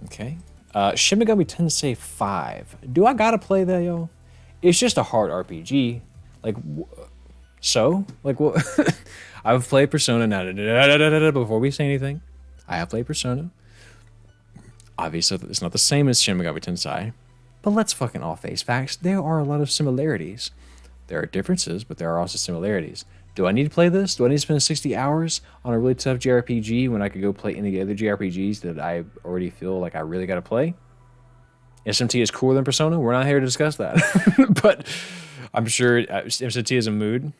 Okay. Shin Megami Tensei 5. Do I gotta play that, yo? It's just a hard RPG. Like, so? Like, what? I've played Persona now. Before we say anything, I have played Persona. Obviously, it's not the same as Shin Megami Tensei. But let's fucking all face facts. There are a lot of similarities. There are differences, but there are also similarities. Do I need to play this? Do I need to spend 60 hours on a really tough JRPG when I could go play any of the other JRPGs that I already feel like I really got to play? SMT is cooler than Persona. We're not here to discuss that. But I'm sure SMT is a mood.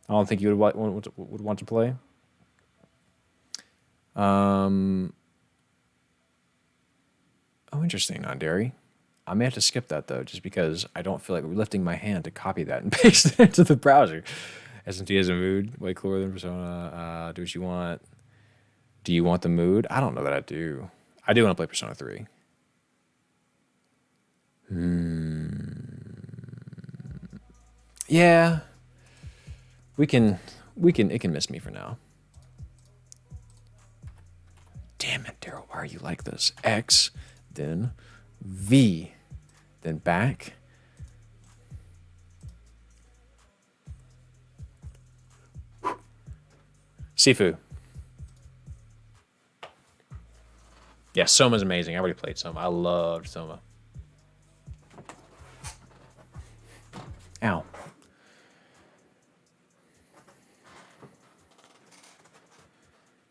I don't think you would want to play. Oh, interesting, non-dairy. I may have to skip that, though, just because I don't feel like lifting my hand to copy that and paste it into the browser. SMT is a mood, way cooler than Persona. Do what you want. Do you want the mood? I don't know that I do. I do want to play Persona 3. Yeah. It can miss me for now. Damn it, Daryl, why are you like this? X, then V, then back. Sifu. Yeah, Soma's amazing. I already played Soma. I loved Soma. Ow.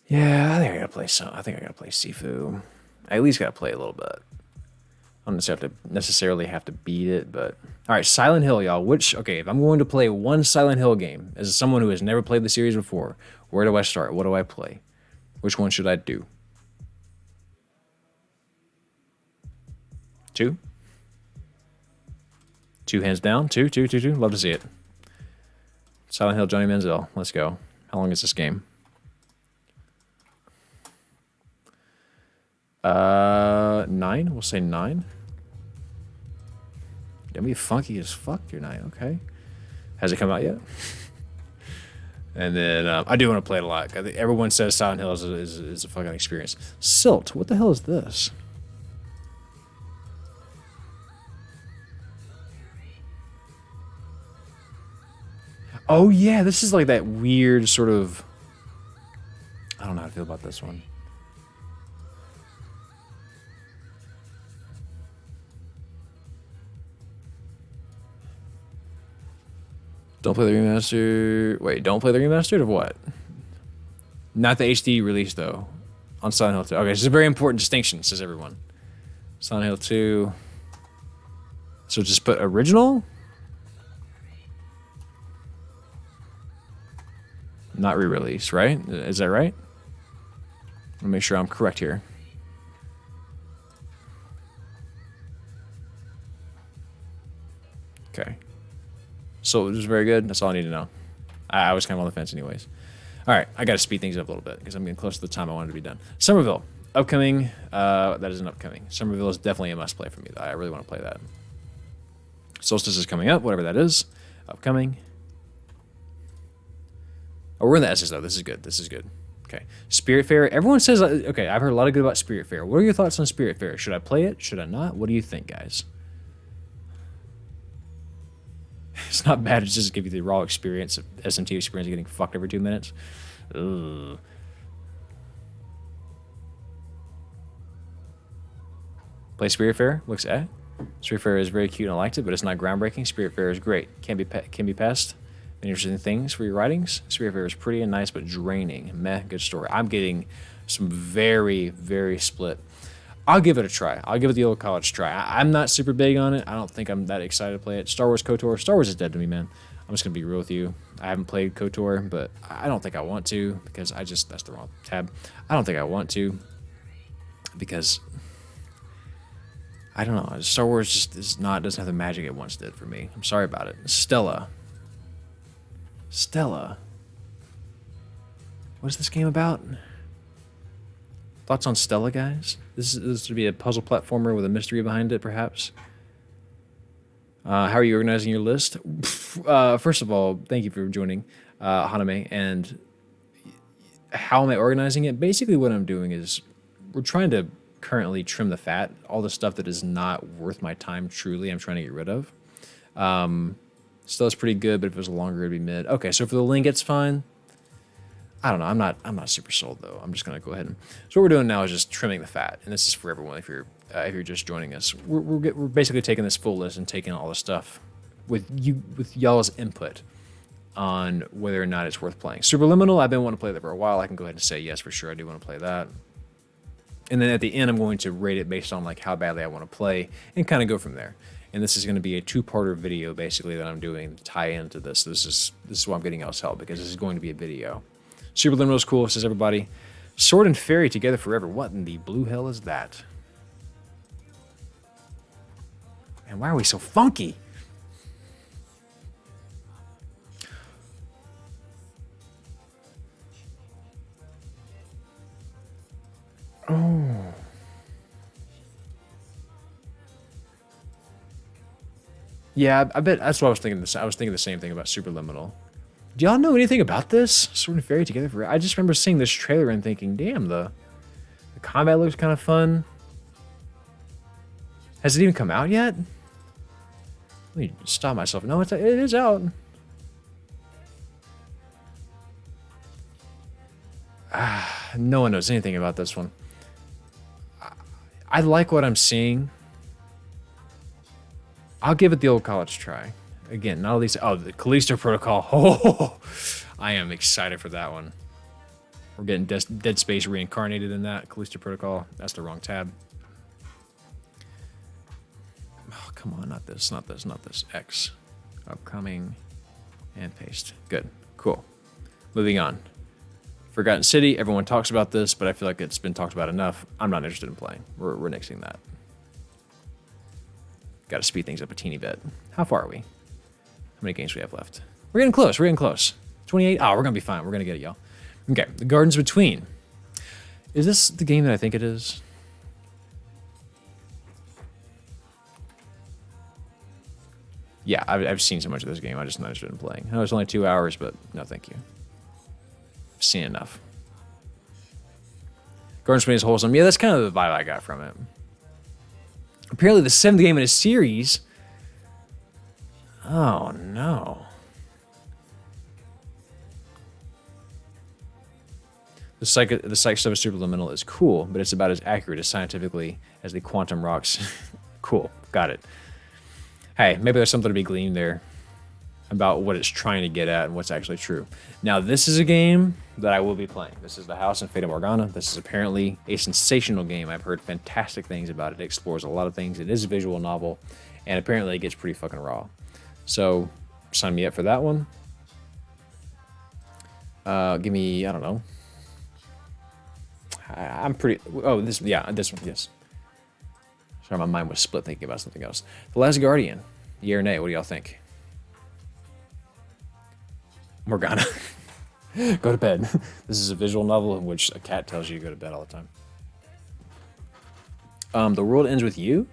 Yeah, I think I gotta play Soma. I think I gotta play Sifu. I at least gotta play a little bit. I don't necessarily have to beat it, but all right, Silent Hill, y'all. Okay, if I'm going to play one Silent Hill game as someone who has never played the series before, where do I start? What do I play? Which one should I do? 2? 2 hands down. 2. Love to see it. Silent Hill, Johnny Manziel. Let's go. How long is this game? 9. We'll say 9. Gonna be funky as fuck tonight. Okay. Has it come out yet? And then I do want to play it a lot. I think everyone says Silent Hill is a fucking experience. Silt. What the hell is this? Oh yeah, this is like that weird sort of. I don't know how to feel about this one. Don't play the remastered. Wait, don't play the remastered of what? Not the HD release though. On Silent Hill 2. Okay, this is a very important distinction, says everyone. Silent Hill 2. So just put original? Not re-release, right? Is that right? Let me make sure I'm correct here. Okay. So it was very good. That's all I need to know. I was kind of on the fence anyways. All right, I got to speed things up a little bit because I'm getting close to the time I wanted to be done. Somerville, upcoming. That isn't upcoming. Somerville is definitely a must play for me, though. I really want to play that. Solstice is coming up, whatever that is. Upcoming. Oh, we're in the S's, though. This is good. This is good. Okay. Spiritfarer. Everyone says, okay, I've heard a lot of good about Spiritfarer. What are your thoughts on Spiritfarer? Should I play it? Should I not? What do you think, guys? It's not bad. It just give you the raw experience of SMT experience of getting fucked every 2 minutes. Ugh. Play Spiritfarer. Looks Spiritfarer is very cute and I liked it, but it's not groundbreaking. Spiritfarer is great. Can be passed. Interesting things for your writings. Spiritfarer is pretty and nice, but draining. Meh, good story. I'm getting some very, very split. I'll give it a try. I'll give it the old college try. I'm not super big on it. I don't think I'm that excited to play it. Star Wars KOTOR. Star Wars is dead to me, man. I'm just going to be real with you. I haven't played KOTOR, but I don't think I want to because that's the wrong tab. I don't think I want to because I don't know. Star Wars just doesn't have the magic it once did for me. I'm sorry about it. Stella. What is this game about? Thoughts on Stella, guys? This should be a puzzle platformer with a mystery behind it, perhaps. How are you organizing your list? First of all, thank you for joining, Haname. And how am I organizing it? Basically, what I'm doing is we're trying to currently trim the fat. All the stuff that is not worth my time, truly, I'm trying to get rid of. Stella's pretty good, but if it was longer, it'd be mid. Okay, so for the link, it's fine. I don't know. I'm not super sold though. I'm just gonna go ahead and. So what we're doing now is just trimming the fat, and this is for everyone. If you're just joining us, we're basically taking this full list and taking all the stuff with y'all's input on whether or not it's worth playing. Superliminal, I've been wanting to play that for a while. I can go ahead and say yes for sure. I do want to play that. And then at the end, I'm going to rate it based on like how badly I want to play and kind of go from there. And this is going to be a two-parter video basically that I'm doing to tie into this. This is why I'm getting y'all's help, because this is going to be a video. Superliminal is cool, says everybody. Sword and Fairy together forever. What in the blue hell is that? And why are we so funky? Oh. Yeah, I bet that's what I was thinking. I was thinking the same thing about Superliminal. Do y'all know anything about this? Sword and Fairy together forever. I just remember seeing this trailer and thinking, damn, the combat looks kind of fun. Has it even come out yet? Let me stop myself. No, it is out. No one knows anything about this one. I like what I'm seeing. I'll give it the old college try. Again, not at least. Oh, the Callisto Protocol. Oh, I am excited for that one. We're getting Dead Space reincarnated in that. Callisto Protocol. That's the wrong tab. Oh, come on, not this, not this, not this. X. Upcoming. And paste. Good. Cool. Moving on. Forgotten City. Everyone talks about this, but I feel like it's been talked about enough. I'm not interested in playing. We're nixing that. Got to speed things up a teeny bit. How far are we? How many games do we have left? We're getting close. We're getting close. 28. Oh, we're going to be fine. We're going to get it, y'all. Okay. The Gardens Between. Is this the game that I think it is? Yeah, I've seen so much of this game. I'm just not interested in playing. I know it's only 2 hours, but no thank you. I've seen enough. Gardens Between is wholesome. Yeah, that's kind of the vibe I got from it. Apparently the 7th game in a series. Oh, no. The psych stuff of Superliminal is cool, but it's about as accurate as scientifically as the quantum rocks. Cool. Got it. Hey, maybe there's something to be gleaned there about what it's trying to get at and what's actually true. Now, this is a game that I will be playing. This is The House in Fata Morgana. This is apparently a sensational game. I've heard fantastic things about it. It explores a lot of things. It is a visual novel, and apparently it gets pretty fucking raw. So, sign me up for that one. Give me, I don't know. I'm pretty, oh, this one, yes. Sorry, my mind was split thinking about something else. The Last Guardian, yay or nay, what do y'all think? Morgana. Go to bed. This is a visual novel in which a cat tells you to go to bed all the time. The World Ends With You?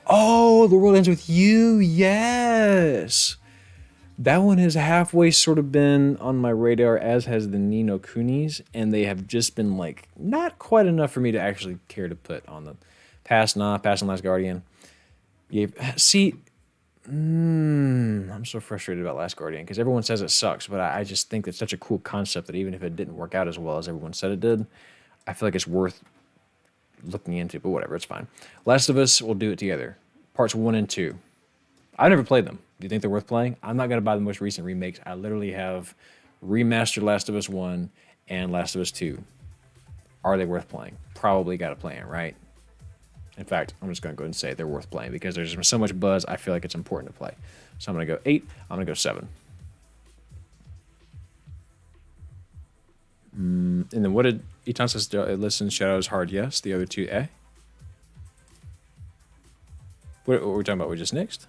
Oh, The World Ends With You, yes! That one has halfway sort of been on my radar, as has the Ni no Kunis, and they have just been like not quite enough for me to actually care to put on the pass on Last Guardian. Yeah, see, I'm so frustrated about Last Guardian because everyone says it sucks, but I just think it's such a cool concept that even if it didn't work out as well as everyone said it did, I feel like it's worth looking into, but whatever, it's fine. Last of Us, we'll do it together. Parts 1 and 2. I've never played them. Do you think they're worth playing? I'm not going to buy the most recent remakes. I literally have remastered Last of Us 1 and Last of Us 2. Are they worth playing? Probably got to play them, right? In fact, I'm just going to go ahead and say they're worth playing because there's so much buzz, I feel like it's important to play. So I'm going to go 8. I'm going to go 7. And then what did Itan says? Listen, Shadows hard, yes. The other two, eh? What were we talking about? We just next?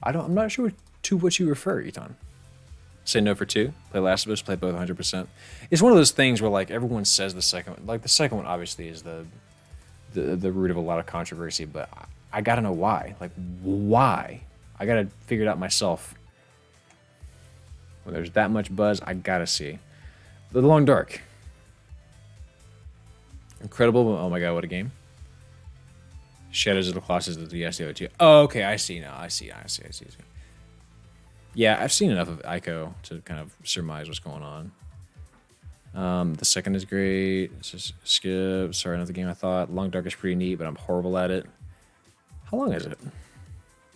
I'm not sure to what you refer, Itan. Say no for 2. Play Last of Us. Play both 100%. It's one of those things where like everyone says the second one. Like the second one obviously is the root of a lot of controversy, but I gotta know why. Like why? I gotta figure it out myself. When there's that much buzz, I gotta see. The Long Dark. Incredible. Oh my god, what a game. Shadows of the Colossus of the SDO2. Oh, okay, I see now. I see. Yeah, I've seen enough of Ico to kind of surmise what's going on. The second is great. It's just skip. Sorry, not the game I thought. Long Dark is pretty neat, but I'm horrible at it. How long is it?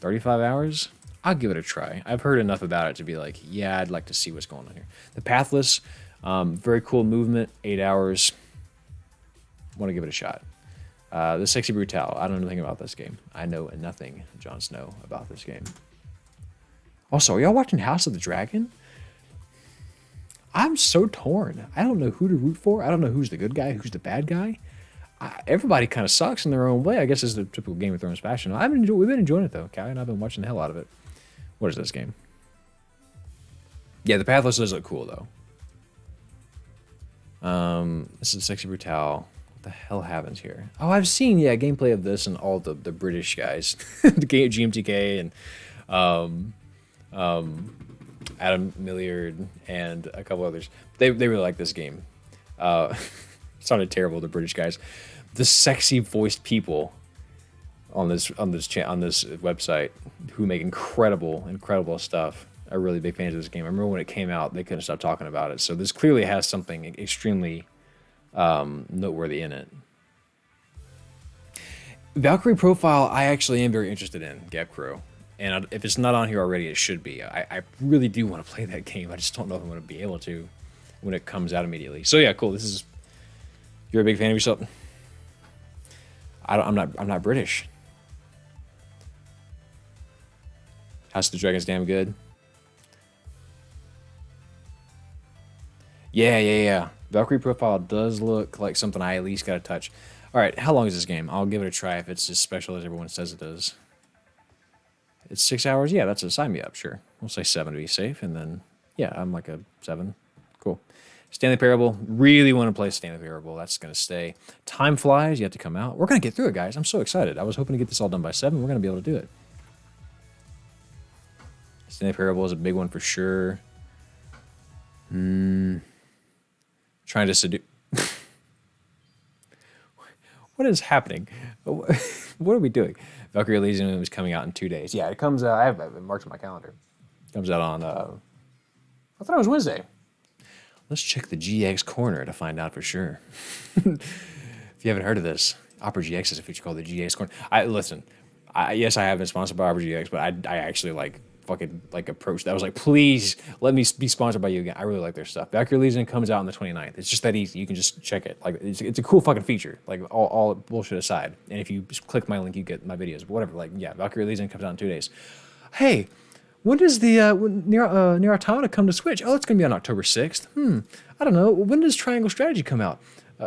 35 hours? I'll give it a try. I've heard enough about it to be like, yeah, I'd like to see what's going on here. The Pathless, very cool movement, 8 hours. Want to give it a shot. The Sexy Brutale. I don't know anything about this game. I know nothing, Jon Snow, about this game. Also, are y'all watching House of the Dragon? I'm so torn. I don't know who to root for. I don't know who's the good guy, who's the bad guy. Everybody kind of sucks in their own way. I guess it's the typical Game of Thrones fashion. We've been enjoying it, though. Callie and I've been watching the hell out of it. What is this game? Yeah, the Pathless does look cool, though. This is Sexy Brutale. What the hell happens here? Oh, I've seen, gameplay of this and all the British guys. The game, GMTK and Adam Milliard and a couple others. They really like this game. It sounded terrible, the British guys. The sexy voiced people on this website who make incredible stuff are really big fans of this game. I remember when it came out, they couldn't stop talking about it. So this clearly has something extremely noteworthy in it. Valkyrie Profile, I actually am very interested in, Gap Crow. And if it's not on here already, it should be. I really do want to play that game. I just don't know if I'm going to be able to when it comes out immediately. So yeah, cool. You're a big fan of yourself? I'm not British. House of the Dragon's damn good. Yeah. Valkyrie Profile does look like something I at least got to touch. All right, how long is this game? I'll give it a try if it's as special as everyone says it is. It's 6 hours? Yeah, that's a sign me up, sure. We'll say 7 to be safe, and then, yeah, I'm like a 7. Cool. Stanley Parable. Really want to play Stanley Parable. That's going to stay. Time flies. You have to come out. We're going to get through it, guys. I'm so excited. I was hoping to get this all done by 7. We're going to be able to do it. Stanley Parable is a big one for sure. Trying to seduce... What is happening? What are we doing? Valkyrie Elysium is coming out in 2 days. Yeah, it comes out. I have it marked on my calendar. It comes out on... I thought it was Wednesday. Let's check the GX Corner to find out for sure. If you haven't heard of this, Opera GX is a feature called the GX Corner. Yes, I have been sponsored by Opera GX, but I actually approached that. I was like, please let me be sponsored by you again. I really like their stuff. Valkyrie Elysium comes out on the 29th. It's just that easy. You can just check it. Like it's a cool fucking feature. Like all bullshit aside. And if you just click my link, you get my videos. But whatever. Like yeah, Valkyrie Elysium comes out in 2 days. Hey. When does the Nier Automata come to Switch? Oh, it's going to be on October 6th. I don't know. When does Triangle Strategy come out?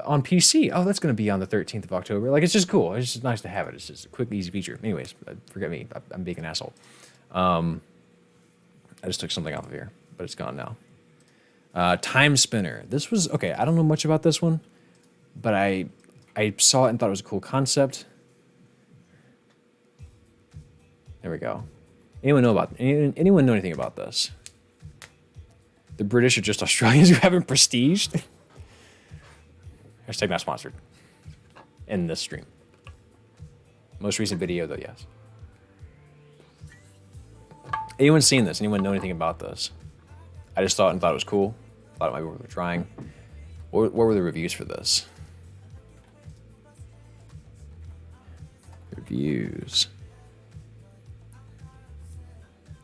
On PC? Oh, that's going to be on the 13th of October. Like, it's just cool. It's just nice to have it. It's just a quick, easy feature. Anyways, forget me. I'm being an asshole. I just took something off of here, but it's gone now. Time Spinner. This was... Okay, I don't know much about this one, but I saw it and thought it was a cool concept. There we go. Anyone know anything about this? The British are just Australians who haven't prestiged? Hashtag not sponsored. In this stream. Most recent video, though, yes. Anyone seen this? Anyone know anything about this? I just thought it was cool. Thought it might be worth trying. What were the reviews for this? Reviews.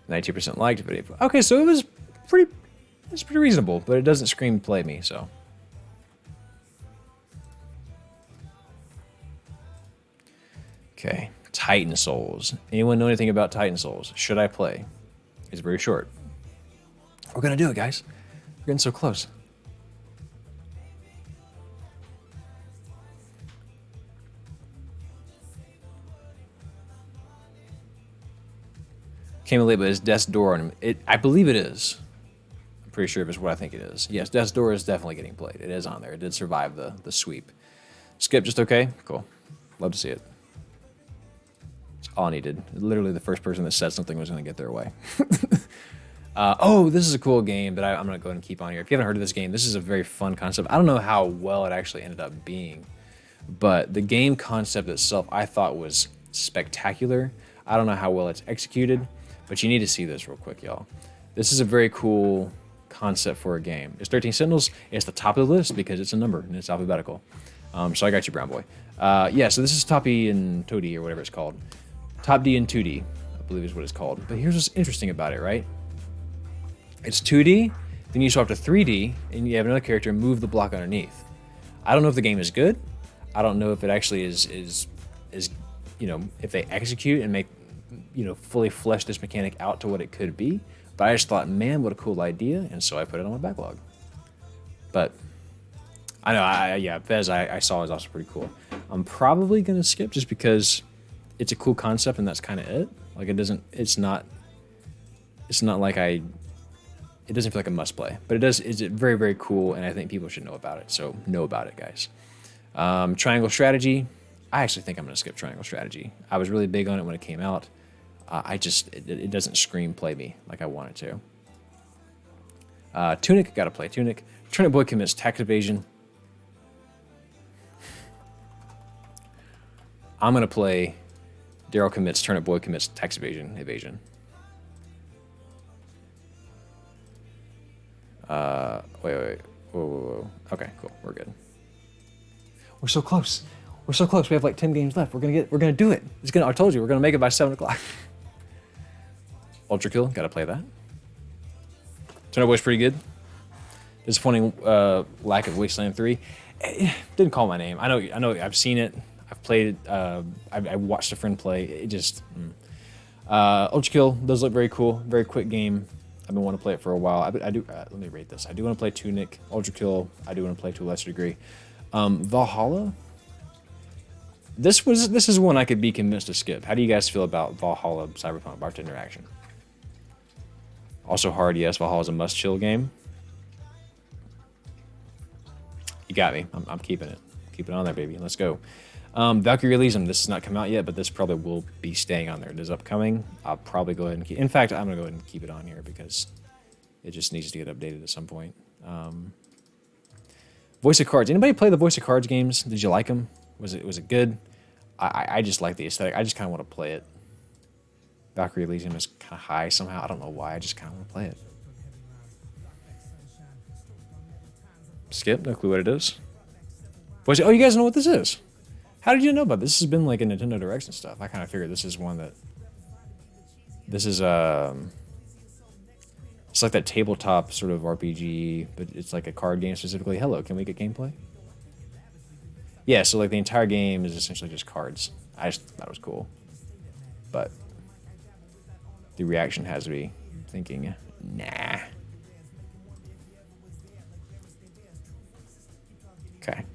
92% liked video. Okay, so it's pretty reasonable, but it doesn't scream play me, so. Okay, Titan Souls. Anyone know anything about Titan Souls? Should I play? It's very short. We're gonna do it, guys. We're getting so close. Came in late, but it's desk door on him. I believe it is. Pretty sure it's what I think it is. Yes, Death's Door is definitely getting played. It is on there. It did survive the sweep. Skip just okay? Cool. Love to see it. It's all I needed. Literally the first person that said something was going to get their way. Oh, this is a cool game that I'm going to go ahead and keep on here. If you haven't heard of this game, this is a very fun concept. I don't know how well it actually ended up being, but the game concept itself I thought was spectacular. I don't know how well it's executed, but you need to see this real quick, y'all. This is a very cool concept for a game. It's 13 Sentinels. It's the top of the list because it's a number and it's alphabetical. So I got you, brown boy. Yeah, so this is Top E and Toadie or whatever it's called. Top D and 2D, I believe is what it's called. But here's what's interesting about it, right? It's 2D, then you swap to 3D, and you have another character move the block underneath. I don't know if the game is good. I don't know if it actually is you know, if they execute and make, you know, fully flesh this mechanic out to what it could be. But I just thought, man, what a cool idea, and so I put it on my backlog. But I know, yeah, Fez I saw is also pretty cool. I'm probably gonna skip just because it's a cool concept and that's kind of it. Like it's not like it doesn't feel like a must play, but it's very, very cool, and I think people should know about it. So know about it, guys. Triangle strategy. I actually think I'm going to skip triangle strategy. I was really big on it when it came out. It doesn't scream play me like I want it to. Tunic, got to play Tunic. Turnip Boy commits tax evasion. I'm going to play Daryl commits, Turnip Boy commits tax evasion. Wait. Whoa. Okay, cool. We're good. We're so close. We're so close. We have like 10 games left. We're gonna do it. I told you, we're gonna make it by 7 o'clock. Ultra Kill, gotta play that. Turnip Boy's pretty good. Disappointing lack of Wasteland 3. Didn't call my name. I know. I've seen it. I've played it. I watched a friend play. It just. Ultra Kill does look very cool. Very quick game. I've been wanting to play it for a while. I do. Let me rate this. I do want to play Tunic, Ultra Kill. I do want to play to a lesser degree. Valhalla. This is one I could be convinced to skip. How do you guys feel about Valhalla Cyberpunk Bartender Action? Also hard, yes. Valhalla's a must chill game. You got me. I'm keeping it. Keep it on there, baby. Let's go. Valkyrie Elysium. This has not come out yet, but this probably will be staying on there. It is upcoming. I'll probably go ahead and keep. In fact, I'm gonna go ahead and keep it on here because it just needs to get updated at some point. Voice of Cards. Anybody play the Voice of Cards games? Did you like them? Was it good? I just like the aesthetic. I just kind of want to play it. Valkyrie Elysium is kind of high somehow. I don't know why. I just kind of want to play it. Skip. No clue what it is. Oh, you guys know what this is? How did you know about this? This has been like a Nintendo Direct and stuff. I kind of figured this is one that. This is it's like that tabletop sort of RPG, but it's like a card game specifically. Hello, can we get gameplay? Yeah, so like the entire game is essentially just cards. I just thought it was cool. But the reaction has me thinking, nah. Okay.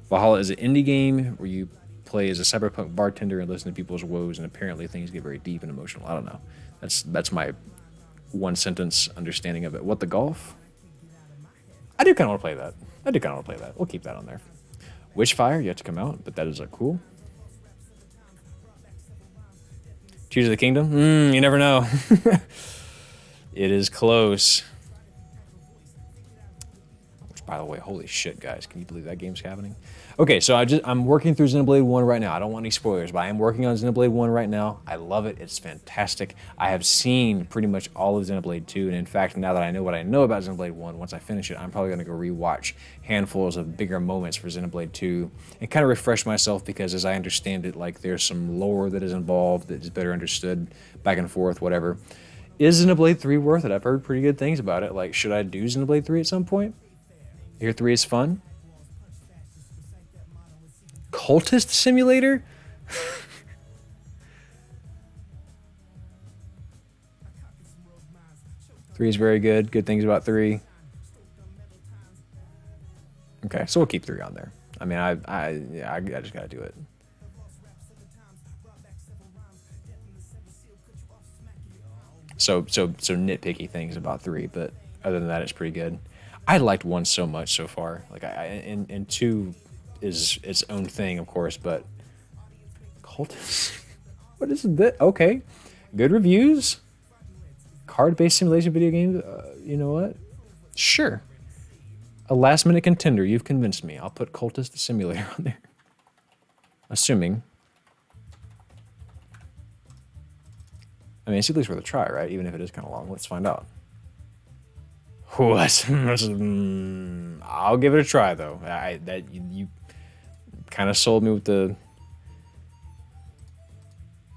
Valhalla is an indie game where you play as a cyberpunk bartender and listen to people's woes, and apparently things get very deep and emotional. I don't know. That's my one sentence understanding of it. What the golf? I do kind of want to play that. We'll keep that on there. Witchfire yet to come out, but that is cool. Tears of the Kingdom? You never know. It is close. Which, by the way, holy shit, guys. Can you believe that game's happening? Okay, so I'm working through Xenoblade 1 right now. I don't want any spoilers, but I am working on Xenoblade 1 right now. I love it. It's fantastic. I have seen pretty much all of Xenoblade 2, and in fact, now that I know what I know about Xenoblade 1, once I finish it, I'm probably going to go rewatch handfuls of bigger moments for Xenoblade 2 and kind of refresh myself, because as I understand it, like there's some lore that is involved that is better understood back and forth, whatever. Is Xenoblade 3 worth it? I've heard pretty good things about it. Like, should I do Xenoblade 3 at some point? I hear 3 is fun. Cultist Simulator? Three is very good. Good things about 3. Okay, so we'll keep 3 on there. I mean, I just gotta do it. So nitpicky things about 3, but other than that, it's pretty good. I liked 1 so much so far. Like and 2 is its own thing, of course, but Cultist. What is that? Okay, good reviews. Card-based simulation video games. You know what? Sure. A last-minute contender. You've convinced me. I'll put Cultist the Simulator on there. Assuming. I mean, it's at least worth a try, right? Even if it is kind of long. Let's find out. I'll give it a try, though. You kind of sold me with the...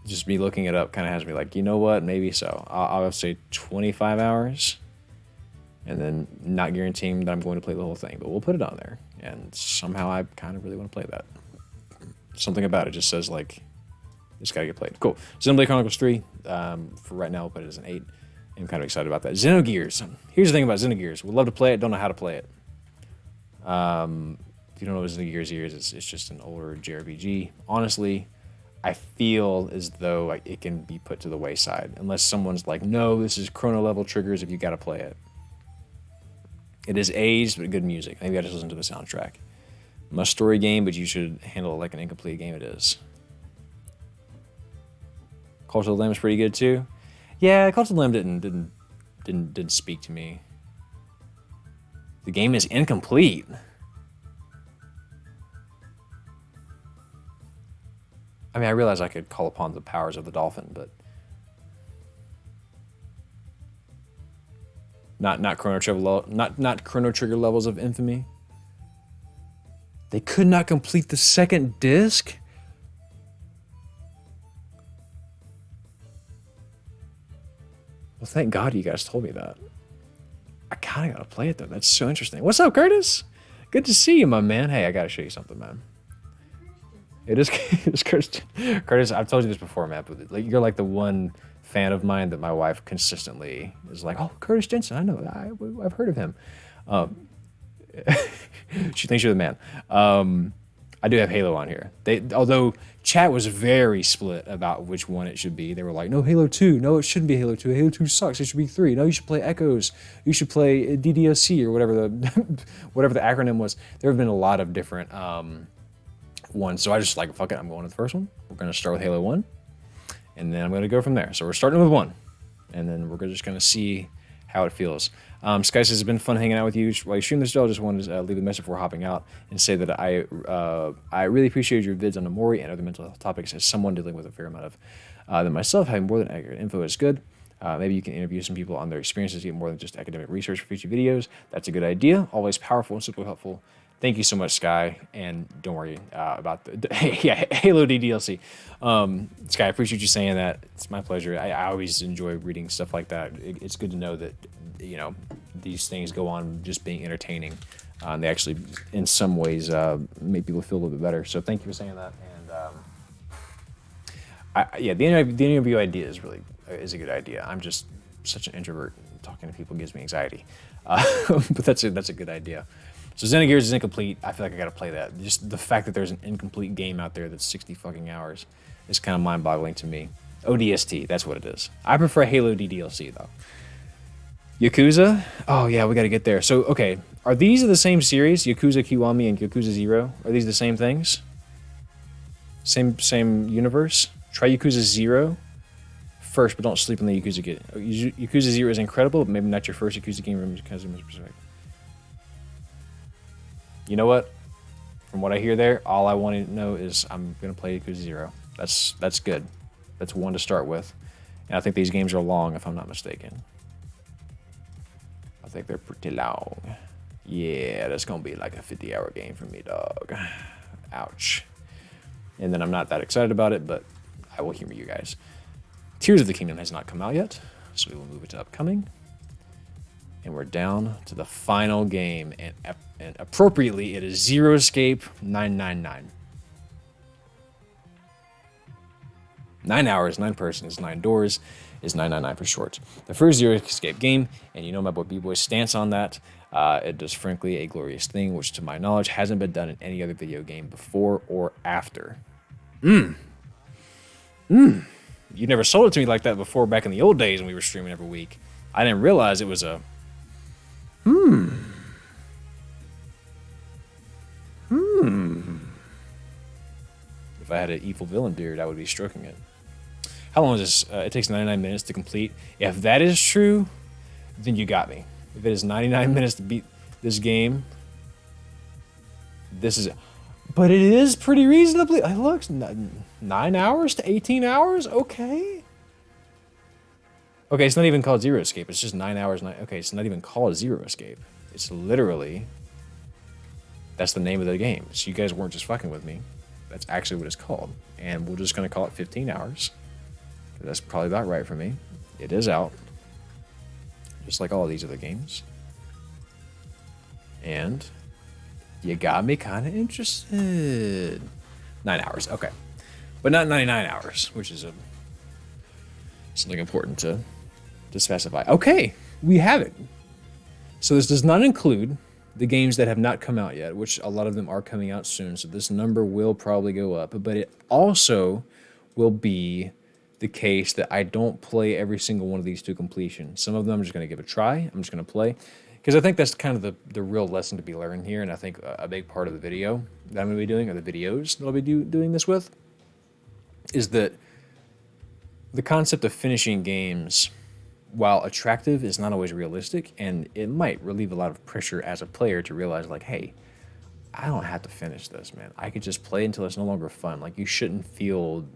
Just me looking it up kind of has me like, you know what? Maybe so. I'll say 25 hours. And then not guaranteeing that I'm going to play the whole thing. But we'll put it on there. And somehow I kind of really want to play that. Something about it just says, like, it's got to get played. Cool. Xenoblade Chronicles 3. For right now, we'll put it as an 8. I'm kind of excited about that. Xenogears. Here's the thing about Xenogears. We'd love to play it. Don't know how to play it. If you don't know what Xenogears is, it's just an older JRPG. Honestly, I feel as though like, it can be put to the wayside. Unless someone's like, no, this is Chrono level triggers if you got to play it. It is aged, but good music. Maybe I just listen to the soundtrack. Must story game, but you should handle it like an incomplete game it is. Cult of the Lamb is pretty good too. Yeah, Cult of the Lamb didn't speak to me. The game is incomplete. I mean, I realize I could call upon the powers of the dolphin, but not Chrono Trigger not Chrono Trigger levels of infamy. They could not complete the second disc. Well, thank God you guys told me that. I kind of gotta play it though. That's so interesting. What's up, Curtis? Good to see you, my man. Hey, I gotta show you something, man. It is Curtis. Curtis, I've told you this before, Matt, but like, you're like the one fan of mine that my wife consistently is like, oh, Curtis Jensen, I know, I've heard of him. She thinks you're the man. I do have Halo on here. Although chat was very split about which one it should be. They were like, no, Halo 2. No, it shouldn't be Halo 2. Halo 2 sucks. It should be 3. No, you should play Echoes. You should play DDoC or whatever the acronym was. There have been a lot of different ones. So I just like, fuck it, I'm going with the first one. We're going to start with Halo 1. And then I'm going to go from there. So we're starting with 1. And then we're just going to see how it feels. Sky says, it's been fun hanging out with you while you stream this show. I just wanted to leave a message before hopping out and say that I really appreciate your vids on Amori and other mental health topics as someone dealing with a fair amount of than myself. Having more than accurate info is good. Maybe you can interview some people on their experiences to get more than just academic research for future videos. That's a good idea. Always powerful and super helpful. Thank you so much, Sky, and don't worry about Halo DDLC. Sky, I appreciate you saying that. It's my pleasure. I always enjoy reading stuff like that. It's good to know that, you know, these things go on just being entertaining. They actually, in some ways, make people feel a little bit better. So thank you for saying that. And the interview idea is a good idea. I'm just such an introvert. Talking to people gives me anxiety, but that's a good idea. So Xenogears is incomplete. I feel like I gotta play that. Just the fact that there's an incomplete game out there that's 60 fucking hours is kind of mind-boggling to me. ODST, that's what it is. I prefer Halo DDLC though. Yakuza? Oh yeah, we gotta get there. So okay, are these the same series? Yakuza Kiwami and Yakuza 0? Are these the same things? Same universe? Try Yakuza 0 first, but don't sleep on the Yakuza game. Yakuza 0 is incredible, but maybe not your first Yakuza game from Kazuma's perspective. You know what? From what I hear there, all I want to know is I'm going to play Yakuza 0. That's good. That's one to start with. And I think these games are long, if I'm not mistaken. I think they're pretty long. Yeah, that's going to be like a 50-hour game for me, dog. Ouch. And then I'm not that excited about it, but I will humor you guys. Tears of the Kingdom has not come out yet, so we will move it to upcoming. And we're down to the final game, and appropriately, it is Zero Escape 999. 9 hours, 9 persons, 9 doors is 999 for short. The first Zero Escape game, and you know my boy B-Boy's stance on that. It does frankly a glorious thing, which to my knowledge hasn't been done in any other video game before or after. You never sold it to me like that before back in the old days when we were streaming every week. I didn't realize it was a I had an evil villain beard, I would be stroking it. How long is this? It takes 99 minutes to complete. If that is true, then you got me. If it is 99 minutes to beat this game, this is... But it is pretty reasonably... Look, 9 hours to 18 hours? Okay. Okay, it's not even called Zero Escape. It's just 9 hours. Okay, it's not even called Zero Escape. It's literally... That's the name of the game. So you guys weren't just fucking with me. That's actually what it's called. And we're just going to call it 15 hours. That's probably about right for me. It is out. Just like all of these other games. And you got me kind of interested. 9 hours, okay. But not 99 hours, which is something important to specify. Okay, we have it. So this does not include the games that have not come out yet, which a lot of them are coming out soon, so this number will probably go up. But it also will be the case that I don't play every single one of these to completion. Some of them I'm just going to give a try. I'm just going to play. Because I think that's kind of the real lesson to be learned here, and I think a big part of the video that I'm going to be doing, or the videos that I'll be doing this with, is that the concept of finishing games, while attractive, is not always realistic, and it might relieve a lot of pressure as a player to realize, like, hey, I don't have to finish this, man. I could just play until it's no longer fun. Like, you shouldn't feel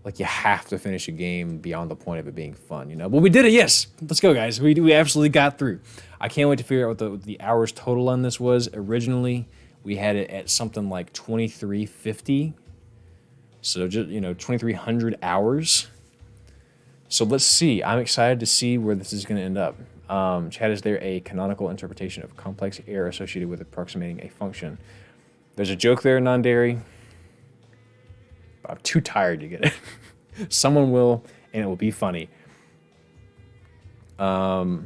like you have to finish a game beyond the point of it being fun, you know? But we did it, yes! Let's go, guys. We absolutely got through. I can't wait to figure out what the hours total on this was. Originally, we had it at something like 2350. So, just, 2,300 hours. So let's see. I'm excited to see where this is going to end up. Chad, is there a canonical interpretation of complex error associated with approximating a function? There's a joke there, non-dairy. I'm too tired to get it. Someone will, and it will be funny. It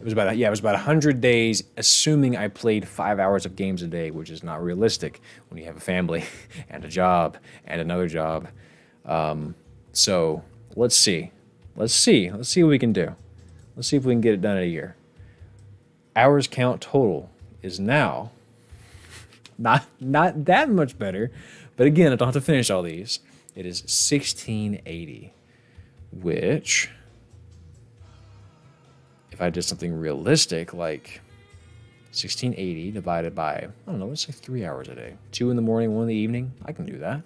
was about 100 days, assuming I played 5 hours of games a day, which is not realistic when you have a family and a job and another job. So let's see. Let's see what we can do. Let's see if we can get it done in a year. Hours count total is now not that much better, but again, I don't have to finish all these. It is 1680, which, if I did something realistic, like 1680 divided by, I don't know, let's say 3 hours a day. 2 in the morning, 1 in the evening, I can do that.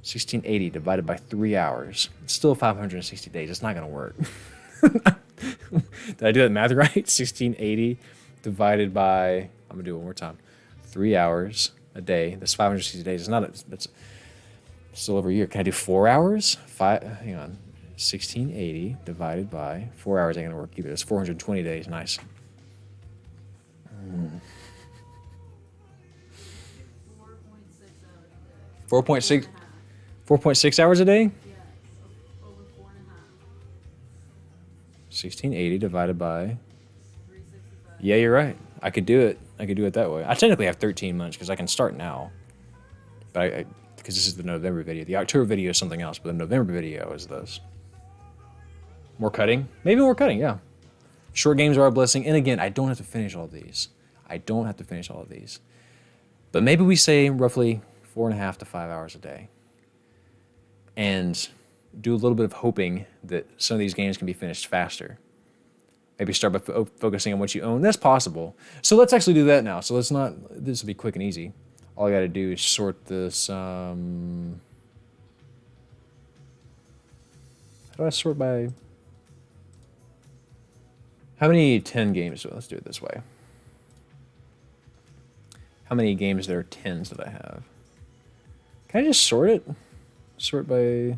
1680 divided by 3 hours. It's still 560 days. It's not going to work. Did I do that math right? 1680 divided by, I'm going to do it one more time. 3 hours a day. That's 560 days. It's not, that's still over a year. Can I do 4 hours? Hang on. 1680 divided by 4 hours ain't going to work either. It's 420 days. Nice. 4.6 hours a day? 1680 divided by... Yeah, you're right. I could do it. I could do it that way. I technically have 13 months because I can start now. But because this is the November video. The October video is something else, but the November video is this. More cutting? Maybe more cutting, yeah. Short games are a blessing. And again, I don't have to finish all these. But maybe we say roughly 4.5 to 5 hours a day. And do a little bit of hoping that some of these games can be finished faster. Maybe start by focusing on what you own. That's possible. So let's actually do that now. So this will be quick and easy. All I got to do is sort this. How do I sort by? How many 10 games? So let's do it this way. How many games there are 10s that I have? Can I just sort it? Sort by,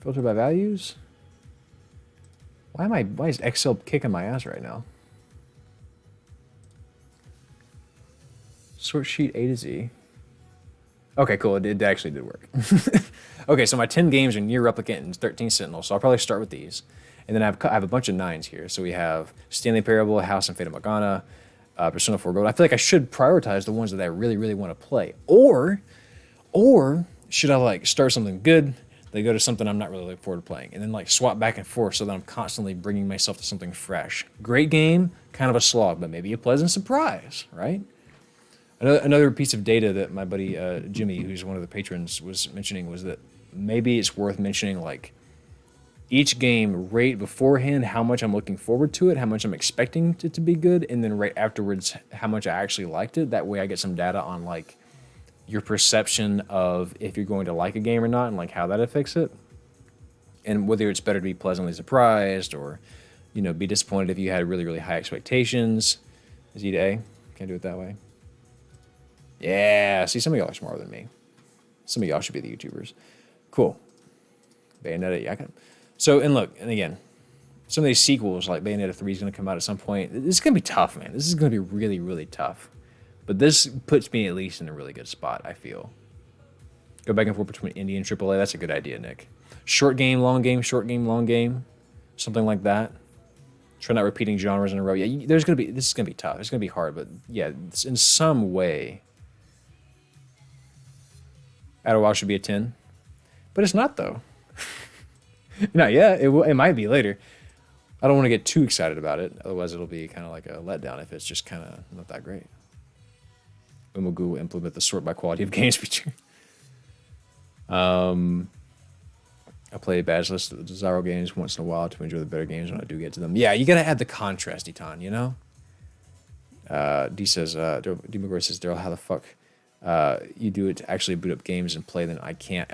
filter by values? Why is Excel kicking my ass right now? Sort sheet A to Z. Okay, cool, it actually did work. Okay, so my 10 games are Near Replicant and 13 Sentinels, so I'll probably start with these. And then I have a bunch of 9s here. So we have Stanley Parable, House and Fate of Morgana, Persona 4 Gold. I feel like I should prioritize the ones that I really, really want to play. Or should I start something good, then go to something I'm not really looking forward to playing, and then swap back and forth so that I'm constantly bringing myself to something fresh. Great game, kind of a slog, but maybe a pleasant surprise, right? Another piece of data that my buddy Jimmy, who's one of the patrons, was mentioning was that maybe it's worth mentioning like each game right beforehand, how much I'm looking forward to it, how much I'm expecting it to be good, and then right afterwards, how much I actually liked it. That way I get some data on like your perception of if you're going to like a game or not and like how that affects it. And whether it's better to be pleasantly surprised or, you know, be disappointed if you had really, really high expectations. Is E to A? Can't do it that way. Yeah, see, some of y'all are smarter than me. Some of y'all should be the YouTubers. Cool. Bayonetta, yeah, I can. So, and look, and again, some of these sequels, like Bayonetta 3 is going to come out at some point. This is going to be tough, man. This is going to be really, really tough. But this puts me at least in a really good spot, I feel. Go back and forth between indie and AAA. That's a good idea, Nick. Short game, long game, short game, long game. Something like that. Try not repeating genres in a row. Yeah, this is going to be tough. It's going to be hard, but yeah, in some way, Outer Wilds should be a 10. But it's not, though. Not yet. It might be later. I don't want to get too excited about it. Otherwise, it'll be kind of like a letdown if it's just kind of not that great. Umogu will implement the sort by quality of games feature. I play a badge list of the desirable games once in a while to enjoy the better games when I do get to them. Yeah, you got to add the contrast, Eton, you know? D says, D McGraw says, Daryl, how the fuck you do it to actually boot up games and play them? I can't.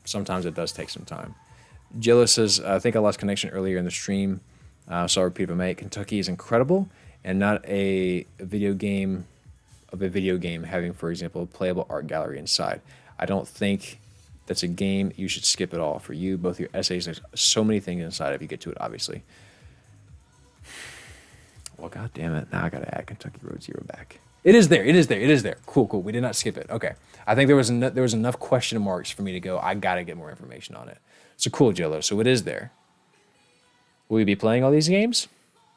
Sometimes it does take some time. Jello says, I think I lost connection earlier in the stream. So I'll repeat if I may. Kentucky is incredible and not a video game having, for example, a playable art gallery inside. I don't think that's a game you should skip at all. For you, both your essays, there's so many things inside if you get to it, obviously. Well, god damn it. Now I got to add Kentucky Road Zero back. It is there. It is there. It is there. Cool, cool. We did not skip it. Okay. I think there was enough question marks for me to go, I got to get more information on it. So cool, Jello. So it is there. Will we be playing all these games?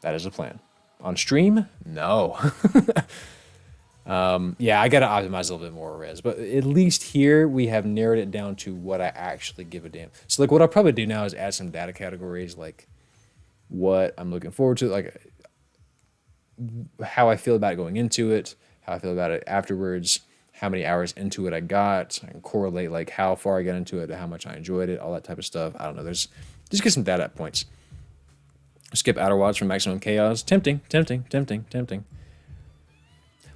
That is the plan. On stream? No. Yeah, I got to optimize a little bit more res. But at least here, we have narrowed it down to what I actually give a damn. So like what I'll probably do now is add some data categories, like what I'm looking forward to, like how I feel about it going into it, how I feel about it afterwards, how many hours into it I got. I can correlate like how far I got into it, how much I enjoyed it, all that type of stuff. I don't know. Just get some data points. Skip Outer Wilds for maximum chaos. Tempting.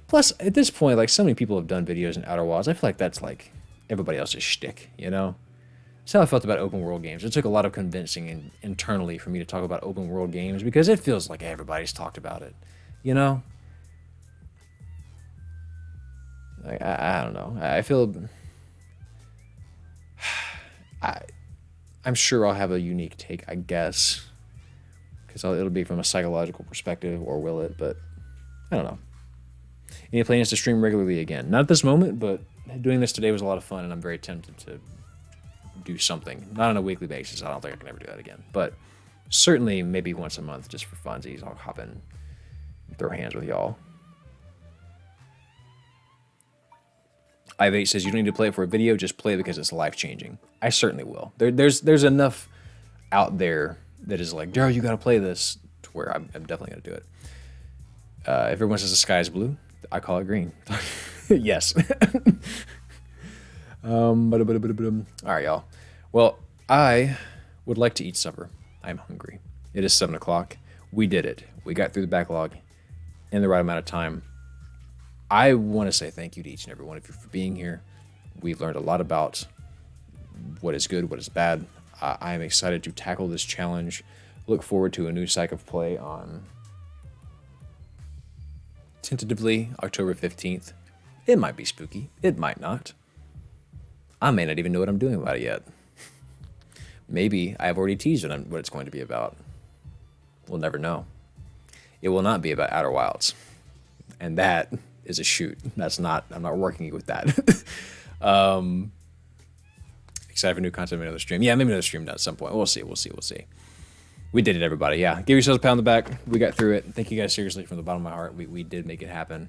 Plus, at this point, like so many people have done videos in Outer Wilds. I feel like that's like everybody else's shtick, you know? That's how I felt about open world games. It took a lot of convincing internally for me to talk about open world games because it feels like everybody's talked about it, you know? Like, I don't know. I feel... I'm sure I'll have a unique take, I guess. Because it'll be from a psychological perspective, or will it? But I don't know. Any plans to stream regularly again? Not at this moment, but doing this today was a lot of fun, and I'm very tempted to do something. Not on a weekly basis. I don't think I can ever do that again. But certainly maybe once a month, just for funsies, I'll hop in and throw hands with y'all. I8 says, you don't need to play it for a video, just play it because it's life-changing. I certainly will. There's enough out there that is like, Daryl, you got to play this, to where I'm definitely going to do it. Everyone says the sky is blue. I call it green. Yes. All right, y'all. Well, I would like to eat supper. I'm hungry. It is 7 o'clock. We did it. We got through the backlog in the right amount of time. I want to say thank you to each and every one of you for being here. We've learned a lot about what is good, what is bad. I am excited to tackle this challenge. Look forward to a new cycle of play on tentatively October 15th. It might be spooky. It might not. I may not even know what I'm doing about it yet. Maybe I have already teased what it's going to be about. We'll never know. It will not be about Outer Wilds. And that is a shoot. I'm not working with that. Excited for new content, maybe another stream. Yeah, maybe another stream at some point. We'll see. We did it, everybody. Yeah, give yourselves a pat on the back. We got through it. Thank you guys seriously from the bottom of my heart. We did make it happen.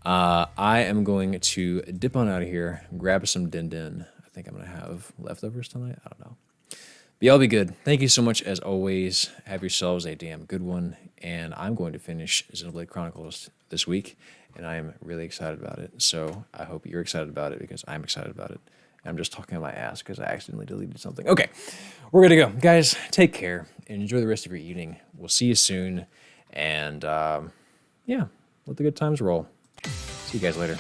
I am going to dip on out of here, grab some din din. I think I'm going to have leftovers tonight. I don't know. But y'all be good. Thank you so much as always. Have yourselves a damn good one. And I'm going to finish Xenoblade Chronicles this week, and I am really excited about it. So I hope you're excited about it because I'm excited about it. I'm just talking on my ass because I accidentally deleted something. Okay, we're going to go. Guys, take care and enjoy the rest of your evening. We'll see you soon. And yeah, let the good times roll. See you guys later.